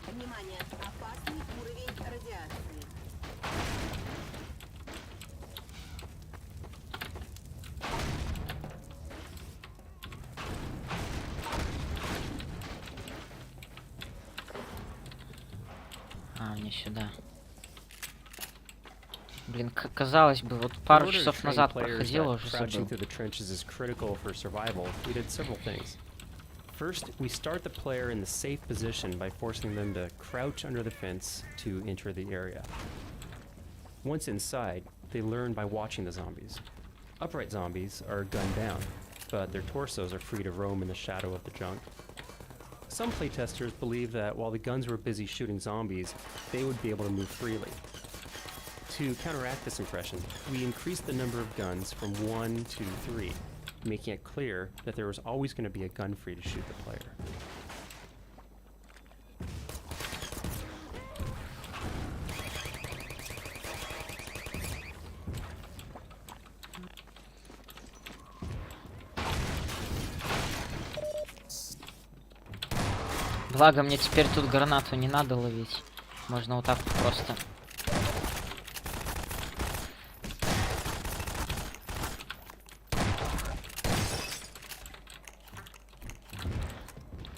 Внимание! Опасный уровень радиации. А, мне сюда. Блин, казалось бы, вот пару часов назад проходило, уже crouching забыл. through the trenches is critical for survival. We did several things. First, we start the player in the safe position by forcing them to crouch under the fence to enter the area. Once inside, they learn by watching the zombies. Upright zombies are gunned down, but their torsos are free to roam in the shadow of the junk. Some playtesters believe that while the guns were busy shooting zombies, they would be able to move freely. To counteract this impression, we increased the number of guns from 1 to 3, making it clear that there was always going to be a gun free to shoot the player. Благо, мне теперь тут гранату не надо ловить. Можно вот так вот просто.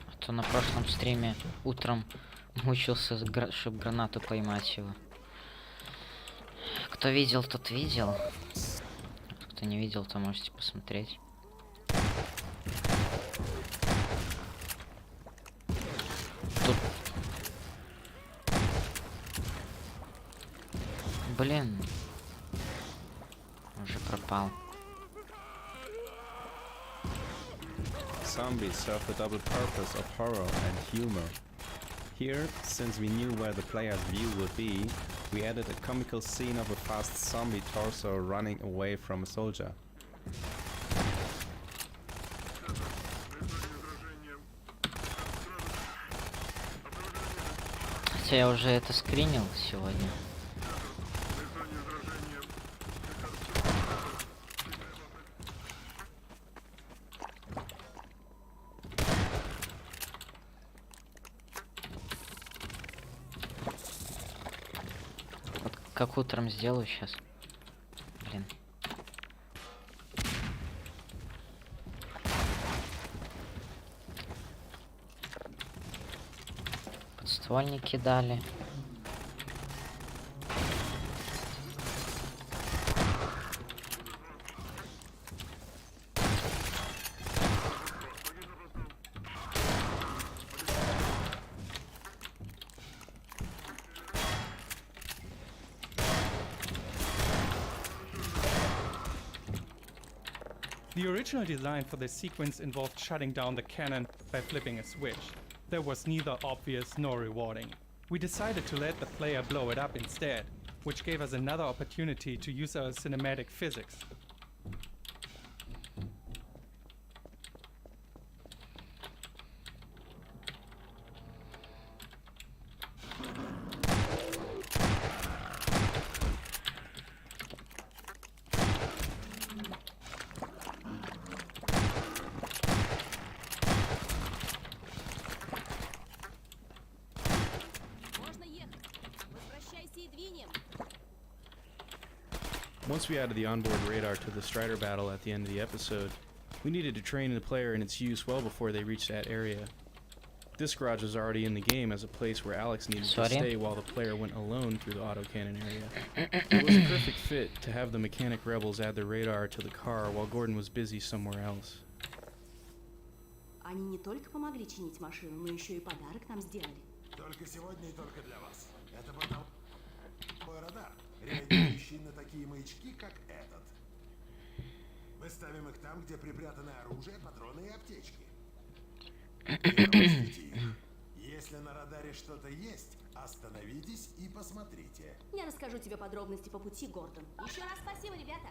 А то на прошлом стриме утром мучился, чтобы гранату поймать его. Кто видел, тот видел. Кто не видел, то можете посмотреть. Тут... Блин. Уже пропал. Zombies serve the double purpose of horror and humor. Here, since we knew where the player's view would be, we added a comical scene of a fast zombie torso running away from a soldier. Хотя я уже это скринил сегодня. Как утром сделаю сейчас. Блин. Подствольники дали. The original design for this sequence involved shutting down the cannon by flipping a switch. That was neither obvious nor rewarding. We decided to let the player blow it up instead, which gave us another opportunity to use our cinematic physics. Once we added the onboard radar to the Strider battle at the end of the episode, we needed to train the player in its use well before they reached that area. This garage was already in the game as a place where Alix needed to stay while the player went alone through the autocannon area. It was a perfect fit to have the mechanic rebels add the radar to the car while Gordon was busy somewhere else. Они не только помогли чинить машину, но еще и подарок нам сделали. Только сегодня и только для вас. Это бортовой радар, реагирующий на такие маячки, как этот. Мы ставим их там, где припрятано оружие, патроны и аптечки. Если на радаре что-то есть, остановитесь и посмотрите. Я расскажу тебе подробности по пути, Гордон. Еще раз спасибо, ребята.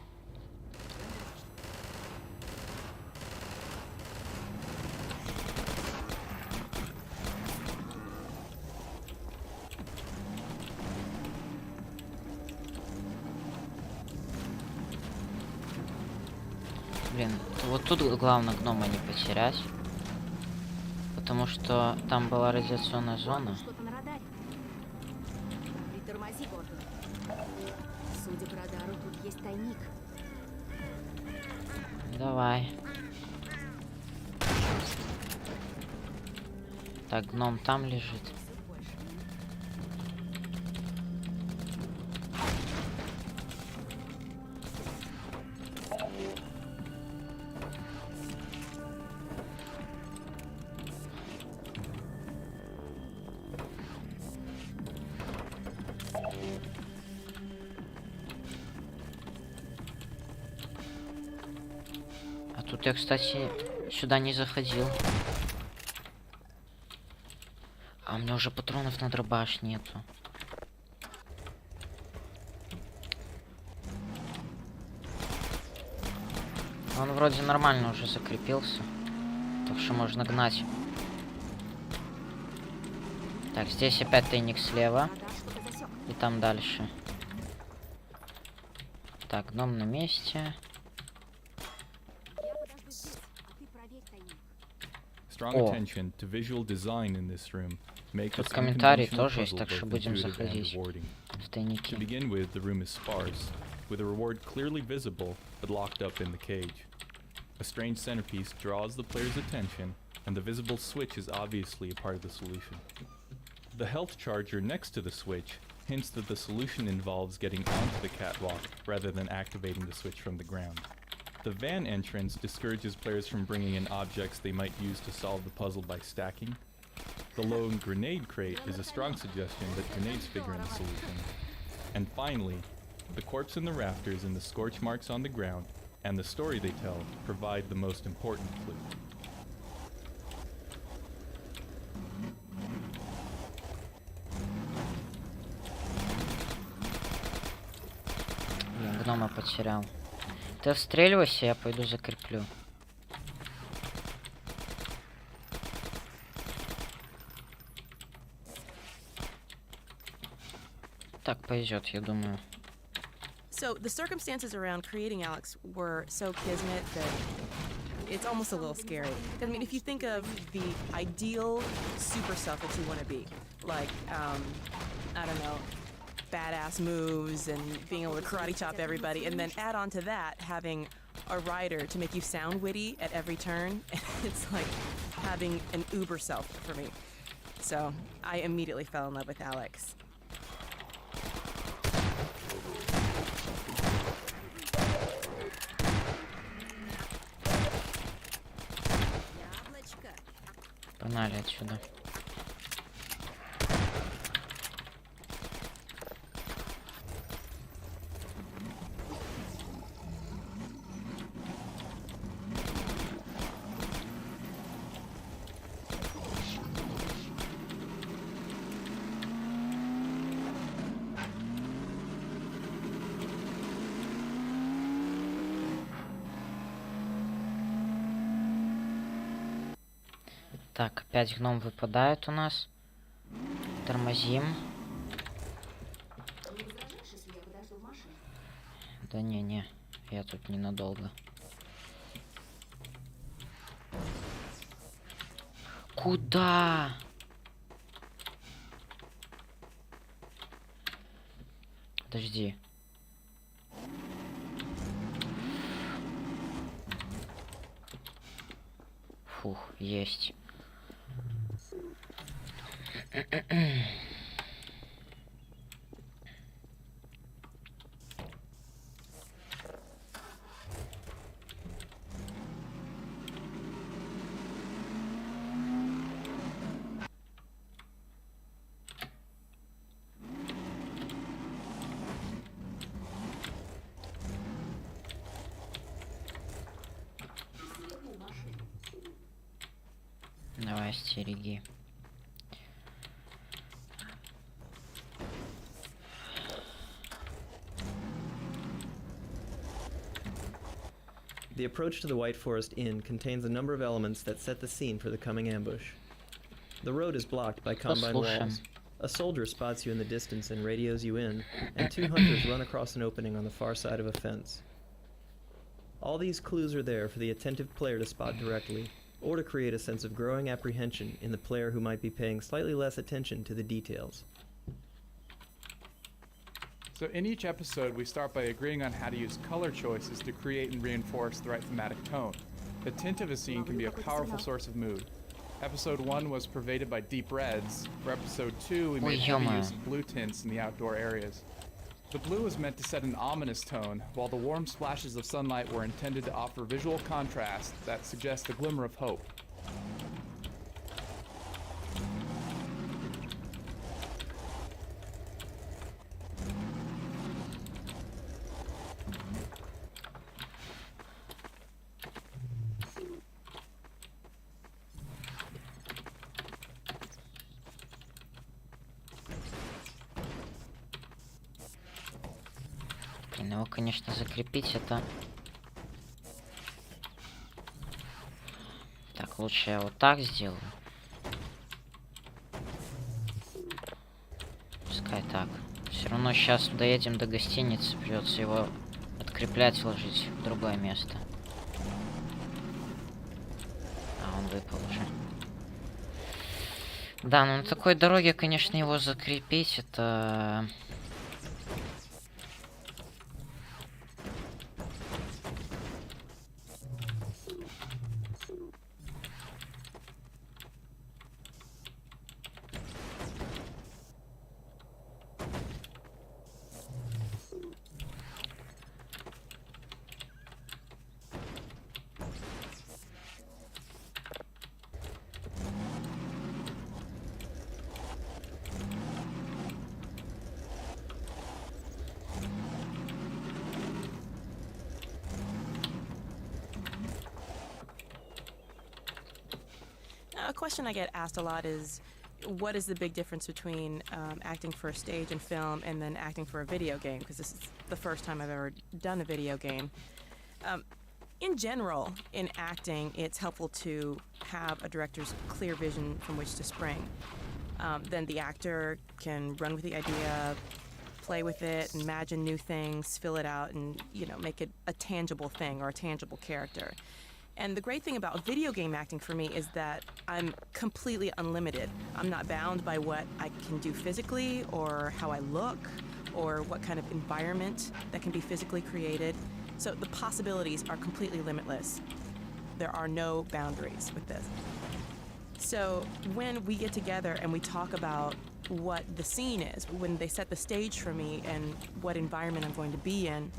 Блин, вот тут главное гнома не потерять. Потому что там была радиационная зона. Что-то на радаре. Притормози, Гордон. Судя по радару, тут есть тайник. Давай. Так, гном там лежит. Тут я, кстати, сюда не заходил. А у меня уже патронов на дробаш нету. Он вроде нормально уже закрепился. Так что можно гнать. Так, здесь опять тайник слева. И там дальше. Так, гном на месте. Strong attention to visual design in this room makes Тут this комментарии unconventional тоже есть, puzzle так что both будем intuitive and заходить rewarding. в тайники. To begin with, the room is sparse, with a reward clearly visible but locked up in the cage. A strange centerpiece draws the player's attention, and the visible switch is obviously a part of the solution. The health charger next to the switch hints that the solution involves getting onto the catwalk rather than activating the switch from the ground. The van entrance discourages players from bringing in objects they might use to solve the puzzle by stacking. The lone grenade crate is a strong suggestion that grenades figure in the solution. And finally, the corpse in the rafters and the scorch marks on the ground and the story they tell provide the most important clue. Блин, гнома потерял. Ты отстреливайся, я пойду закреплю. Так пойдет, я думаю. So the circumstances around creating Alix were so kismet that it's almost a little scary. I mean, if you think of the ideal super self that you want to be, like, I don't know, badass moves and being able to karate chop everybody, and then add on to that having a writer to make you sound witty at every turn. It's like having an uber self for me. So I immediately fell in love with Alix. Погнали отсюда. Так, опять гном выпадает у нас. Тормозим. Да не, я тут ненадолго. Куда? Подожди. Фух, есть. Давай, стереги. The approach to the White Forest Inn contains a number of elements that set the scene for the coming ambush. The road is blocked by combine walls. A soldier spots you in the distance and radios you in, and 2 hunters run across an opening on the far side of a fence. All these clues are there for the attentive player to spot directly, or to create a sense of growing apprehension in the player who might be paying slightly less attention to the details. So in each episode, we start by agreeing on how to use color choices to create and reinforce the right thematic tone. The tint of a scene can be a powerful source of mood. Episode 1 was pervaded by deep reds. For episode 2, we made heavy use of blue tints in the outdoor areas. The blue was meant to set an ominous tone, while the warm splashes of sunlight were intended to offer visual contrast that suggests a glimmer of hope. Его, конечно, закрепить это... Так, лучше я вот так сделаю. Пускай так. Все равно сейчас доедем до гостиницы, придется его откреплять, ложить в другое место. А, он выпал уже. Да, ну на такой дороге, конечно, его закрепить, это... A question I get asked a lot is, what is the big difference between acting for a stage and film and then acting for a video game? Because this is the first time I've ever done a video game. In general, in acting, it's helpful to have a director's clear vision from which to spring. Then the actor can run with the idea, play with it, imagine new things, fill it out, and make it a tangible thing or a tangible character. And the great thing about video game acting for me is that I'm completely unlimited. I'm not bound by what I can do physically or how I look or what kind of environment that can be physically created. So the possibilities are completely limitless. There are no boundaries with this. So when we get together and we talk about what the scene is, when they set the stage for me and what environment I'm going to be in,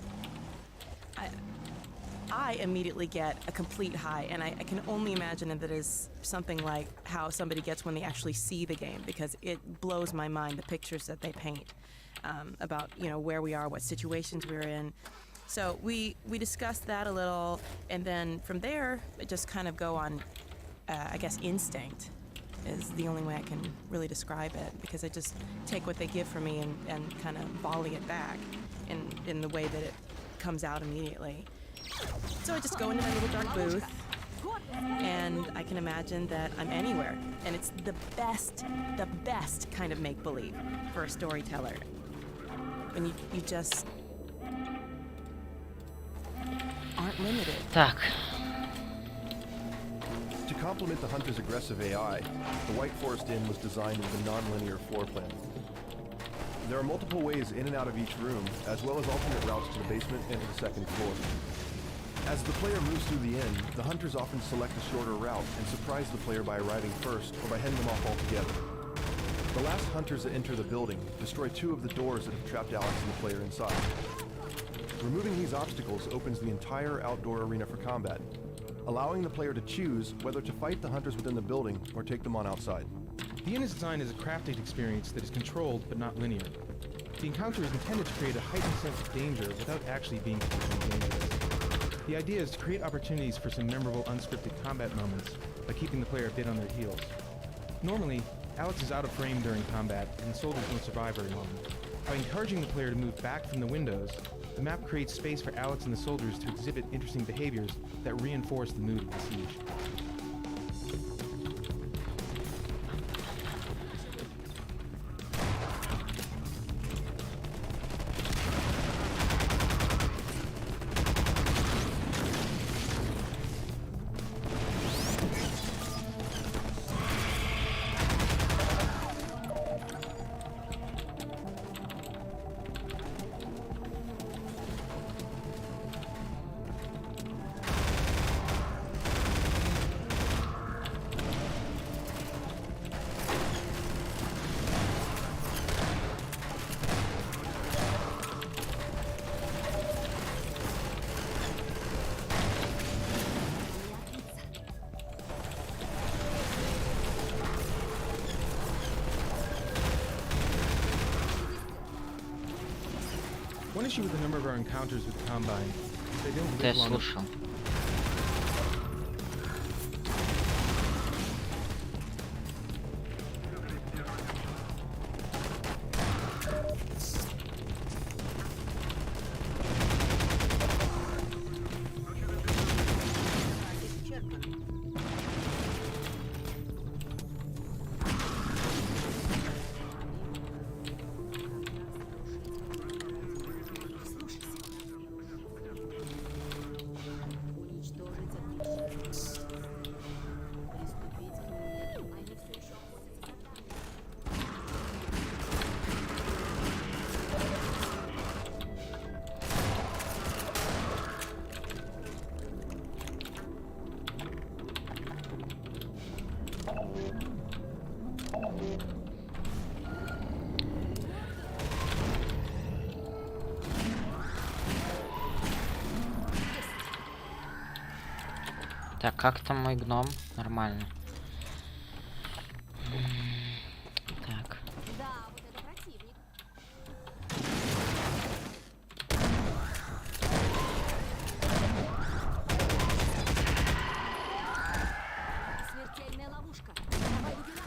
I immediately get a complete high, and I can only imagine that it is something like how somebody gets when they actually see the game, because it blows my mind, the pictures that they paint about, you know, where we are, what situations we're in. So we discussed that a little, and then from there, it just kind of go on, I guess, instinct is the only way I can really describe it, because I just take what they give for me and kind of volley it back in the way that it comes out immediately. So I just go into my little dark booth, and I can imagine that I'm anywhere, and it's the best kind of make-believe for a storyteller. When you just aren't limited. Так. To complement the hunter's aggressive AI, the White Forest Inn was designed with a non-linear floor plan. There are multiple ways in and out of each room, as well as alternate routes to the basement and to the second floor. As the player moves through the inn, the hunters often select a shorter route and surprise the player by arriving first or by heading them off altogether. The last hunters that enter the building destroy 2 of the doors that have trapped Alex and the player inside. Removing these obstacles opens the entire outdoor arena for combat, allowing the player to choose whether to fight the hunters within the building or take them on outside. The inn is designed as a crafted experience that is controlled but not linear. The encounter is intended to create a heightened sense of danger without actually being particularly dangerous. The idea is to create opportunities for some memorable unscripted combat moments by keeping the player a bit on their heels. Normally, Alex is out of frame during combat and the soldiers won't survive very long. By encouraging the player to move back from the windows, the map creates space for Alex and the soldiers to exhibit interesting behaviors that reinforce the mood of the siege. One issue with a number of our encounters with the Combine is they don't live long enough. Так, как там мой гном? Нормально. Так. Смертельная ловушка. Давай убирай.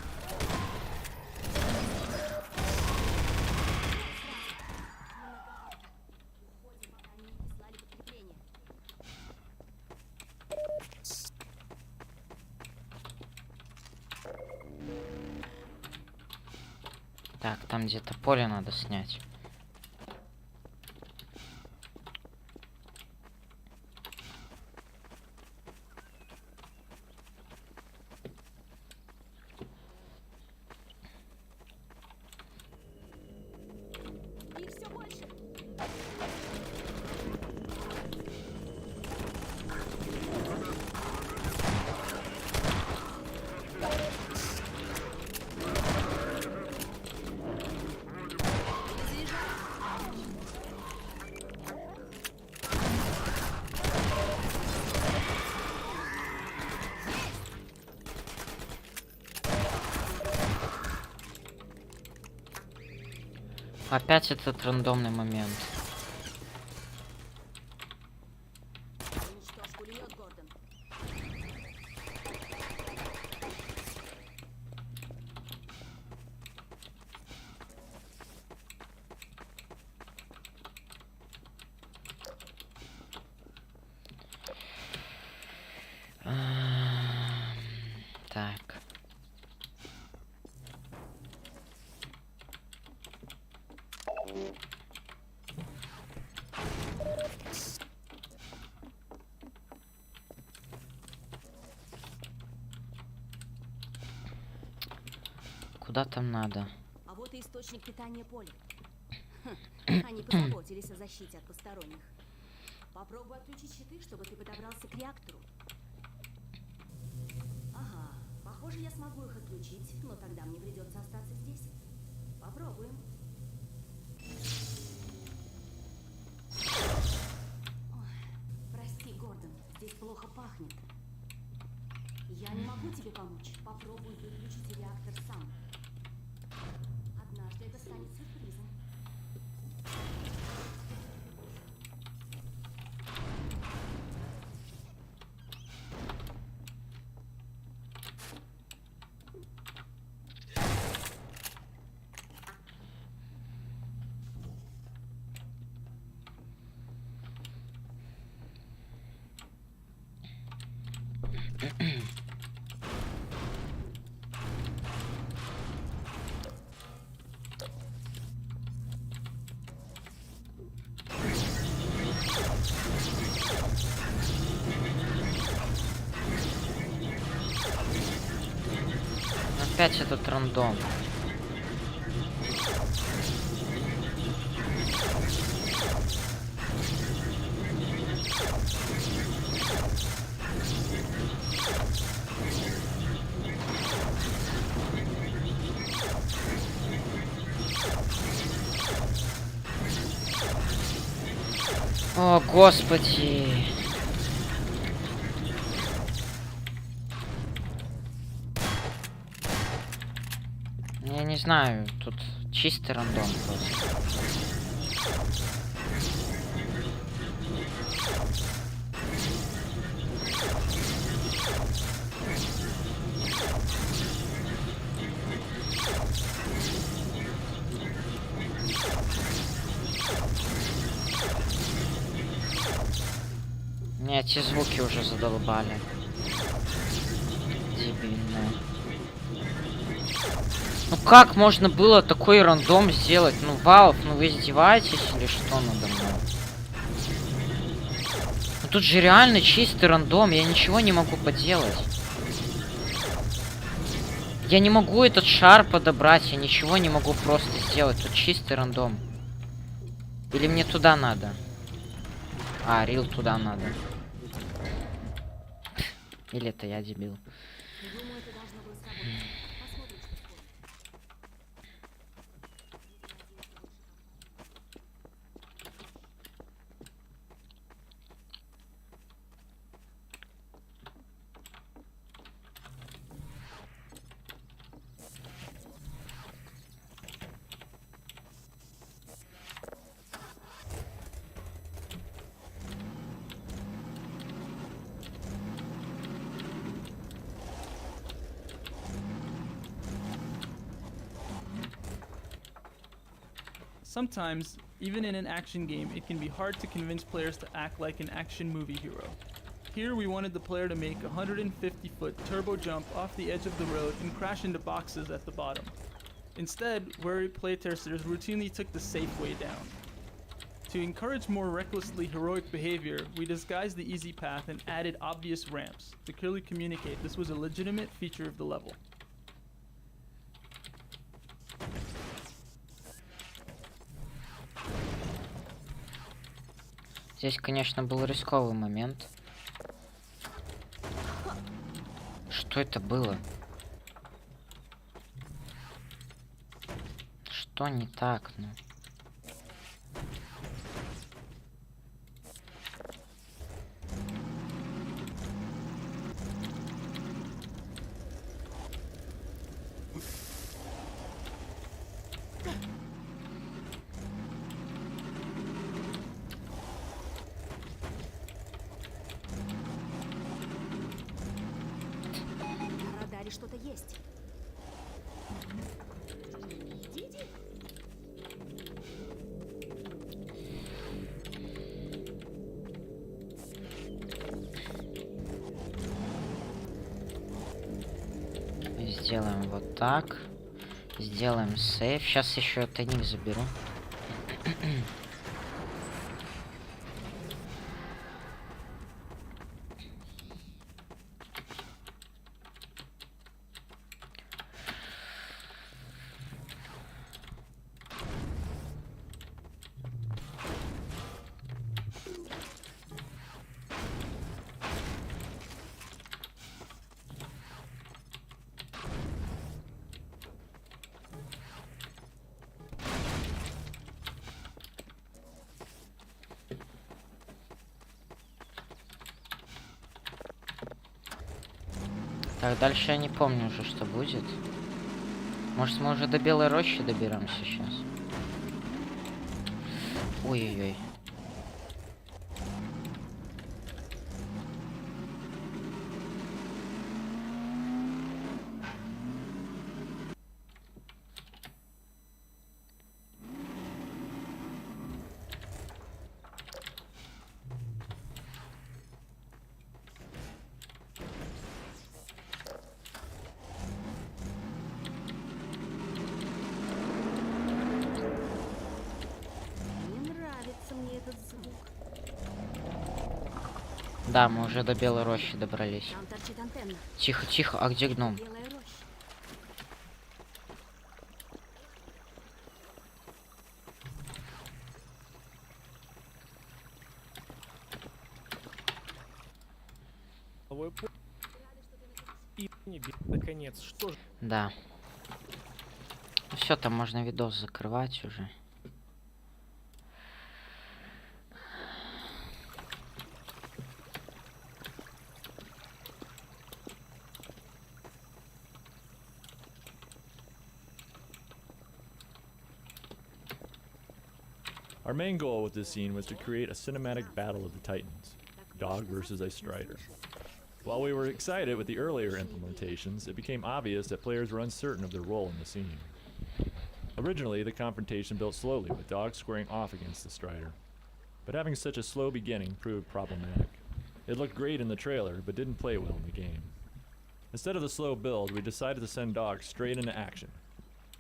Так, там где-то поле надо снять. Их все больше. Опять этот рандомный момент. Уничтожь пулемет, Гордон. Так. Куда там надо? А вот и источник питания поля. Они позаботились о защите от посторонних. Попробуй отключить щиты, чтобы ты подобрался к реактору. Ага, похоже, я смогу их отключить, но тогда мне придется остаться здесь. Попробуем. Ой, прости, Гордон, здесь плохо пахнет. Я не могу тебе помочь. Попробуй выключить реактор сам. Однажды это станет сюрпризом. Опять этот рандом. О, господи. Я не знаю, тут чистый рандом просто. Мне эти звуки уже задолбали. Дебильные. Ну как можно было такой рандом сделать? Ну, Valve, ну вы издеваетесь или что надо мной? Ну тут же реально чистый рандом, я ничего не могу поделать. Я не могу этот шар подобрать, я ничего не могу просто сделать. Тут чистый рандом. Или мне туда надо? А, рил туда надо. Или это я дебил? Sometimes, even in an action game, it can be hard to convince players to act like an action movie hero. Here we wanted the player to make a 150-foot turbo jump off the edge of the road and crash into boxes at the bottom. Instead, wary playtesters routinely took the safe way down. To encourage more recklessly heroic behavior, we disguised the easy path and added obvious ramps to clearly communicate this was a legitimate feature of the level. Здесь, конечно, был рисковый момент. Что это было? Что не так, ну? вроде что-то есть. Идите. Сделаем вот так. Сделаем сейф. Сейчас еще тайник заберу. Так, дальше я не помню уже, что будет. Может, мы уже до Белой Рощи доберемся сейчас. Ой-ой-ой. Да, мы уже до Белой Рощи добрались. Там торчит антенна. Тихо, тихо, а где гном? Белая Роща. И наконец, что же? Да. Все, там можно видос закрывать уже. Our main goal with this scene was to create a cinematic battle of the Titans, dog versus a strider. While we were excited with the earlier implementations, it became obvious that players were uncertain of their role in the scene. Originally, the confrontation built slowly, with dogs squaring off against the strider. But having such a slow beginning proved problematic. It looked great in the trailer, but didn't play well in the game. Instead of the slow build, we decided to send Dog straight into action.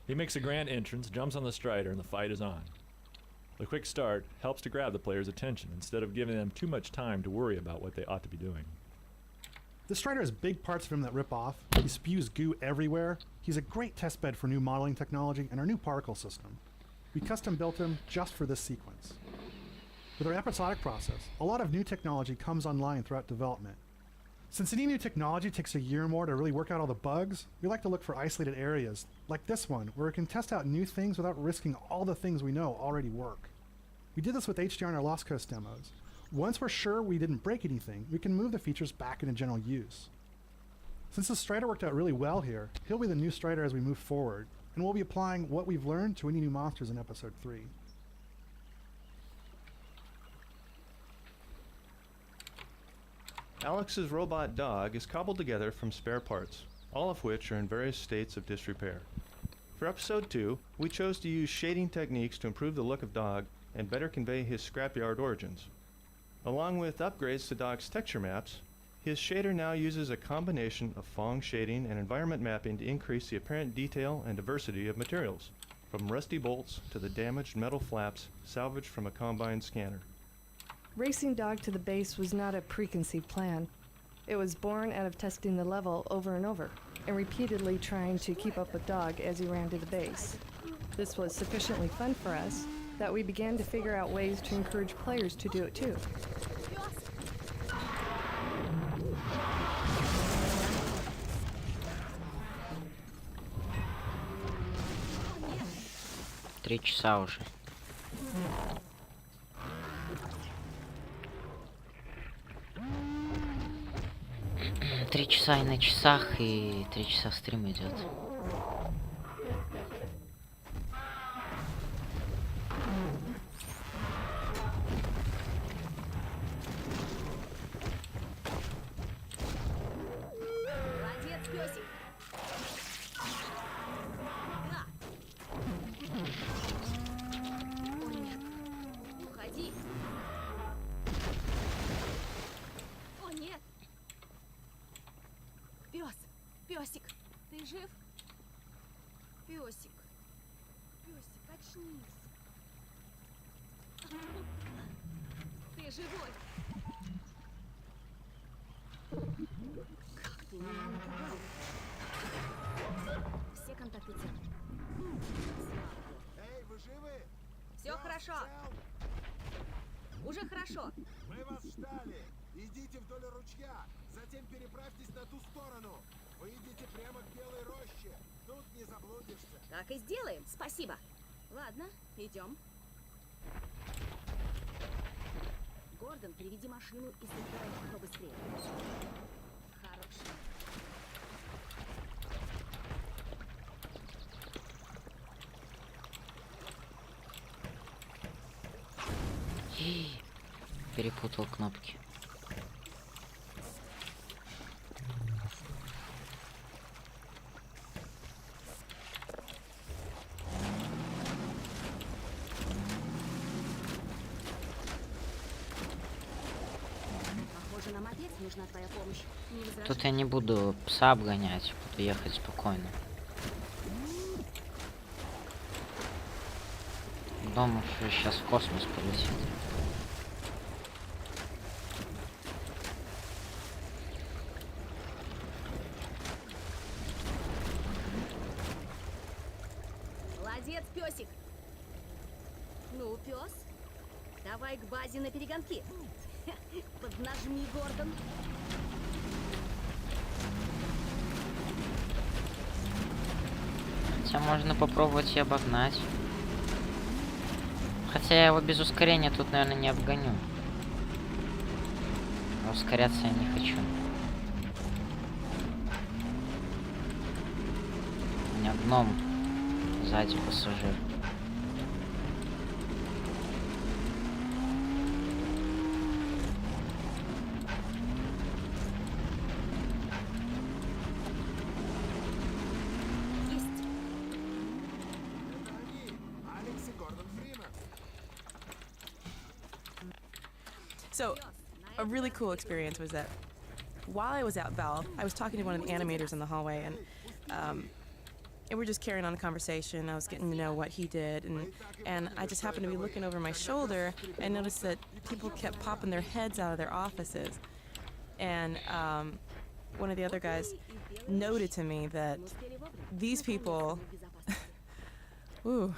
He makes a grand entrance, jumps on the strider, and the fight is on. The quick start helps to grab the player's attention instead of giving them too much time to worry about what they ought to be doing. The Strider has big parts of him that rip off. He spews goo everywhere. He's a great testbed for new modeling technology and our new particle system. We custom built him just for this sequence. With our episodic process, a lot of new technology comes online throughout development. Since any new technology takes a year or more to really work out all the bugs, we like to look for isolated areas, like this one, where we can test out new things without risking all the things we know already work. We did this with HDR in our Lost Coast demos. Once we're sure we didn't break anything, we can move the features back into general use. Since the Strider worked out really well here, he'll be the new Strider as we move forward, and we'll be applying what we've learned to any new monsters in Episode 3. Alex's robot dog is cobbled together from spare parts, all of which are in various states of disrepair. For Episode 2, we chose to use shading techniques to improve the look of Dog and better convey his scrapyard origins. Along with upgrades to Dog's texture maps, his shader now uses a combination of Phong shading and environment mapping to increase the apparent detail and diversity of materials, from rusty bolts to the damaged metal flaps salvaged from a combine scanner. Racing Dog to the base was not a preconceived plan. It was born out of testing the level over and over, and repeatedly trying to keep up with Dog as he ran to the base. This was sufficiently fun for us that we began to figure out ways to encourage players to do it too. Три часа уже. 3 часа и на часах, и 3 часа стрим идет. Молодец, песик. Пёсик. Пёсик, очнись. Ты живой. Как ты меня напугал. Все контакты целы. Эй, вы живы? Все хорошо. Уже хорошо. Мы вас ждали. Идите вдоль ручья, затем переправьтесь на ту сторону. Выйдите прямо к Белой Роще. Тут не заблудишься. Так и сделаем. Спасибо. Ладно, идем. Гордон, переведи машину и сыграй кто быстрее. Хорошо. Перепутал кнопки. Похоже, нам опять нужна твоя помощь. Не возражай. Тут я не буду пса обгонять, буду ехать спокойно. Думаю, что сейчас в космос полетит. Молодец, песик. Ну, пес, давай к базе на перегонки. Поднажми, Гордон. Хотя можно попробовать и обогнать. Хотя я его без ускорения тут, наверное, не обгоню. А ускоряться я не хочу. У меня гном сзади пассажир. Аликс и Гордон Фримен. So, a really cool experience was that while I was at Valve, I was talking to one of the animators in the hallway, and we're just carrying on a conversation. I was getting to know what he did, and I just happened to be looking over my shoulder and noticed that people kept popping their heads out of their offices. And one of the other guys noted to me that these people, ooh,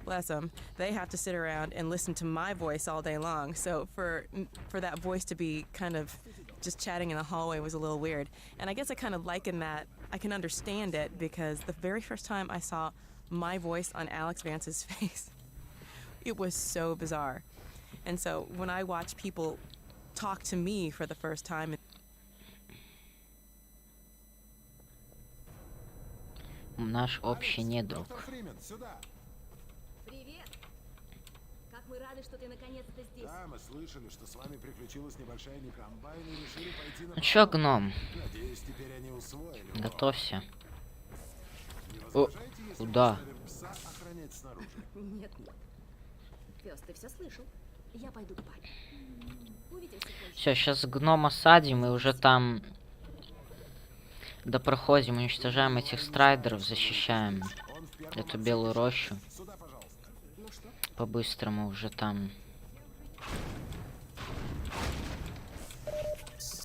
bless them, they have to sit around and listen to my voice all day long. So for that voice to be kind of just chatting in the hallway was a little weird. And I guess I kind of liken that. I can understand it because the very first time I saw my voice on Alix Vance's face, it was so bizarre. And so when I watch people talk to me for the first time, Наш общий недруг. Доктор Фримен, сюда. Привет. Как мы рады, что ты наконец-то здесь. Да, мы слышали, что с вами приключилась небольшая комбайн и решили пойти на... Ну чё, гном? Надеюсь, теперь они усвоили. Готовься. Не О, возражаете, если куда? мы оставим пса охранять снаружи? Нет, нет. Пес, ты все слышал? Я пойду к папе. Увидимся позже. Все, сейчас гнома садим и уже там допроходим, уничтожаем этих страйдеров, защищаем эту Белую Рощу. По-быстрому уже там. Что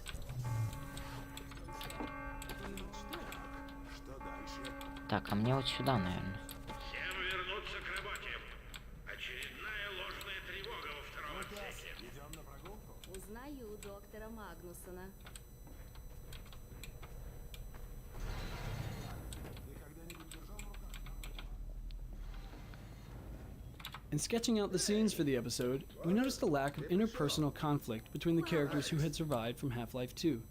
дальше? Так, а мне вот сюда, наверное. Всем вернуться к работе. Очередная ложная тревога во втором отсеке. Идем на прогулку? Узнаю доктора Магнусона. In sketching out the scenes for the episode, we noticed a lack of interpersonal conflict between the characters who had survived from Half-Life 2.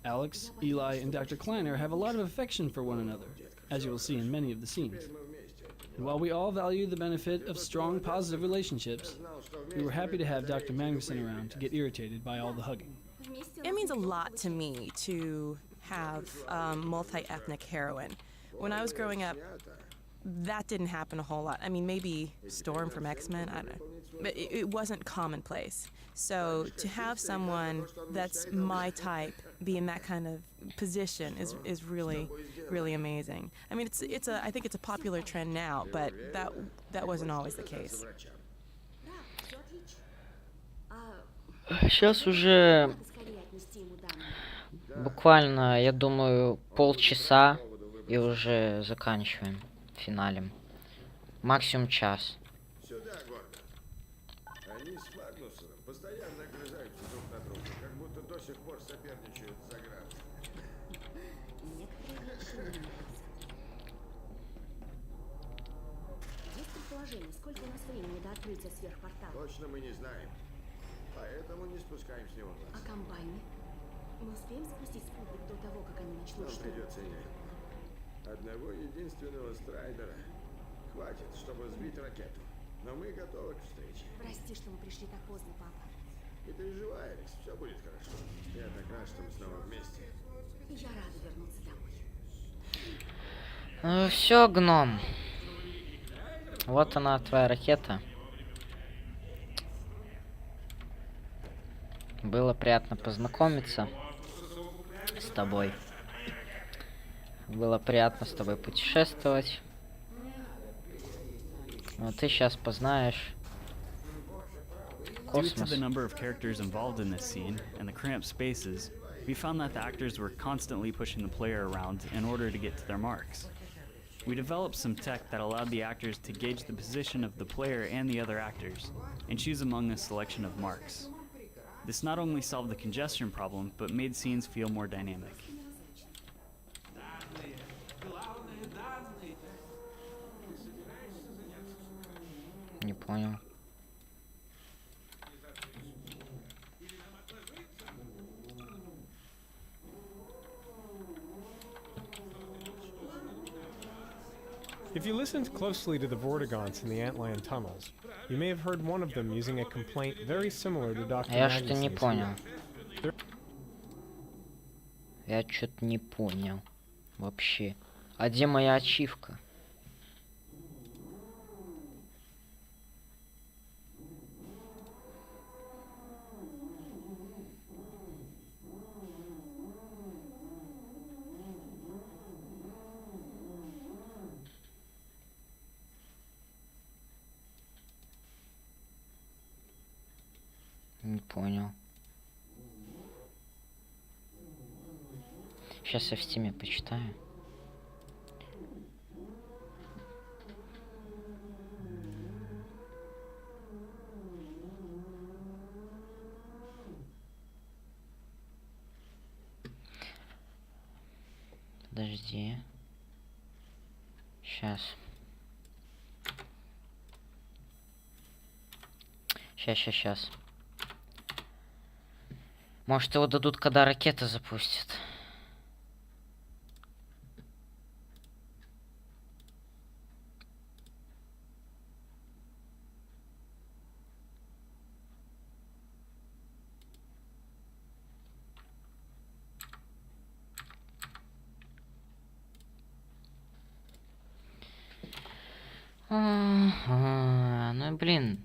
Alex, Eli, and Dr. Kleiner have a lot of affection for one another, as you will see in many of the scenes. And while we all value the benefit of strong, positive relationships, we were happy to have Dr. Magnuson around to get irritated by all the hugging. it means a lot to me to have multi-ethnic heroine. When I was growing up, that didn't happen a whole lot. I mean, maybe Storm from X-Men, I don't know. But it wasn't commonplace. So to have someone that's my type be in that kind of position is really really amazing. I mean, I think it's a popular trend now, but that wasn't always the case. Сейчас уже буквально, я думаю, полчаса и уже заканчиваем, финалем. Максимум час. Сюда, Гордон. Они с Магнусом постоянно огрызаются друг на друга, как будто до сих пор соперничают за град. Есть предположение, сколько у нас времени до открытия сверхпортала? Точно мы не знаем. Поэтому не спускаем с него глаз. А комбайны? Мы успеем запустить спутник до того, как они начнут Нам штурм? придется нет. Одного единственного страйдера хватит, чтобы сбить ракету. Но мы готовы к встрече. Прости, что мы пришли так поздно, папа. Не переживай, Алекс, все будет хорошо. Я так рад, что мы снова вместе. Я рада вернуться домой. Ну все, гном. Вот она, твоя ракета. Было приятно познакомиться с тобой. Было приятно с тобой путешествовать. Но ты сейчас познаешь Due to космос. the number of characters involved in this scene and the cramped spaces, we found that the actors were constantly pushing the player around in order to get to their marks. We developed some tech that allowed the actors to gauge the position of the player and the other actors, and choose among a selection of marks. This not only solved the congestion problem, but made scenes feel more dynamic. Не понял. If you listened closely to the Vortigons in the Antlion tunnels, you may have heard one of them using a complaint very similar to Dr. Я что-то не Magnuson's понял. here. Я что-то не понял. Вообще. А где моя ачивка? Не понял. Сейчас я в стиме почитаю. Подожди. Сейчас. Сейчас. Может, его дадут, когда ракета запустят. Ну блин.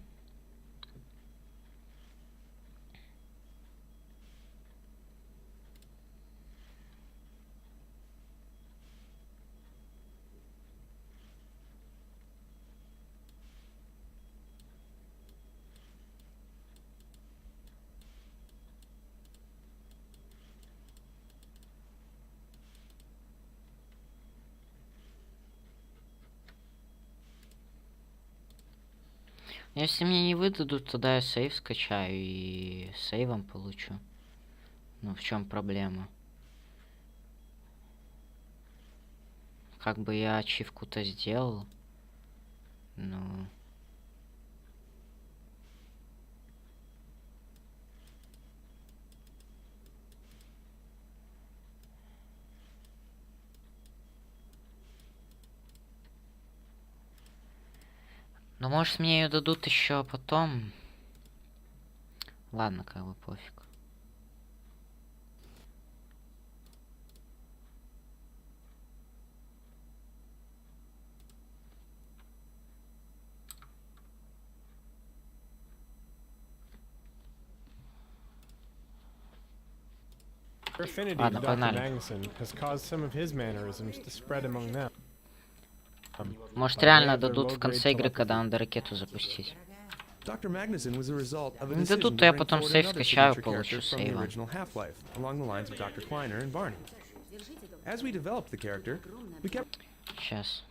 Если мне не выдадут, тогда я сейв скачаю и сейвом получу. Ну, в чем проблема? Как бы я ачивку-то сделал. Ну... Но может мне ее дадут еще потом. Ладно, как бы пофиг. Her affinity Ладно, to Dr. погнали. Magnuson has caused some of his mannerisms to spread among them. Может, By way реально of their дадут в low-grade конце игры, telepathy. когда надо ракету запустить. Dr. Magnuson was a result of a Не decision дадут, to то я bring потом forward сейв another скачаю, signature получу character from the сейва. original Half-Life, along the lines of Dr. Kleiner and Barney. As we developed the character, we kept... Сейчас.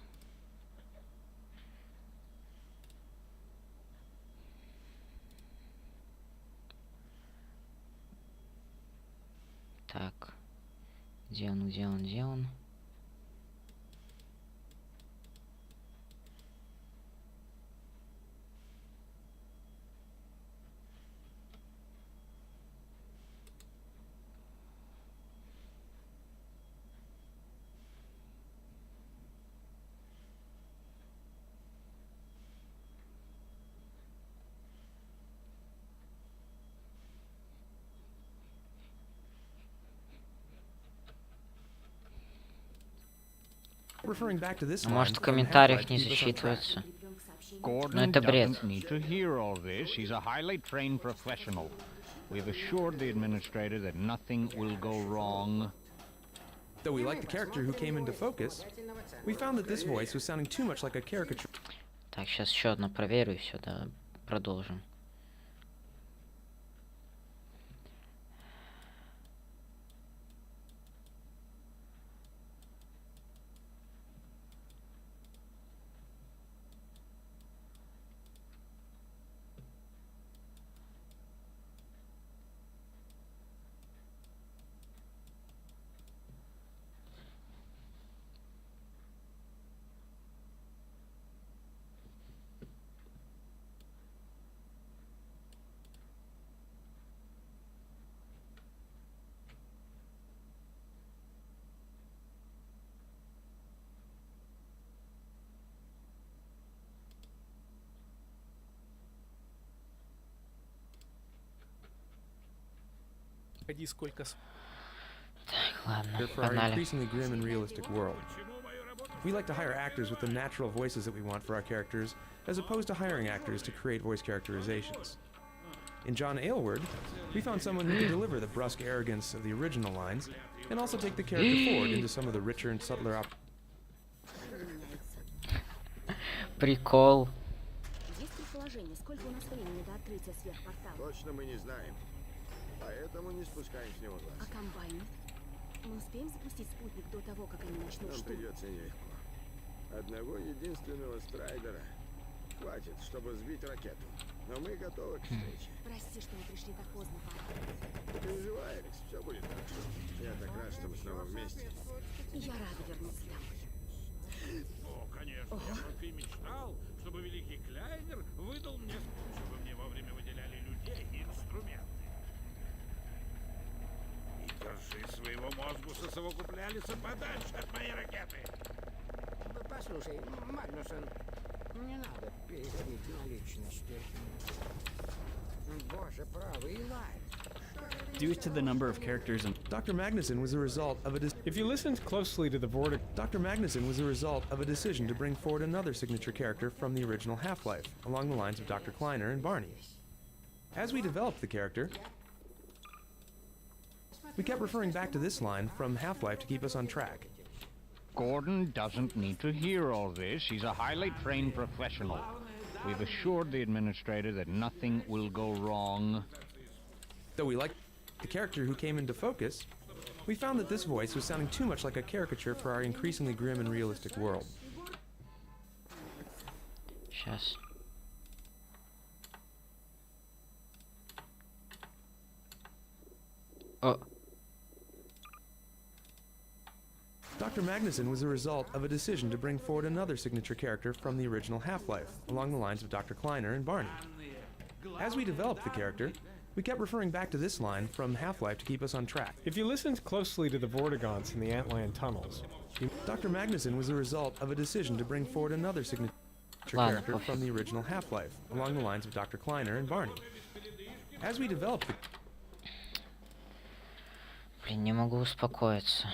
Так. Где он, где он, где он? Referring back to this line Может, в from комментариях Half-Life не to keep us on track. засчитывается. Но Gordon это бред. doesn't need to hear all this. He's a highly trained professional. We've assured the administrator that nothing will go wrong. Though we liked the character who came into focus, we found that this voice was sounding too much like a caricature. Так, сейчас еще одно проверю и все, да, продолжим. Ходи сколько Так, ладно, For our погнали. increasingly grim and realistic world. We like to hire actors with the natural voices that we want for our characters, as opposed to hiring actors to create voice characterizations. In John Aylward, we found someone who could deliver the brusque arrogance of the original lines, and also take the character forward into some of the richer and subtler Прикол. Есть предположение, сколько у нас времени до открытия сверхпортала? Точно мы не знаем. Поэтому не спускаем с него глаз. А комбайн? Мы успеем запустить спутник до того, как они начнут Нам штурм? придется нелегко. Одного единственного страйдера хватит, чтобы сбить ракету. Но мы готовы к встрече. Прости, что мы пришли так поздно, папа. Не переживай, Аликс, все будет хорошо. Я так рад, что мы снова вместе. Я рада вернуться домой. О, конечно, я только и мечтал, чтобы великий Клайнер выдал мне, чтобы мне вовремя выделяли людей и инструменты. И держи своего мозгуса совокуплялиса подальше от моей ракеты. Послушай, Магнусон, не надо переходить на личности. Боже правый, Илай. Due to the number of characters in Dr. Magnuson was a result of a If you listened closely to the Dr. Magnuson was a result of a decision to bring forward another signature character from the original Half-Life, along the lines of Dr. Kleiner and Barney. As we developed the character, we kept referring back to this line from Half-Life to keep us on track. Gordon doesn't need to hear all this. He's a highly trained professional. We've assured the administrator that nothing will go wrong. Though we liked the character who came into focus, we found that this voice was sounding too much like a caricature for our increasingly grim and realistic world. Сейчас. О. Dr. Magnuson was a result of a decision to bring forward another signature character from the original Half-Life, along the lines of Dr. Kleiner and Barney. As we developed the character, we kept referring back to this line from Half-Life to keep us on track. If you listened closely to the Vortigons in the Antland tunnels, Dr. Magnuson was a result of a decision to bring forward another signature character from the original Half-Life, along the lines of Dr. Kleiner and Barney. As we developed the... Блин, не могу успокоиться.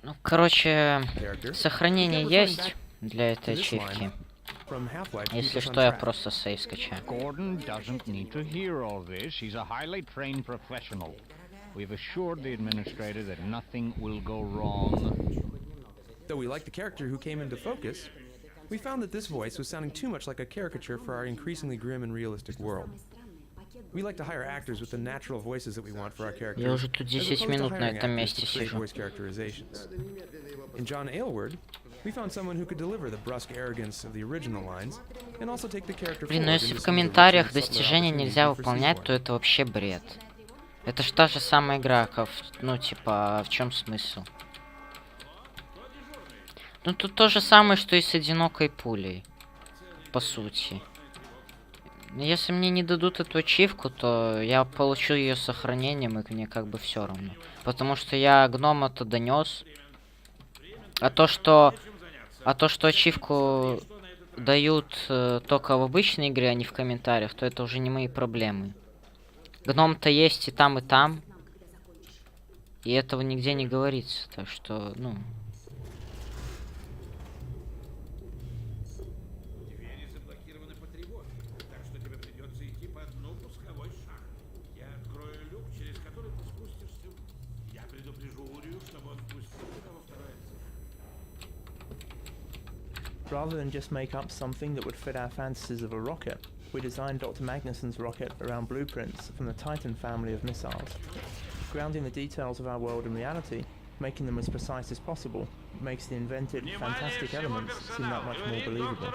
Ну, короче, сохранение есть для этой ачивки. Если что, я просто сейв скачаю. Gordon doesn't need to hear all this. She's a highly trained professional. We've assured the administrator that nothing will go wrong. Though we liked the character who came into focus, we found that this voice was sounding too much like a caricature for our increasingly grim and realistic world. We like to hire actors with the natural voices that we want for our characters, Я уже тут 10 minut на этом месте сижу. voice characterizations. In John Aylward, we found someone who could deliver the brusque arrogance of the original lines and also take the character Блин, ну forward если into в some of the комментариях richness of the достижения opportunities нельзя we foresee выполнять, for то it. это вообще бред. Это ж та же самая игра, как ну типа, в чем смысл? Ну тут то же самое, что и с одинокой пулей, по сути. Если мне не дадут эту ачивку, то я получу ее сохранением, и мне как бы все равно. Потому что я гнома-то донес. А то, что ачивку дают только в обычной игре, а не в комментариях, то это уже не мои проблемы. Гном-то есть и там, и там. И этого нигде не говорится. Так что, ну... Двери заблокированы по тревоге, так что тебе придется идти по дну пусковой шахты. Я открою люк, через который ты спустишься. Я предупрежу Урию, чтобы он спустил тебя во второй отсек. Rather than just make up something that would fit our fantasies of a rocket, we designed Dr. Magnuson's rocket around blueprints from the Titan family of missiles. Grounding the details of our world in reality, making them as precise as possible, makes the invented, fantastic elements seem that much more believable.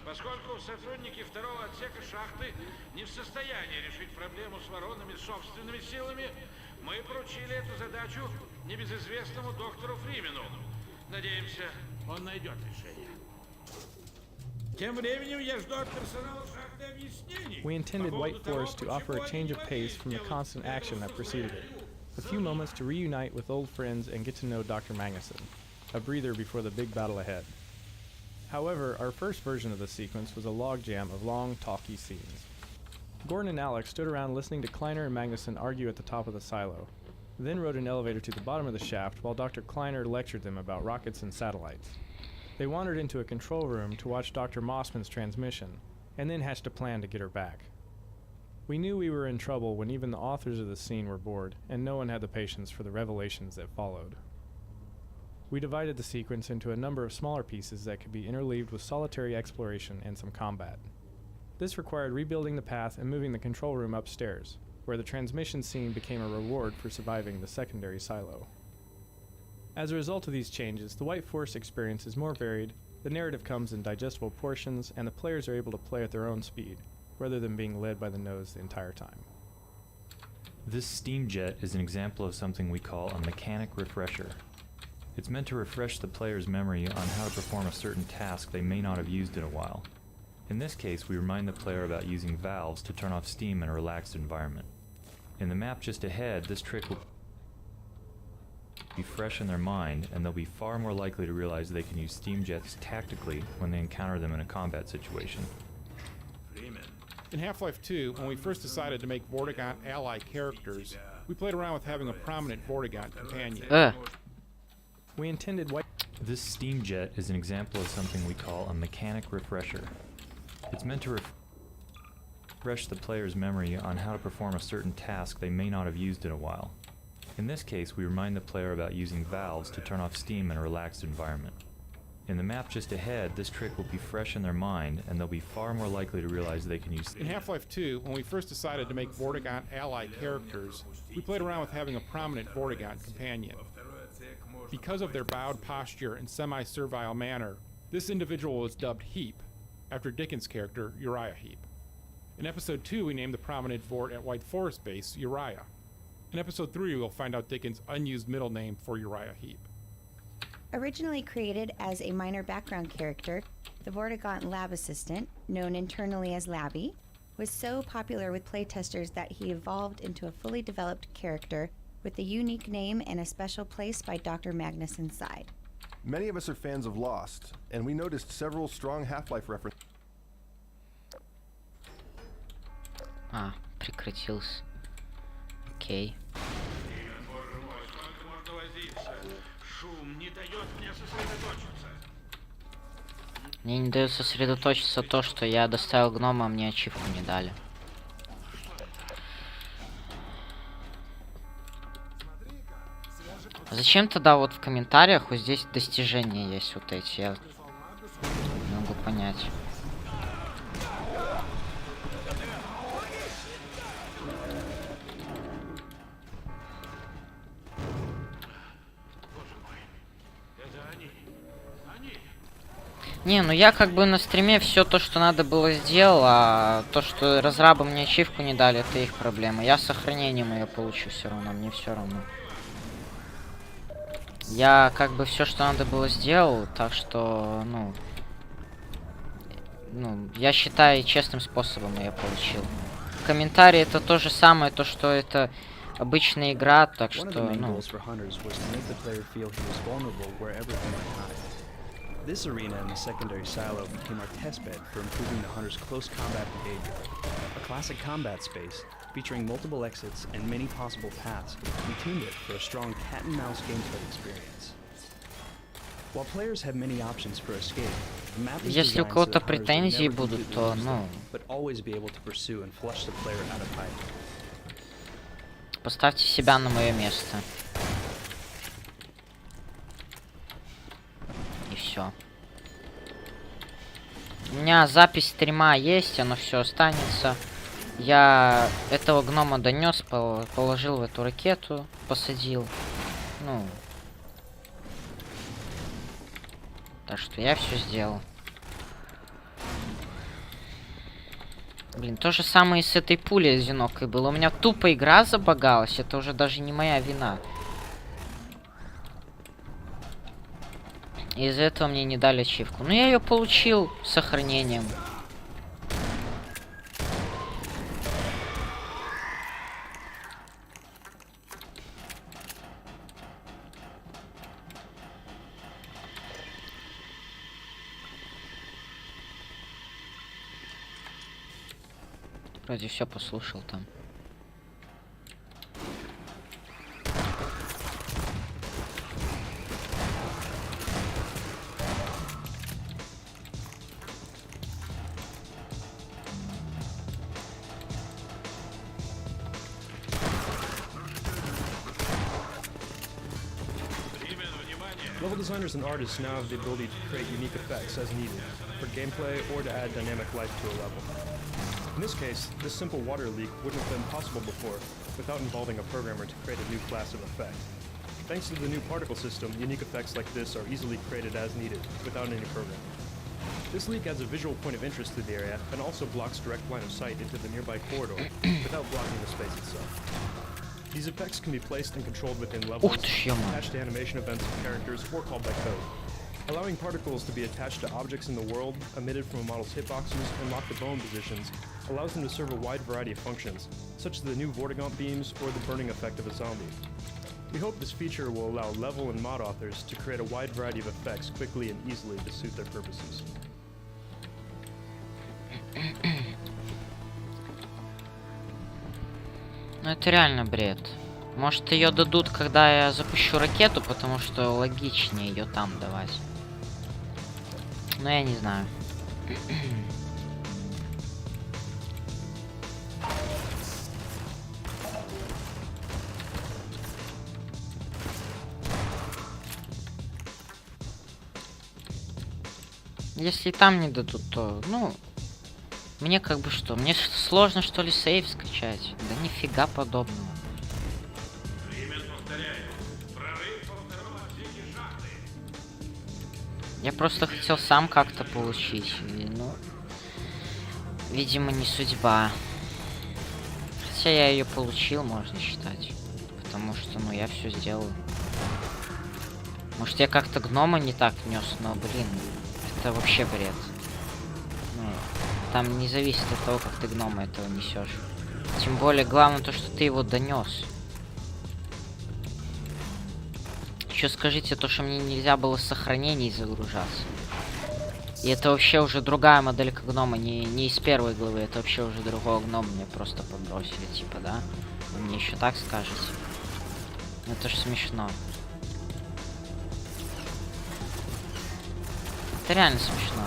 Поскольку сотрудники второго отсека шахты не в состоянии решить проблему с воронами собственными силами, мы поручили эту задачу небезызвестному доктору Фримену. Надеемся, он найдет решение. Тем временем я жду от персонала шахты объяснений. We intended White Force to offer a change of pace from the constant action that preceded it. A few moments to reunite with old friends and get to know Dr. Magnuson. A breather before the big battle ahead. However, our first version of the sequence was a logjam of long, talky scenes. Gordon and Alex stood around listening to Kleiner and Magnuson argue at the top of the silo, then rode an elevator to the bottom of the shaft while Dr. Kleiner lectured them about rockets and satellites. They wandered into a control room to watch Dr. Mossman's transmission, and then hatched a plan to get her back. We knew we were in trouble when even the authors of the scene were bored, and no one had the patience for the revelations that followed. We divided the sequence into a number of smaller pieces that could be interleaved with solitary exploration and some combat. This required rebuilding the path and moving the control room upstairs, where the transmission scene became a reward for surviving the secondary silo. As a result of these changes, the White Force experience is more varied, the narrative comes in digestible portions, and the players are able to play at their own speed, rather than being led by the nose the entire time. This steam jet is an example of something we call a mechanic refresher. It's meant to refresh the player's memory on how to perform a certain task they may not have used in a while. In this case, we remind the player about using valves to turn off steam in a relaxed environment. In the map just ahead, this trick will be fresh in their mind, and they'll be far more likely to realize they can use steam jets tactically when they encounter them in a combat situation. In Half-Life 2, when we first decided to make Vortigaunt ally characters, we played around with having a prominent Vortigaunt companion. We intended White... This steam jet is an example of something we call a mechanic refresher. It's meant to refresh the player's memory on how to perform a certain task they may not have used in a while. In this case, we remind the player about using valves to turn off steam in a relaxed environment. In the map just ahead, this trick will be fresh in their mind, and they'll be far more likely to realize they can use... In Half-Life 2, when we first decided to make Vortigaunt ally characters, we played around with having a prominent Vortigaunt companion. Because of their bowed posture and semi-servile manner, this individual was dubbed Heap, after Dickens' character Uriah Heep. In Episode 2, we named the prominent Vort at White Forest Base Uriah. In Episode 3, we'll find out Dickens' unused middle name for Uriah Heep. Originally created as a minor background character, the Vortigaunt lab assistant, known internally as Labby, was so popular with playtesters that he evolved into a fully developed character with a unique name and a special place by Dr. Magnuson's side. Many of us are fans of Lost, and we noticed several strong Half-Life references. Прекратился. Окей. Мне не дает сосредоточиться то, что я доставил гнома, а мне ачивку не дали. Зачем тогда вот в комментариях вот здесь достижения есть вот эти? Я не могу понять. Не, ну я как бы на стриме все то, что надо было, сделал, а то, что разрабы мне ачивку не дали, это их проблема. Я с сохранением ее получу все равно, мне все равно. Я как бы все, что надо было, сделал, так что, ну, я считаю, честным способом я получил. Комментарии это то же самое, то, что это обычная игра, так что, ну... This arena in the secondary silo became our testbed for improving the hunter's close combat behavior. A classic combat space, featuring multiple exits and many possible paths, we tuned it for a strong cat-and-mouse gameplay experience. While players have many options for escape, the map is Если у designed so кого-то that hunters will претензии never будут, completely то, lose ну... them, but always be able to pursue and flush the player out of hiding. Поставьте себя на мое место. И все. У меня запись стрима есть, оно все останется. Я этого гнома донес, положил в эту ракету, посадил. Ну. Так что я все сделал. Блин, то же самое и с этой пулей одинокой было. У меня тупо игра забагалась, это уже даже не моя вина. И из-за этого мне не дали ачивку. Но я ее получил с сохранением. Вроде все послушал там. Level designers and artists now have the ability to create unique effects as needed, for gameplay or to add dynamic life to a level. In this case, this simple water leak wouldn't have been possible before without involving a programmer to create a new class of effect. Thanks to the new particle system, unique effects like this are easily created as needed, without any programming. This leak adds a visual point of interest to the area and also blocks direct line of sight into the nearby corridor, without blocking the space itself. These effects can be placed and controlled within levels, attached to animation events of characters, or called by code. Allowing particles to be attached to objects in the world, emitted from a model's hitboxes, and locked to bone positions allows them to serve a wide variety of functions, such as the new Vortigaunt beams or the burning effect of a zombie. We hope this feature will allow level and mod authors to create a wide variety of effects quickly and easily to suit their purposes. Ну это реально бред. Может ее дадут, когда я запущу ракету, потому что логичнее ее там давать. Но я не знаю. Если там не дадут, то, ну, мне как бы что, мне сложно что ли сейв скачать? Да нифига подобного. Я просто хотел сам как-то получить, и, ну, видимо, не судьба. Хотя я ее получил, можно считать, потому что, ну, я все сделал. Может, я как-то гнома не так нес, но, блин, это вообще бред. Ну, там не зависит от того, как ты гнома этого несешь. Тем более, главное то, что ты его донес. Еще скажите то, что мне нельзя было с сохранений загружаться. И это вообще уже другая моделька гнома, не из первой главы, это вообще уже другого гнома мне просто подбросили, типа, да? Вы мне еще так скажете? Это ж смешно. Это реально смешно.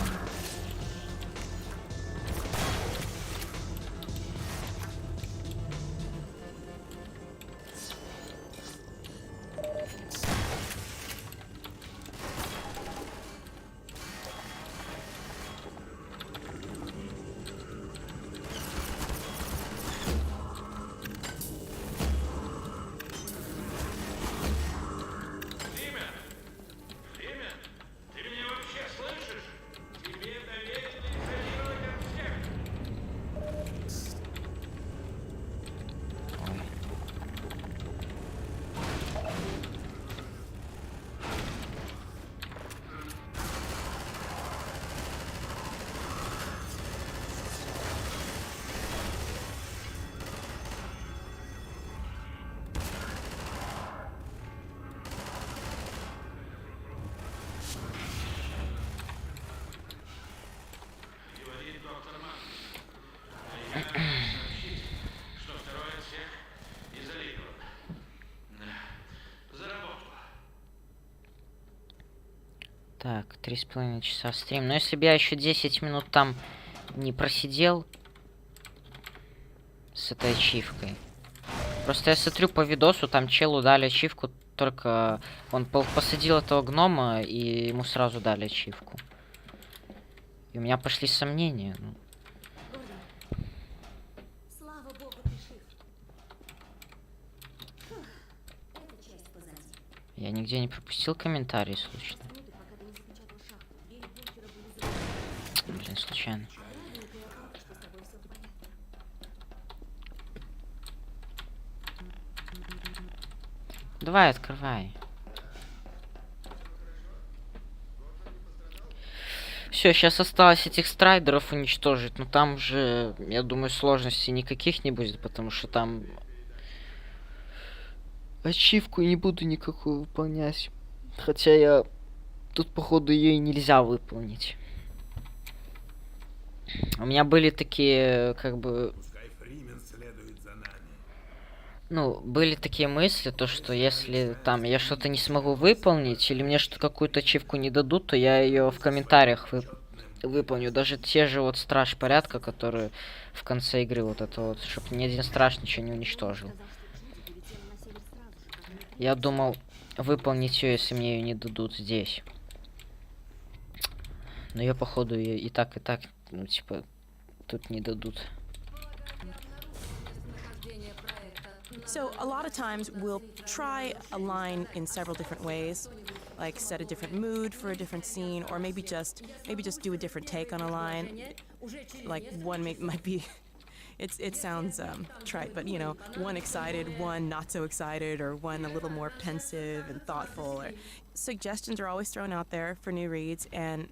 Так, 3,5 часа стрим. Но если бы я еще 10 минут там не просидел с этой ачивкой. Просто я смотрю по видосу, там челу дали ачивку, только он посадил этого гнома, и ему сразу дали ачивку. И у меня пошли сомнения. Ну. Я нигде не пропустил комментарии случайно. Блин, случайно. Давай, открывай. Все, сейчас осталось этих страйдеров уничтожить, но там же, я думаю, сложностей никаких не будет, потому что там ачивку не буду никакую выполнять. Хотя я тут, походу, ее и нельзя выполнить. У меня были такие, как бы... Ну, были такие мысли, то что если там я что-то не смогу выполнить, или мне что какую-то ачивку не дадут, то я ее в комментариях выполню. Даже те же вот страж порядка, которые в конце игры вот это вот, чтобы ни один страж ничего не уничтожил. Я думал выполнить ее, если мне ее не дадут здесь. Но ее, походу, и так, ну, типа, тут не дадут. So a lot of times we'll try a line in several different ways, like set a different mood for a different scene, or maybe just do a different take on a line. Like one might be, it sounds trite, but you know, one excited, one not so excited, or one a little more pensive and thoughtful. Or suggestions are always thrown out there for new reads, and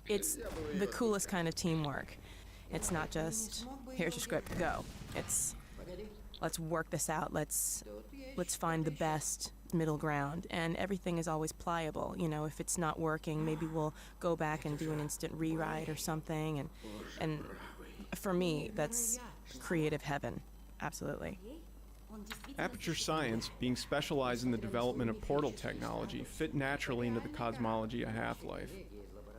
it's the coolest kind of teamwork. It's not just here's your script, go. It's let's work this out. Let's find the best middle ground, and everything is always pliable. You know, if it's not working, maybe we'll go back and do an instant rewrite or something. And for me, that's creative heaven. Absolutely. Aperture Science, being specialized in the development of portal technology, fit naturally into the cosmology of Half-Life.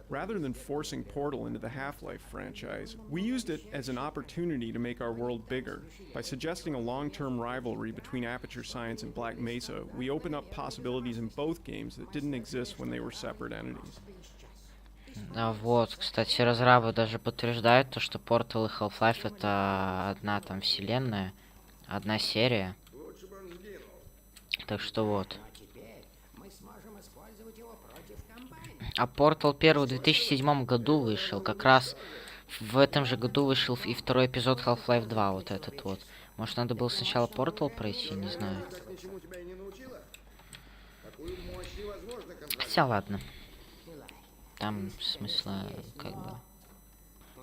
Rather than forcing Portal into the Half-Life franchise, we used it as an opportunity to make our world bigger. By suggesting a long-term rivalry between Aperture Science and Black Mesa, we open up possibilities in both games that didn't exist when they were separate entities. А вот, кстати, разрабы даже подтверждают то, что Portal и Half-Life это одна там вселенная, одна серия. Так что вот. А Portal 1 в 2007 году вышел. Как раз в этом же году вышел и второй эпизод Half-Life 2, вот этот вот. Может, надо было сначала Portal пройти, не знаю. Хотя ладно. Там смысла как бы...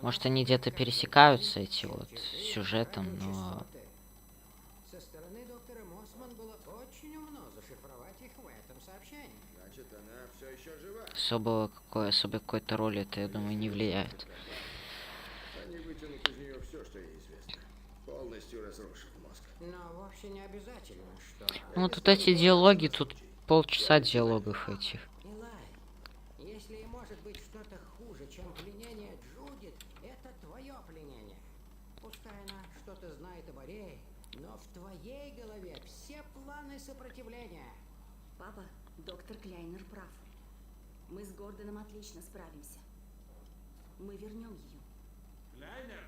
Может, они где-то пересекаются, эти вот, сюжетом, но... Особой какой-то роли это, я думаю, не влияет. Они вытянут из нее все, что ей известно, полностью разрушив мозг. Но вовсе не обязательно, что... Ну, тут эти диалоги, тут полчаса диалогов этих. Если и может быть что-то хуже, чем пленение Джудит, это твое пленение. Пускай она что-то знает об Арее, но в твоей голове все планы сопротивления. Папа, доктор Кляйнер прав. Мы с Гордоном отлично справимся. Мы вернем ее. Кляйнер,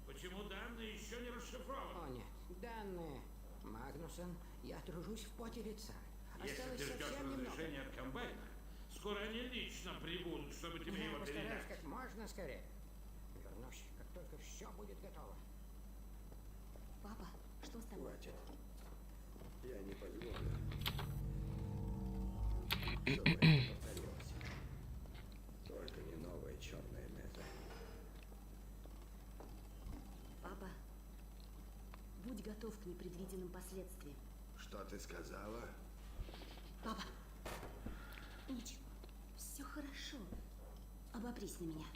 почему данные еще не расшифрованы? О нет, данные. Магнусон, я тружусь в поте лица. Если ты ждешь разрешения от комбайна, скоро они лично прибудут, чтобы тебе его постараюсь передать. как можно скорее. Вернусь, как только все будет готово. Папа, что с тобой? Хватит. Я не позволю, чтобы это повторилось. Только не новая черная мета. Папа, будь готов к непредвиденным последствиям. Что ты сказала? Папа, ничего, все хорошо. Обопрись на меня.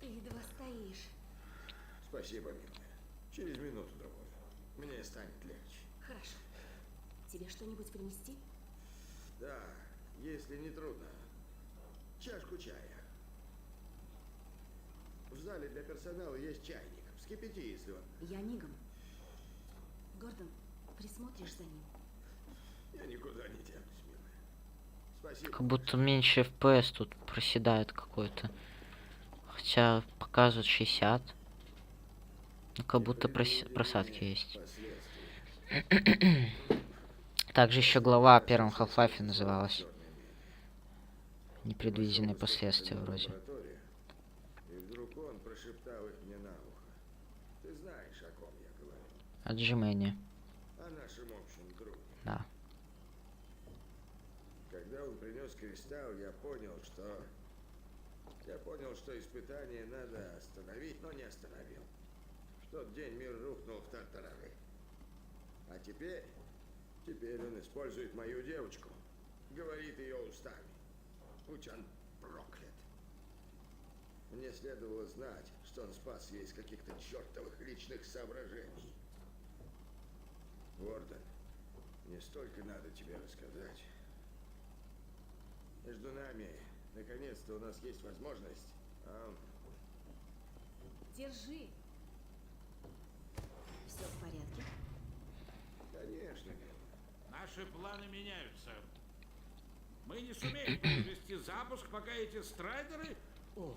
Ты едва стоишь. Спасибо, милая. Через минуту-другую. Мне станет легче. Хорошо. Тебе что-нибудь принести? Да, если не трудно. Чашку чая. В зале для персонала есть чайник. Вскипяти, если он... Я мигом. Гордон, присмотришь за ним? Я никуда не тянусь, милая. Спасибо. Как будто меньше FPS тут проседает какой-то. Хотя показывают 60. Ну, как будто просадки есть. Также еще глава о первом Half-Life называлась. Непредвиденные последствия вроде. И вдруг он прошептал их мне на ухо. Ты знаешь, о ком я говорю. О Джимене. О нашем общем друге. Да. Когда он принес кристалл, я понял, что испытание надо остановить, но не остановил. В тот день мир рухнул в тартарары. А теперь он использует мою девочку. Говорит ее устами. Будь он проклят. Мне следовало знать, что он спас ее из каких-то чертовых личных соображений. Гордон, мне столько надо тебе рассказать. Между нами, наконец-то, у нас есть возможность. Держи. Все в порядке? Конечно, Наши планы меняются. Мы не сумеем произвести запуск, пока эти страйдеры... О,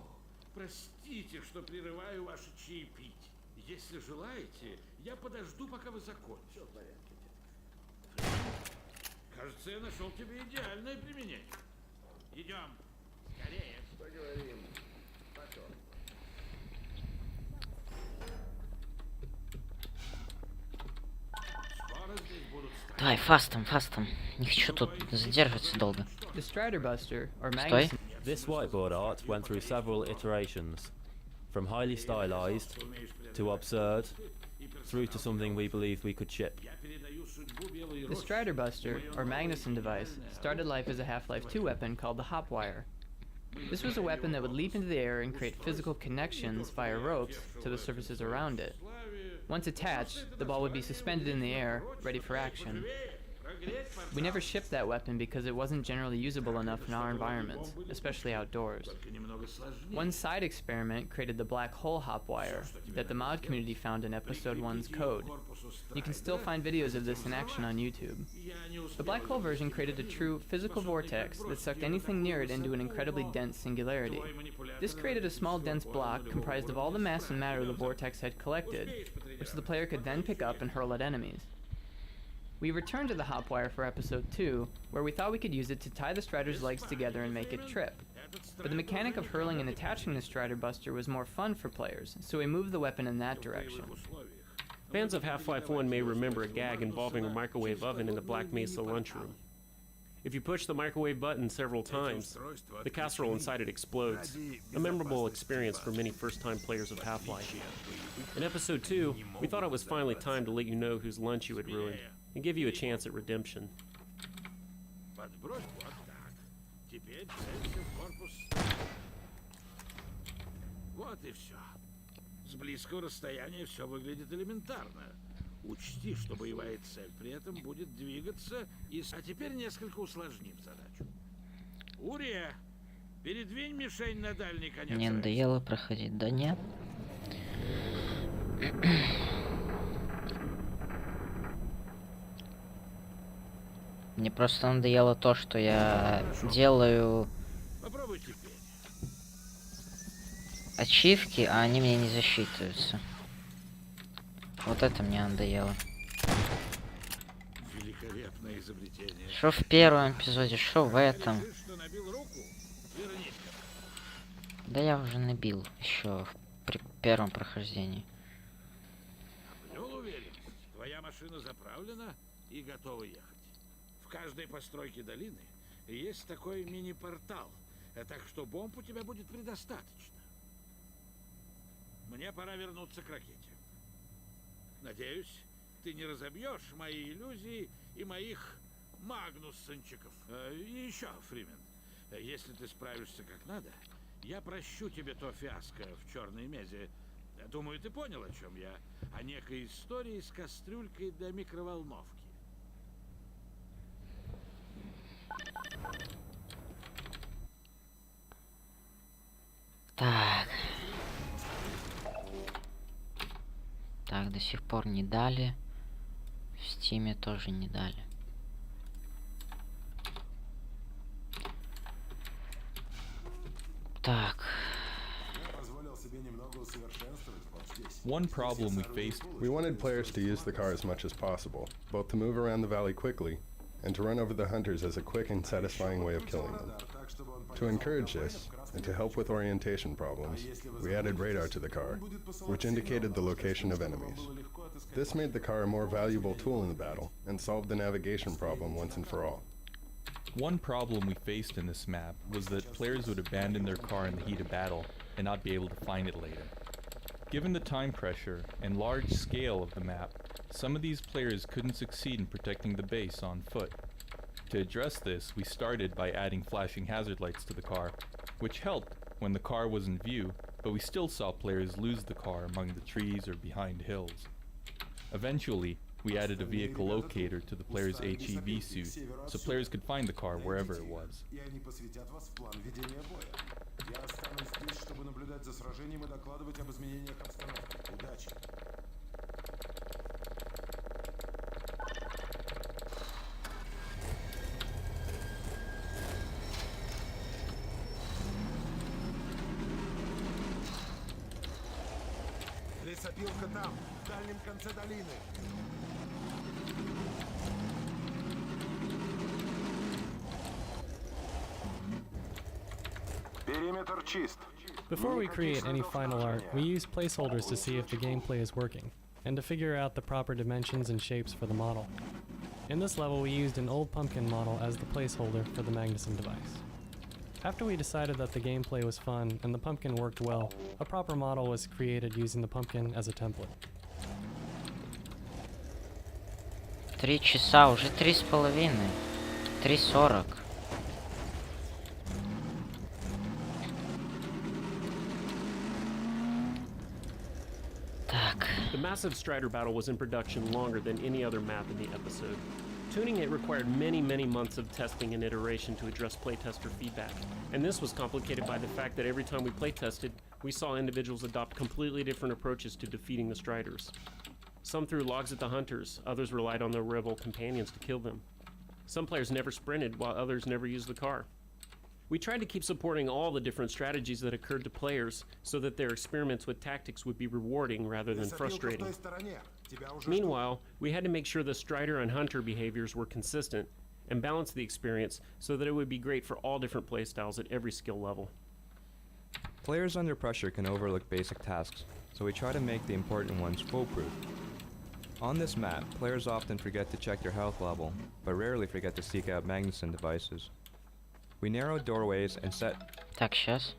простите, что прерываю ваше чаепитие. Если желаете, я подожду, пока вы закончите. Все в порядке, Кажется, я нашел тебе идеальное применение. Идем. Скорее. Поговорим потом. Скоро здесь будут Давай, фастом. Не хочу тут задерживаться долго. The Strider Buster, or Стой. This whiteboard art went through several iterations, from highly stylized to absurd, through to something we believed we could ship. The Strider Buster, or Magnuson device, started life as a Half-Life 2 weapon called the Hopwire. This was a weapon that would leap into the air and create physical connections via ropes to the surfaces around it. Once attached, the ball would be suspended in the air, ready for action. We never shipped that weapon because it wasn't generally usable enough in our environments, especially outdoors. One side experiment created the black hole hopwire that the mod community found in episode 1's code. You can still find videos of this in action on YouTube. The black hole version created a true physical vortex that sucked anything near it into an incredibly dense singularity. This created a small dense block comprised of all the mass and matter the vortex had collected, which the player could then pick up and hurl at enemies. We returned to the hopwire for episode 2, where we thought we could use it to tie the Strider's legs together and make it trip. But the mechanic of hurling and attaching the Strider Buster was more fun for players, so we moved the weapon in that direction. Fans of Half-Life 1 may remember a gag involving a microwave oven in the Black Mesa lunchroom. If you push the microwave button several times, the casserole inside it explodes, a memorable experience for many first-time players of Half-Life. In episode 2, we thought it was finally time to let you know whose lunch you had ruined, and give you a chance at redemption. Подбрось вот так. Теперь целься в корпус. Вот и все. С близкого расстояния все выглядит элементарно. Учти, что боевая цель при этом будет двигаться, а теперь несколько усложним задачу. Урия, Передвинь мишень на дальний конец. Мне надоело проходить, да нет. Мне просто надоело то, что я делаю Попробуй теперь. ачивки, а они мне не засчитываются. Вот это мне надоело. Великолепное изобретение. Что в первом эпизоде, что в этом. Да я уже набил еще при первом прохождении. Обрел уверенность. Твоя машина заправлена и готова ехать. В каждой постройке долины есть такой мини-портал, так что бомб у тебя будет предостаточно. Мне пора вернуться к ракете. Надеюсь, ты не разобьешь мои иллюзии и моих магнуссончиков. И еще, Фримен, если ты справишься как надо, я прощу тебе то фиаско в черной мезе. Думаю, ты понял, о чем я. О некой истории с кастрюлькой для микроволновки. Так. Так, до сих пор не дали. В Стиме тоже не дали. Так. One problem we faced. We wanted players to use the car as much as possible, both to move around the valley quickly and to run over the hunters as a quick and satisfying way of killing them. To encourage this, and to help with orientation problems, we added radar to the car, which indicated the location of enemies. This made the car a more valuable tool in the battle, and solved the navigation problem once and for all. One problem we faced in this map was that players would abandon their car in the heat of battle and not be able to find it later. Given the time pressure and large scale of the map, some of these players couldn't succeed in protecting the base on foot. To address this, we started by adding flashing hazard lights to the car, which helped when the car was in view, but we still saw players lose the car among the trees or behind hills. Eventually, we added a vehicle locator to the player's HEV suit, so players could find the car wherever it was. Лесопилка там, в дальнем конце долины. Периметр чист. Before we create any final art, we use placeholders to see if the gameplay is working, and to figure out the proper dimensions and shapes for the model. In this level, we used an old pumpkin model as the placeholder for the Magnuson device. After we decided that the gameplay was fun and the pumpkin worked well, a proper model was created using the pumpkin as a template. 3 часа, уже 3,5. 3:40. The massive Strider battle was in production longer than any other map in the episode. Tuning it required many months of testing and iteration to address playtester feedback. And this was complicated by the fact that every time we playtested, we saw individuals adopt completely different approaches to defeating the Striders. Some threw logs at the hunters, others relied on their rebel companions to kill them. Some players never sprinted, while others never used the car. We tried to keep supporting all the different strategies that occurred to players so that their experiments with tactics would be rewarding rather than frustrating. Meanwhile, we had to make sure the Strider and Hunter behaviors were consistent and balance the experience so that it would be great for all different playstyles at every skill level. Players under pressure can overlook basic tasks, so we try to make the important ones foolproof. On this map, players often forget to check their health level, but rarely forget to seek out Magnuson devices. We narrowed doorways and set... Так, сейчас.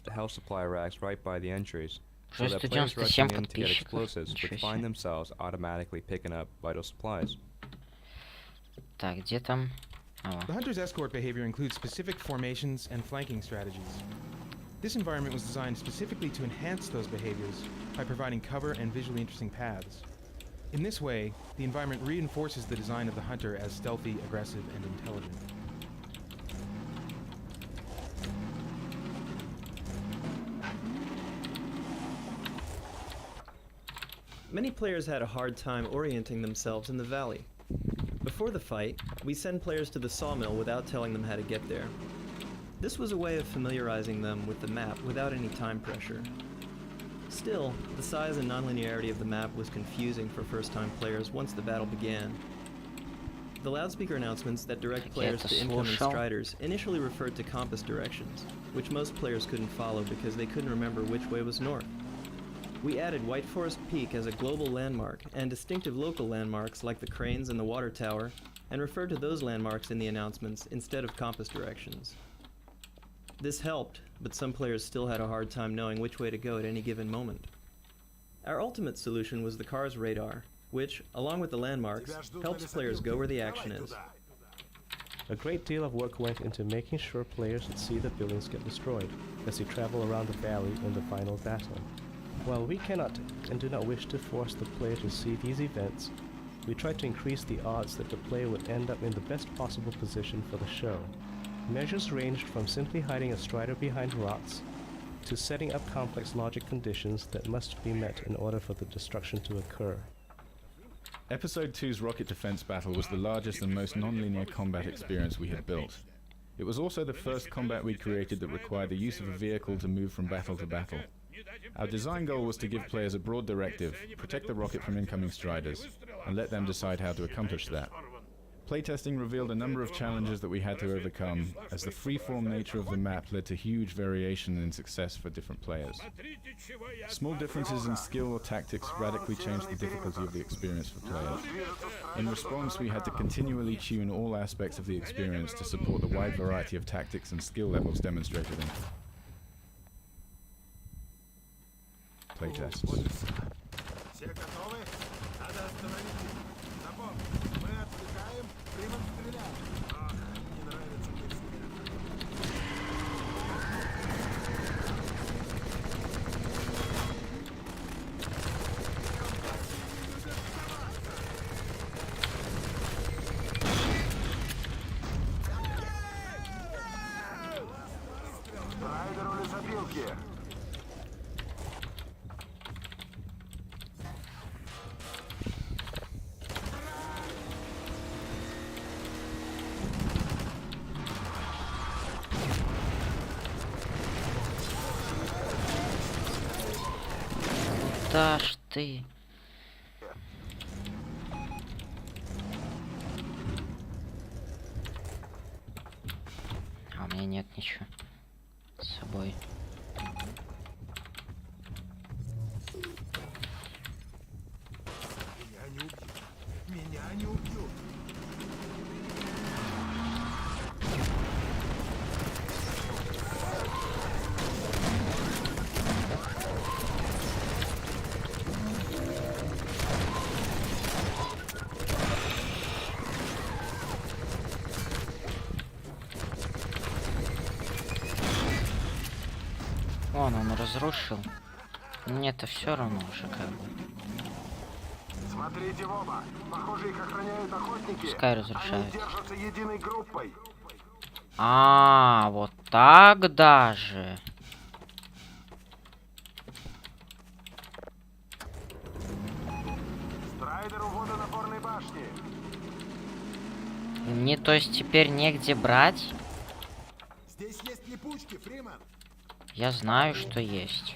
the health supply racks right by the entries, so that Просто players rushing 97 in to get подписчиков. explosives Ничего would себе. find themselves automatically picking up vital supplies. Так, где там? А, The hunter's escort behavior includes specific formations and flanking strategies. This environment was designed specifically to enhance those behaviors by providing cover and visually interesting paths. In this way, the environment reinforces the design of the hunter as stealthy, aggressive, and intelligent. Many players had a hard time orienting themselves in the valley. Before the fight, we send players to the sawmill without telling them how to get there. This was a way of familiarizing them with the map without any time pressure. Still, the size and nonlinearity of the map was confusing for first-time players once the battle began. The loudspeaker announcements that direct players to incoming striders initially referred to compass directions, which most players couldn't follow because they couldn't remember which way was north. We added White Forest Peak as a global landmark and distinctive local landmarks like the cranes and the water tower, and referred to those landmarks in the announcements instead of compass directions. This helped, but some players still had a hard time knowing which way to go at any given moment. Our ultimate solution was the car's radar, which, along with the landmarks, helps players go where the action is. A great deal of work went into making sure players would see the buildings get destroyed as they travel around the valley in the final battle. While we cannot and do not wish to force the player to see these events, we try to increase the odds that the player would end up in the best possible position for the show. Measures ranged from simply hiding a strider behind rocks to setting up complex logic conditions that must be met in order for the destruction to occur. Episode 2's rocket defense battle was the largest and most non-linear combat experience we had built. It was also the first combat we created that required the use of a vehicle to move from battle to battle. Our design goal was to give players a broad directive, protect the rocket from incoming striders, and let them decide how to accomplish that. Playtesting revealed a number of challenges that we had to overcome, as the free-form nature of the map led to huge variation in success for different players. Small differences in skill or tactics radically changed the difficulty of the experience for players. In response, we had to continually tune all aspects of the experience to support the wide variety of tactics and skill levels demonstrated in playtests. Да ж ты. А у меня нет ничего с собой. Меня не убьют. Меня не убьют. Он разрушил. Мне-то все равно уже как бы. Смотрите в оба. Похоже, их охраняют охотники. Пускай разрушают. Они держатся единой группой. А, вот так даже. Страйдер у водонапорной башни. Мне, то есть, теперь негде брать? Здесь есть липучки, Фримен. Я знаю, что есть.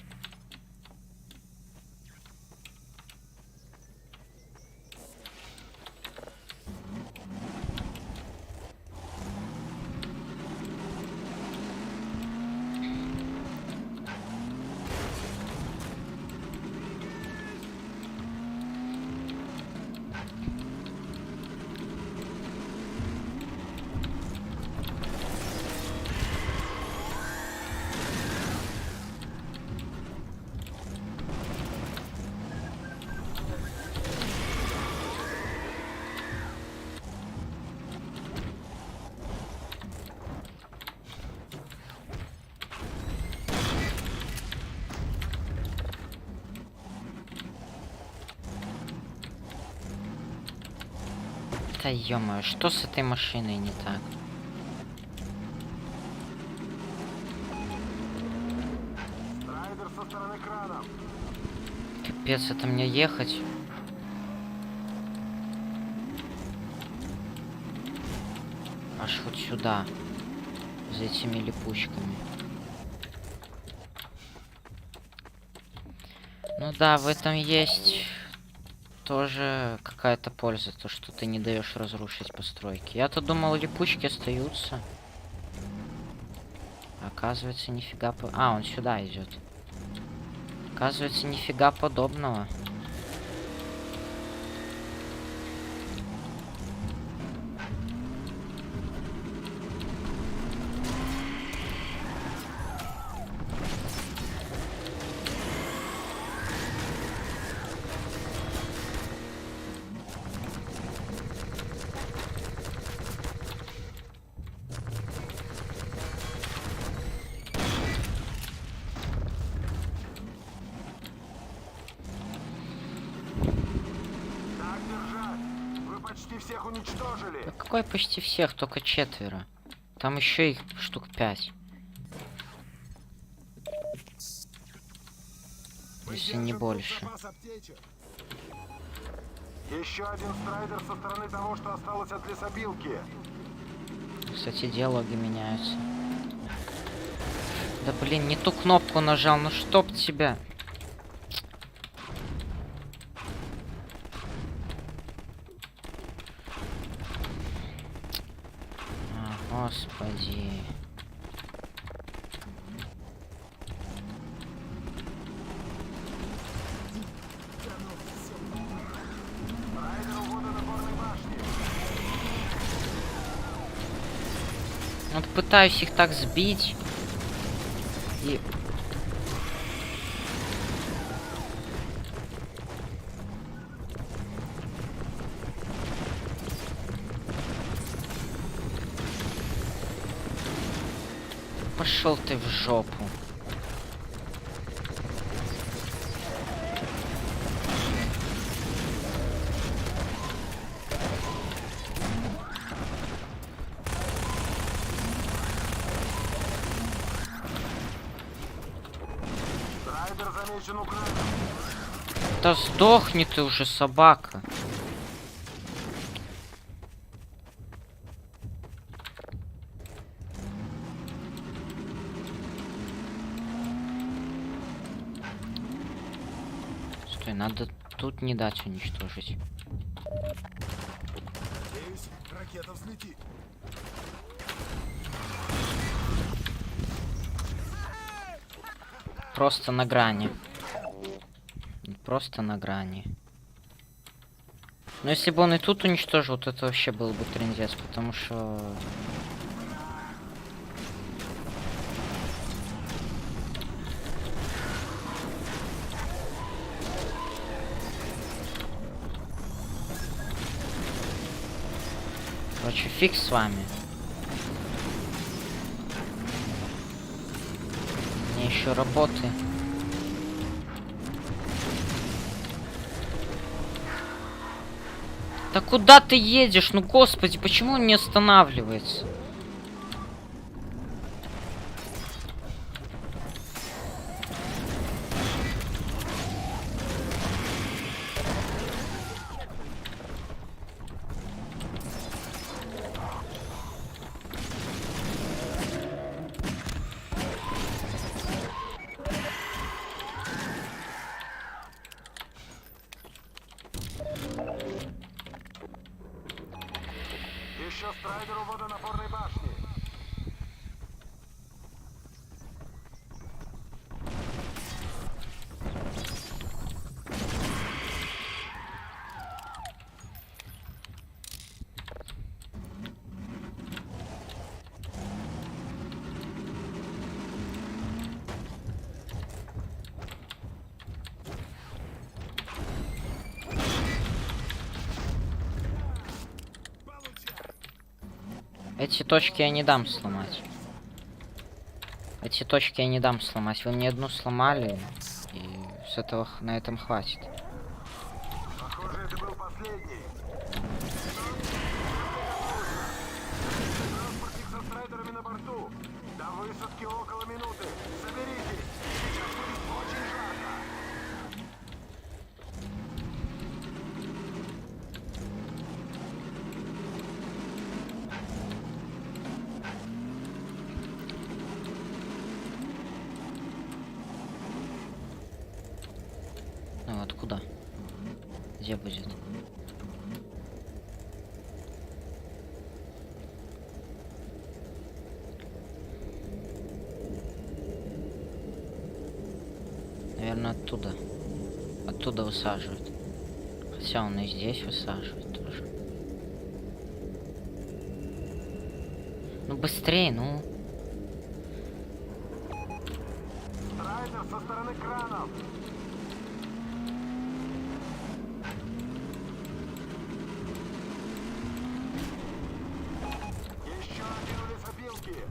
Да ё-моё, что с этой машиной не так? Страйдер со стороны крана. Капец, это мне ехать. Аж вот сюда. За этими липучками. Ну да, в этом есть тоже какая-то польза, то что ты не даешь разрушить постройки. Я-то думал, липучки остаются. Оказывается, нифига А, он сюда идет. Оказывается, нифига подобного. Почти всех уничтожили. Да какой почти всех? Только 4. Там еще их штук 5. Если не больше. Еще один страйдер со стороны того, что осталось от лесопилки. Кстати, диалоги меняются. Да блин, не ту кнопку нажал, ну чтоб тебя. Господи. Вот пытаюсь их так сбить. И... Пошел ты в жопу. Страйдер замечен у крана. Да сдохни ты уже, собака. Надо тут не дать уничтожить. Надеюсь, ракета взлетит. Просто на грани. Просто на грани. Но если бы он и тут уничтожил, то это вообще был бы трындец, потому что... Короче, фиг с вами. Мне еще работы. Да куда ты едешь? Ну господи, почему он не останавливается? Еще страйдер у водонапорной башни. Эти точки я не дам сломать. Эти точки я не дам сломать. Вы мне одну сломали, и с этого на этом хватит. Похоже, это был последний. около минуты. Соберитесь. Сейчас будет очень жарко. Ну откуда? Где будет? Наверное, оттуда. Оттуда высаживают. Хотя он и здесь высаживает тоже. Ну быстрее, ну. Страйдер со стороны кранов. Еще один у лесопилки.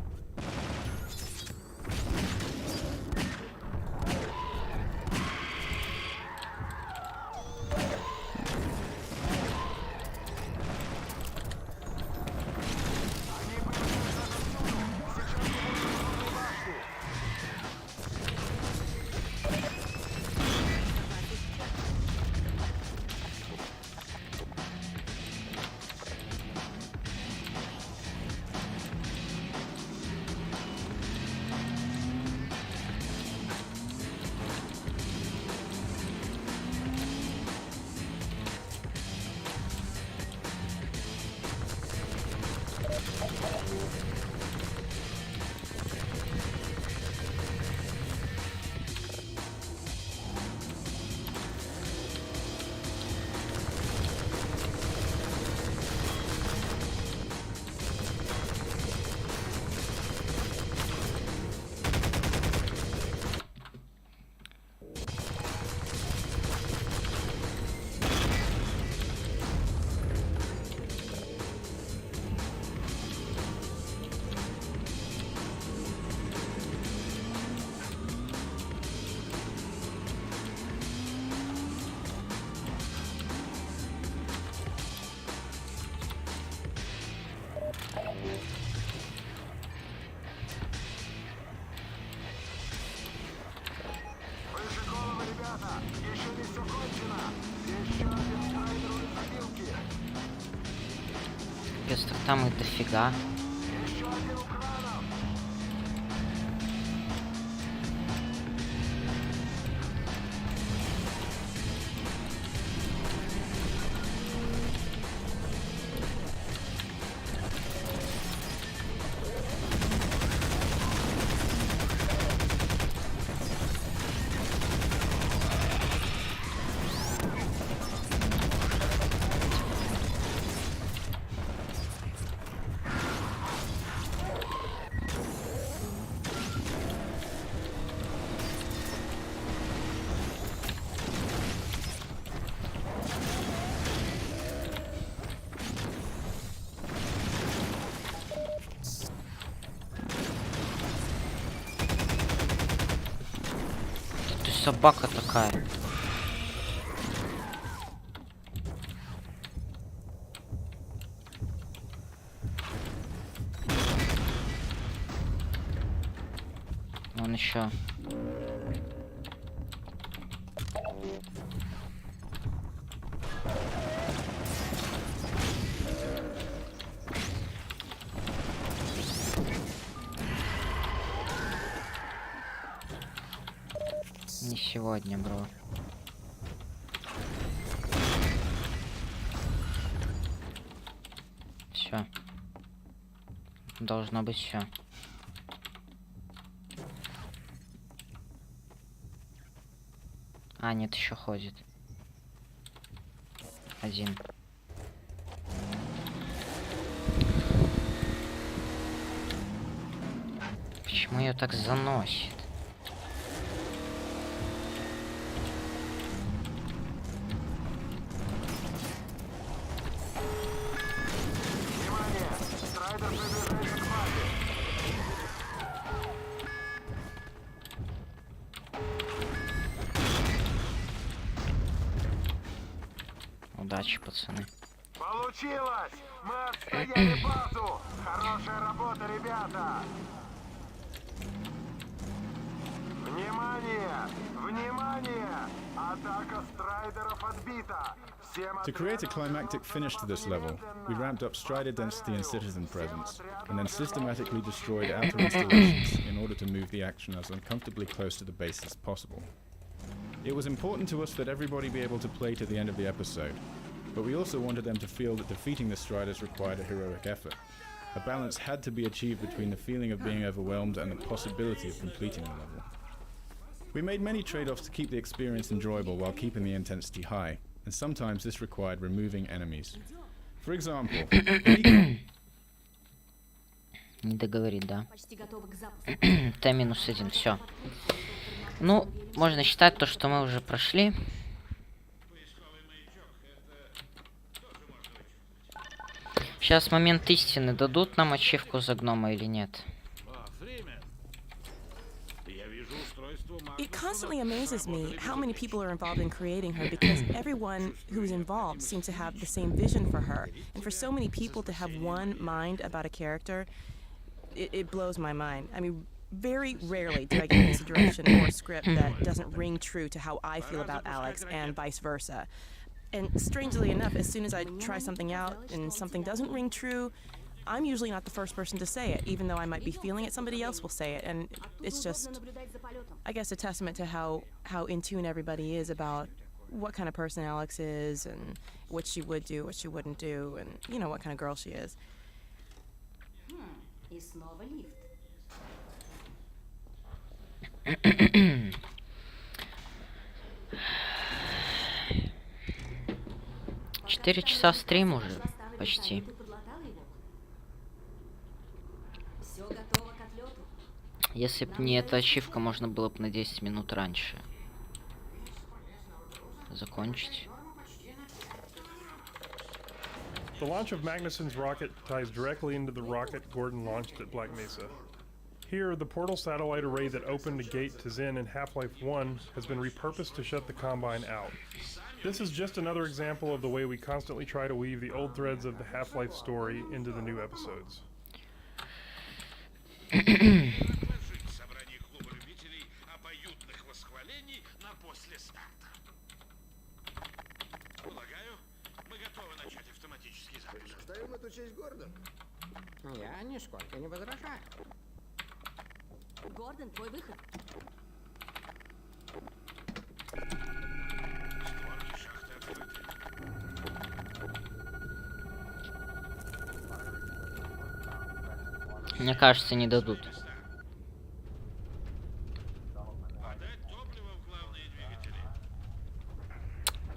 Пес, так там их дофига. Собака такая. Вон еще. Не сегодня, бро. Все. Должно быть все. А, нет, еще ходит. Один. Почему ее так заносит? Удачи, пацаны. Получилось! Мы отстояли базу! Хорошая работа, ребята! Внимание! Внимание! Атака страйдеров отбита! To create a climactic finish to this level, we ramped up strider density and citizen presence, and then systematically destroyed outer installations in order to move the action as uncomfortably close to the base as possible. It was important to us that everybody be able to play to the end of the episode, but we also wanted them to feel that defeating the striders required a heroic effort. A balance had to be achieved between the feeling of being overwhelmed and the possibility of completing the level. We made many trade-offs to keep the experience enjoyable while keeping the intensity high, and sometimes this required removing enemies. For example, Не договорит, да. T-1, все. Ну, можно считать то, что мы уже прошли. Сейчас момент истины. Дадут нам ачивку за гнома или нет? It constantly amazes me how many people are involved in creating her, because everyone who's involved seems to have the same vision for her. And for so many people to have one mind about a character, it blows my mind. I mean, very rarely do I get a piece of direction or a script that doesn't ring true to how I feel about Alex and vice versa. And strangely enough, as soon as I try something out and something doesn't ring true, I'm usually not the first person to say it, even though I might be feeling it, somebody else will say it. And it's just, I guess, a testament to how in tune everybody is about what kind of person Alex is and what she would do, what she wouldn't do, and, you know, what kind of girl she is. И снова лифт. 4 часа стрим уже, почти. Если бы не эта ачивка, можно было бы на 10 минут раньше закончить. The launch of Magnuson's rocket ties directly into the rocket Gordon launched at Black Mesa. Here, the portal satellite array that opened a gate to Zen in Half-Life 1 has been repurposed to shut the Combine out. This is just another example of the way we constantly try to weave the old threads of the Half-Life story into the new episodes. Ставим эту честь, Гордон? Я нисколько не возражаю. Гордон, твой выход. Мне кажется, не дадут.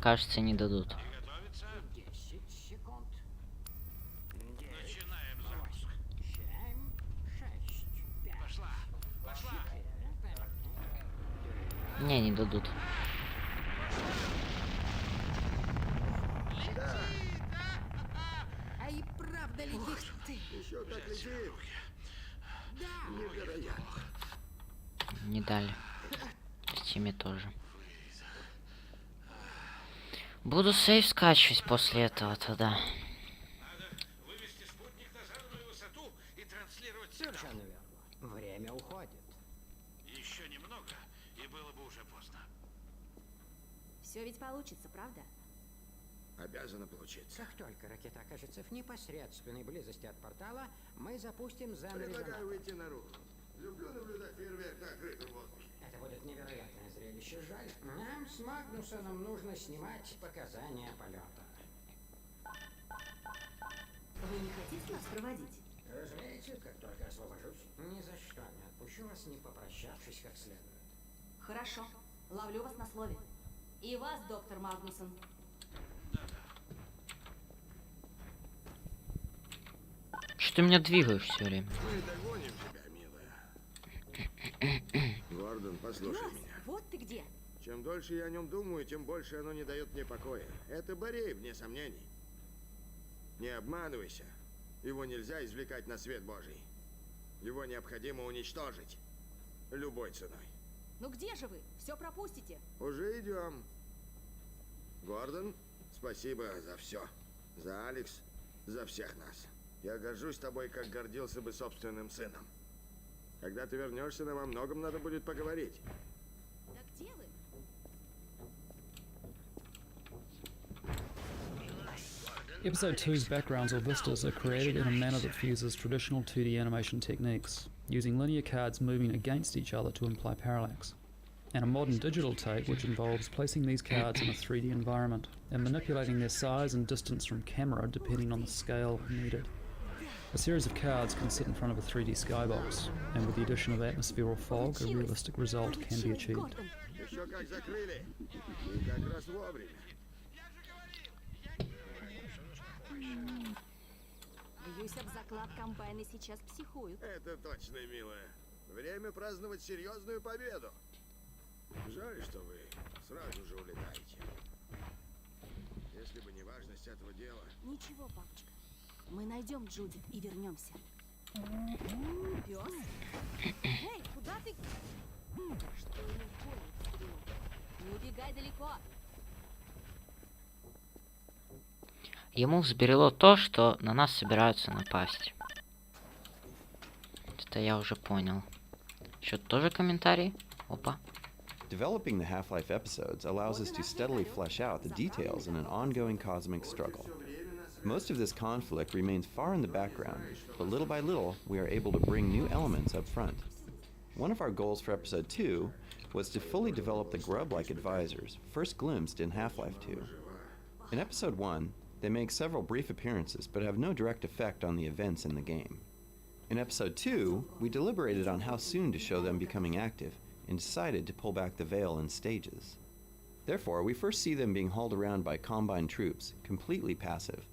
Кажется, не дадут. Не дадут. А и правда летишь ты? Еще как летит. Невероятно. Не дали. В Стиме тоже. Буду сейв скачивать после этого тогда. Совершенно верно. Время уходит. Еще немного, и было бы уже поздно. Все ведь получится, правда? Обязано получиться. Как только ракета окажется в непосредственной близости от портала, мы запустим Предлагаю выйти наружу. Люблю наблюдать фейерверк на открытом воздухе. Это будет невероятное зрелище. Жаль, нам с Магнусоном нужно снимать показания полета. Вы не хотите нас проводить? Разумеется, как только освобожусь. Ни за что не отпущу вас, не попрощавшись как следует. Хорошо. Ловлю вас на слове. И вас, доктор Магнусон. Что ты меня двигаешь все время? Мы догоним тебя, милая. Гордон, послушай меня. Вот ты где. Чем дольше я о нем думаю, тем больше оно не дает мне покоя. Это Борей, вне сомнений. Не обманывайся. Его нельзя извлекать на свет Божий. Его необходимо уничтожить. Любой ценой. Ну где же вы? Все пропустите. Уже идем. Гордон, спасибо за все. За Алекс, за всех нас. Я горжусь тобой, как гордился бы собственным сыном. Когда ты вернешься, нам о многом надо будет поговорить. Да где вы? Episode 2's backgrounds or vistas are created in a manner that fuses traditional 2D animation techniques, using linear cards moving against each other to imply parallax, and a modern digital take which involves placing these cards in a 3D environment and manipulating their size and distance from camera depending on the scale needed. A series of cards can sit in front of a 3D skybox, and with the addition of atmosphere or fog, a realistic result can be achieved. Еще как закрыли. И как раз вовремя. Бьюсь об заклад, комбайны сейчас психуют. Это точно, милая. Время праздновать серьезную победу. Жаль, что вы сразу же улетаете. Если бы не важность этого дела... Ничего, папочка. Мы найдем Джудит и вернемся. Пёс? Эй, куда ты? Что ему в голову встрело? Не убегай далеко. Ему взбрело то, что на нас собираются напасть. Это я уже понял. Что, тоже комментарий? Опа. Developing the Half-Life episodes allows us to steadily flesh out the details in an ongoing cosmic struggle. Most of this conflict remains far in the background, but little by little, we are able to bring new elements up front. One of our goals for Episode 2 was to fully develop the grub-like advisors, first glimpsed in Half-Life 2. In Episode 1, they make several brief appearances, but have no direct effect on the events in the game. In Episode 2, we deliberated on how soon to show them becoming active, and decided to pull back the veil in stages. Therefore, we first see them being hauled around by Combine troops, completely passive.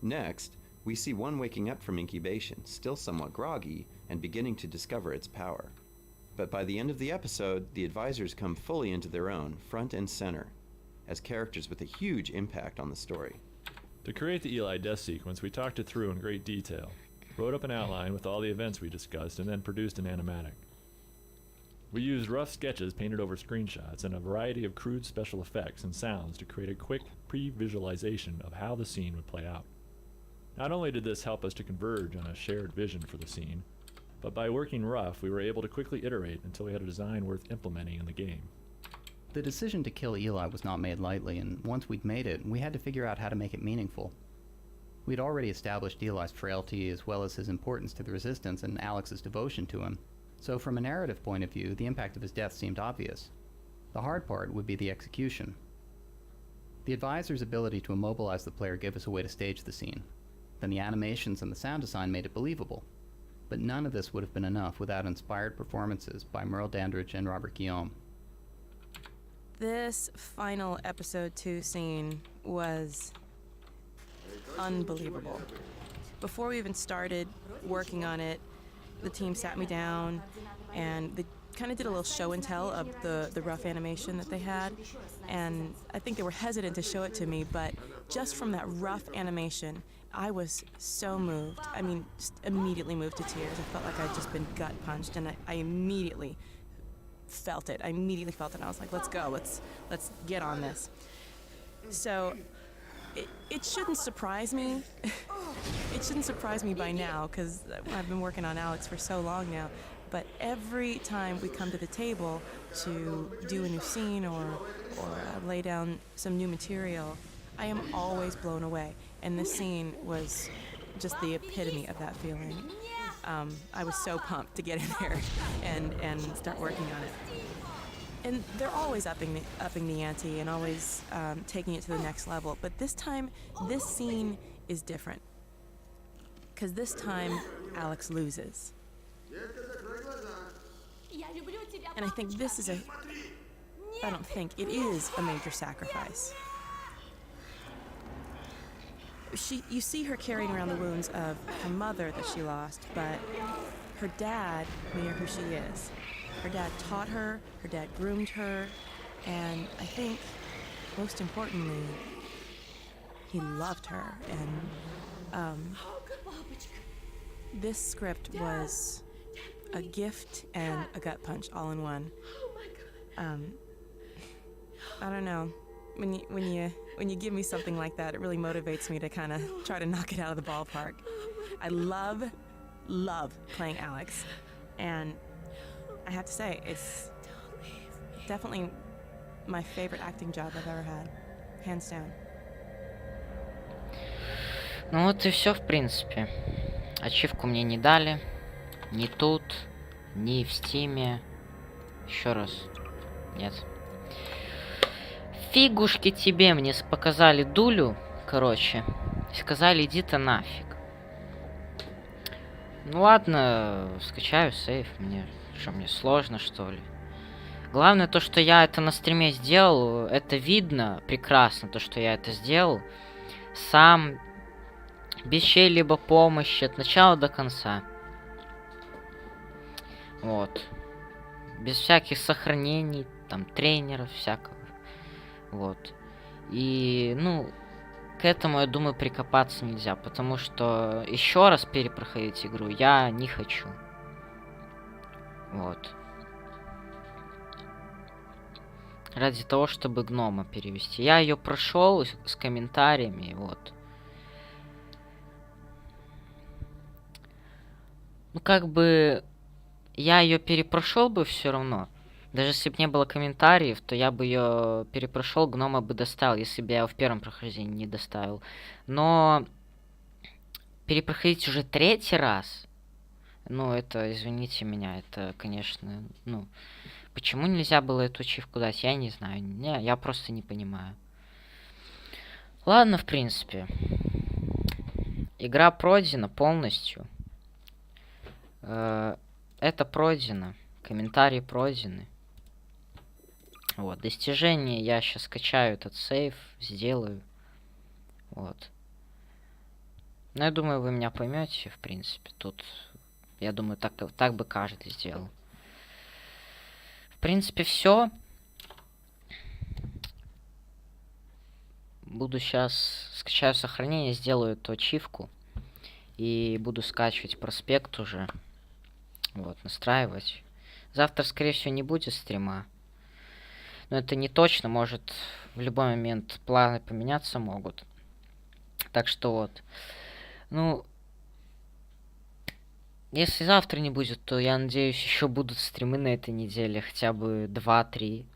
Next, we see one waking up from incubation, still somewhat groggy, and beginning to discover its power. But by the end of the episode, the advisors come fully into their own, front and center, as characters with a huge impact on the story. To create the Eli death sequence, we talked it through in great detail, wrote up an outline with all the events we discussed, and then produced an animatic. We used rough sketches painted over screenshots and a variety of crude special effects and sounds to create a quick pre-visualization of how the scene would play out. Not only did this help us to converge on a shared vision for the scene, but by working rough, we were able to quickly iterate until we had a design worth implementing in the game. The decision to kill Eli was not made lightly, and once we'd made it, we had to figure out how to make it meaningful. We'd already established Eli's frailty as well as his importance to the Resistance and Alex's devotion to him, so from a narrative point of view, the impact of his death seemed obvious. The hard part would be the execution. The advisor's ability to immobilize the player gave us a way to stage the scene. Then the animations and the sound design made it believable. But none of this would have been enough without inspired performances by Merle Dandridge and Robert Guillaume. This final episode 2 scene was unbelievable. Before we even started working on it, the team sat me down and they kind of did a little show and tell of the rough animation that they had, and I think they were hesitant to show it to me, but just from that rough animation, I was so moved. I mean, just immediately moved to tears. I felt like I'd just been gut punched, and I immediately felt it. I was like, let's go, let's get on this. So it shouldn't surprise me. It shouldn't surprise me by now, because I've been working on Alex for so long now. But every time we come to the table to do a new scene or lay down some new material, I am always blown away. And this scene was just the epitome of that feeling. I was so pumped to get in there and start working on it. And they're always upping the ante and always taking it to the next level. But this time, this scene is different. Because this time, Alex loses. And I think this is it is a major sacrifice. You see her carrying around the wounds of her mother that she lost, but her dad made her who she is. Her dad taught her, her dad groomed her, and I think, most importantly, he loved her. And this script was a gift and a gut punch all in one. I don't know. When you give me something like that, it really motivates me to kind of try to knock it out of the ballpark. I love playing Alex. And I have to say, it's definitely my favorite acting job I've ever had. Hands down. Ну вот и все, в принципе. Ачивку мне не дали. Ни тут, ни в стиме. Еще раз. Нет. Фигушки тебе, мне показали дулю, короче. Сказали, иди-то нафиг. Ну ладно, скачаю сейф. Мне сложно, что ли? Главное то, что я это на стриме сделал. Это видно прекрасно, то, что я это сделал. Сам, без чьей-либо помощи, от начала до конца. Вот. Без всяких сохранений, там, тренеров, всякого. Вот. И, ну, к этому, я думаю, прикопаться нельзя, потому что еще раз перепроходить игру я не хочу. Вот. Ради того, чтобы гнома перевести. Я ее прошел с комментариями, вот. Ну, как бы, я ее перепрошел бы все равно. Даже если бы не было комментариев, то я бы ее перепрошел, гнома бы доставил, если бы я его в первом прохождении не доставил. Но перепроходить уже 3-й раз, ну, это, извините меня, это, конечно, ну, почему нельзя было эту ачивку дать, я не знаю. Не, я просто не понимаю. Ладно, в принципе. Игра пройдена полностью. Это пройдено. Комментарии пройдены. Вот, достижения я сейчас скачаю этот сейф, сделаю. Вот. Но я думаю, вы меня поймете, в принципе. Тут, я думаю, так бы каждый сделал. В принципе, все. Буду сейчас скачаю сохранение, сделаю эту ачивку. И буду скачивать проспект уже. Вот, настраивать. Завтра, скорее всего, не будет стрима. Но это не точно, может в любой момент планы поменяться могут. Так что вот. Ну, если завтра не будет, то я надеюсь, еще будут стримы на этой неделе. Хотя бы 2-3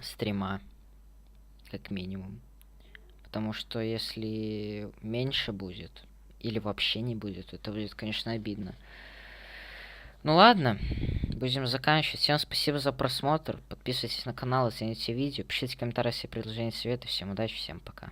стрима. Как минимум. Потому что если меньше будет, или вообще не будет, это будет, конечно, обидно. Ну ладно, будем заканчивать. Всем спасибо за просмотр. Подписывайтесь на канал, оцените видео, пишите комментарии, если предложения, советы. Всем удачи, всем пока.